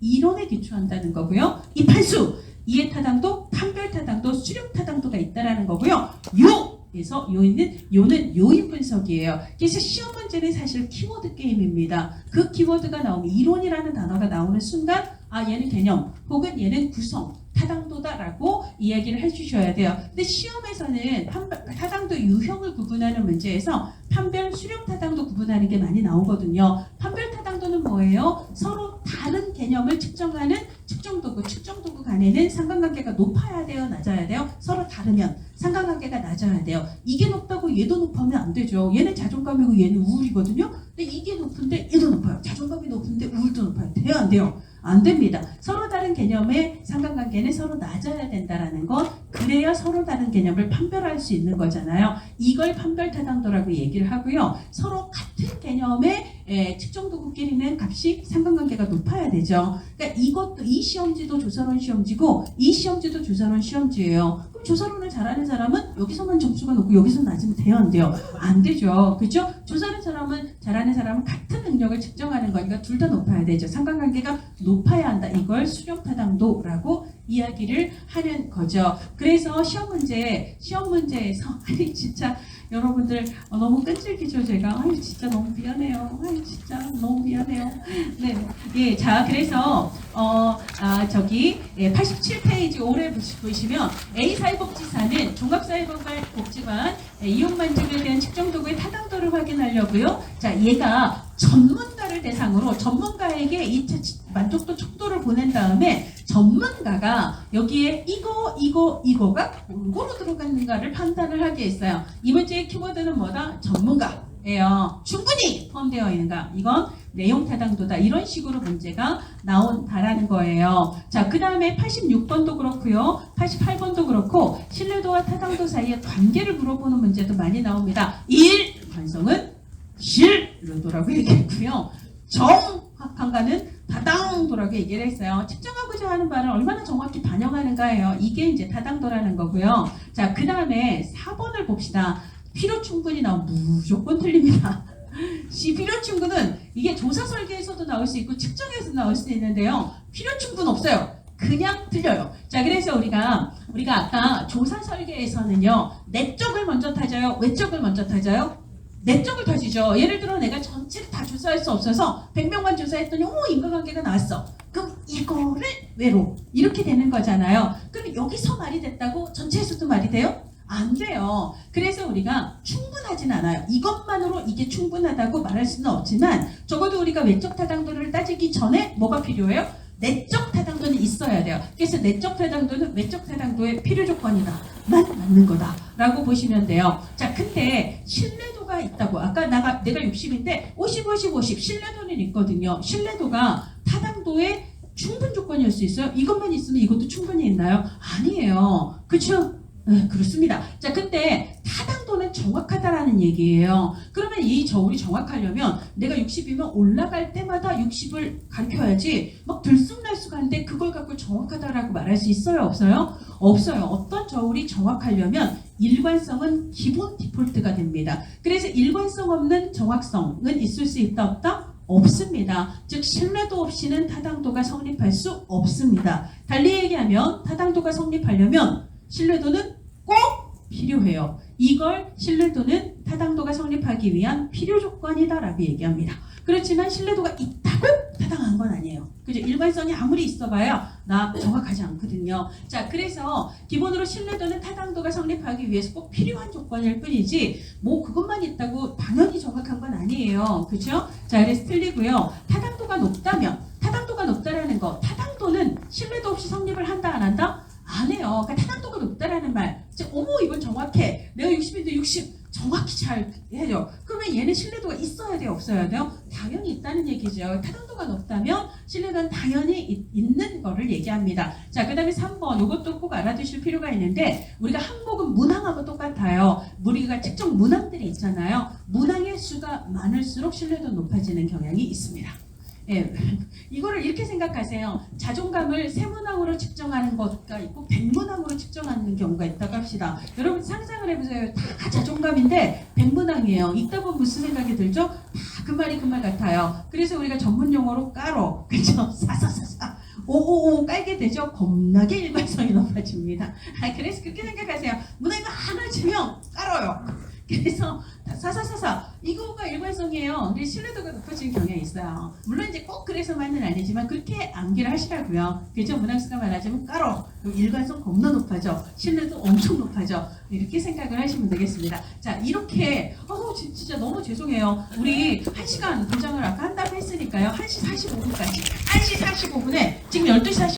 A: 이론에 기초한다는 거고요. 이판수 이해 타당도, 판별 타당도, 수렴 타당도가 있다라는 거고요. 그래서 요는 요인 분석이에요. 그래서 시험 문제는 사실 키워드 게임입니다. 그 키워드가 나오면 이론이라는 단어가 나오는 순간 얘는 개념 혹은 얘는 구성 타당도다라고 이야기를 해주셔야 돼요. 근데 시험에서는 타당도 유형을 구분하는 문제에서 판별, 수렴 타당도 구분하는 게 많이 나오거든요. 판별 타당도는 뭐예요? 서로 다른 개념을 측정하는 측정도구 간에는 상관관계가 높아야 돼요? 낮아야 돼요? 서로 다르면 상관관계가 낮아야 돼요. 이게 높다고 얘도 높으면 안 되죠. 얘는 자존감이고 얘는 우울이거든요. 근데 이게 높은데 얘도 높아요. 자존감이 높은데 우울도 높아요. 돼요? 안 돼요? 안 됩니다. 서로 다른 개념의 상관관계는 서로 낮아야 된다라는 것. 그래야 서로 다른 개념을 판별할 수 있는 거잖아요. 이걸 판별 타당도라고 얘기를 하고요. 서로 같은 개념의 측정도구끼리는 값이 상관관계가 높아야 되죠. 그러니까 이것도 이 시험지도 조사론 시험지고 이 시험지도 조사론 시험지예요. 그럼 조사론을 잘하는 사람은 여기서만 점수가 높고 여기서 낮으면 돼요? 안 돼요? 안 되죠. 그렇죠? 조사하는 사람은 잘하는 사람은 같은 능력을 측정하는 거니까 둘 다 높아야 되죠. 상관관계가 높아야 한다. 이걸 수렴 타당도라고 이야기를 하는 거죠. 그래서 시험 문제에서 진짜 여러분들 너무 끈질기죠 제가. 진짜 너무 미안해요. 진짜 너무 미안해요. 네, 예, 자 그래서 87페이지 올해 보시면 A사회복지사는 종합사회복지관 이용만족에 대한 측정도구의 타당도를 확인하려고요. 자, 얘가 전문가를 대상으로 전문가에게 이 만족도 척도를 보낸 다음에 전문가가 여기에 이거가 골고루 들어갔는가를 판단을 하게 했어요. 이 문제의 키워드는 뭐다? 전문가예요. 충분히 포함되어 있는가? 이건 내용 타당도다. 이런 식으로 문제가 나온다라는 거예요. 자, 그 다음에 86번도 그렇고요. 88번도 그렇고 신뢰도와 타당도 사이의 관계를 물어보는 문제도 많이 나옵니다. 일관성은 신뢰도라고 얘기했고요. 정확한가는 타당도라고 얘기를 했어요. 측정하고자 하는 바를 얼마나 정확히 반영하는가예요. 이게 이제 타당도라는 거고요. 자, 그 다음에 4번을 봅시다. 필요 충분이 나오면 무조건 틀립니다. 필요 충분은 이게 조사 설계에서도 나올 수 있고 측정에서 나올 수 있는데요. 필요 충분 없어요. 그냥 틀려요. 자, 그래서 우리가 아까 조사 설계에서는요. 내적을 먼저 타져요? 외적을 먼저 타져요? 내적을 타지죠. 예를 들어 내가 전체를 다 조사할 수 없어서 100명만 조사했더니 인과관계가 나왔어. 그럼 이거를 외로 이렇게 되는 거잖아요. 그럼 여기서 말이 됐다고 전체에서도 말이 돼요? 안 돼요. 그래서 우리가 충분하진 않아요. 이것만으로 이게 충분하다고 말할 수는 없지만 적어도 우리가 외적 타당도를 따지기 전에 뭐가 필요해요? 내적 타당도는 있어야 돼요. 그래서 내적 타당도는 외적 타당도의 필요 조건이다. 맞는 거다라고 보시면 돼요. 자, 근데 신뢰도가 있다고. 아까 내가 60인데 50 신뢰도는 있거든요. 신뢰도가 타당도의 충분 조건일 수 있어요? 이것만 있으면 이것도 충분히 있나요? 아니에요. 그렇죠? 네, 그렇습니다. 자, 근데 타당도는 정확하다라는 얘기예요. 그러면 이 저울이 정확하려면 내가 60이면 올라갈 때마다 60을 가르쳐야지 막 들쑥날쑥한데 그걸 갖고 정확하다라고 말할 수 있어요? 없어요? 없어요. 어떤 저울이 정확하려면 일관성은 기본 디폴트가 됩니다. 그래서 일관성 없는 정확성은 있을 수 있다 없다? 없습니다. 즉 신뢰도 없이는 타당도가 성립할 수 없습니다. 달리 얘기하면 타당도가 성립하려면 신뢰도는 꼭 필요해요. 이걸 신뢰도는 타당도가 성립하기 위한 필요 조건이다라고 얘기합니다. 그렇지만 신뢰도가 있다고 타당한 건 아니에요. 그죠? 일관성이 아무리 있어봐야 나 정확하지 않거든요. 자, 그래서 기본으로 신뢰도는 타당도가 성립하기 위해서 꼭 필요한 조건일 뿐이지 뭐 그것만 있다고 당연히 정확한 건 아니에요. 그죠? 자, 그래서 틀리고요. 타당도가 높다면 타당도 높다라는 거. 타당도는 신뢰도 없이 성립을 한다 안 한다? 안 해요. 그러니까 타당도가 높다라는 말. 어머 이건 정확해. 내가 60인데 60 정확히 잘 해줘. 그러면 얘는 신뢰도가 있어야 돼요? 없어야 돼요? 당연히 있다는 얘기죠. 타당도가 높다면 신뢰도는 당연히 있는 거를 얘기합니다. 자, 그 다음에 3번. 이것도 꼭 알아두실 필요가 있는데 우리가 항목은 문항하고 똑같아요. 우리가 특정 문항들이 있잖아요. 문항의 수가 많을수록 신뢰도는 높아지는 경향이 있습니다. 예, 이거를 이렇게 생각하세요. 자존감을 세문항으로 측정하는 것과 있고 백문항으로 측정하는 경우가 있다고 합시다. 여러분 상상을 해보세요. 다 자존감인데 백문항이에요. 읽다 보면 무슨 생각이 들죠? 다 그 말이 그 말 같아요. 그래서 우리가 전문 용어로 까로, 그죠? 사사사사. 오오오 깔게 되죠. 겁나게 일관성이 높아집니다. 그래서 그렇게 생각하세요. 문항이 하나 주면 깔아요. 그래서 사사사사 이거가 일관성이에요. 근데 신뢰도가 높아지는 경향이 있어요. 물론 이제 꼭 그래서만은 아니지만 그렇게 암기를 하시라고요. 그죠? 문학수가 말하자면 까로 일관성 겁나 높아져. 신뢰도 엄청 높아져. 이렇게 생각을 하시면 되겠습니다. 자, 이렇게 진짜 너무 죄송해요. 우리 1시간 도장을 아까 한다고 했으니까요. 1시 45분까지 1시 45분에 지금 12시 40분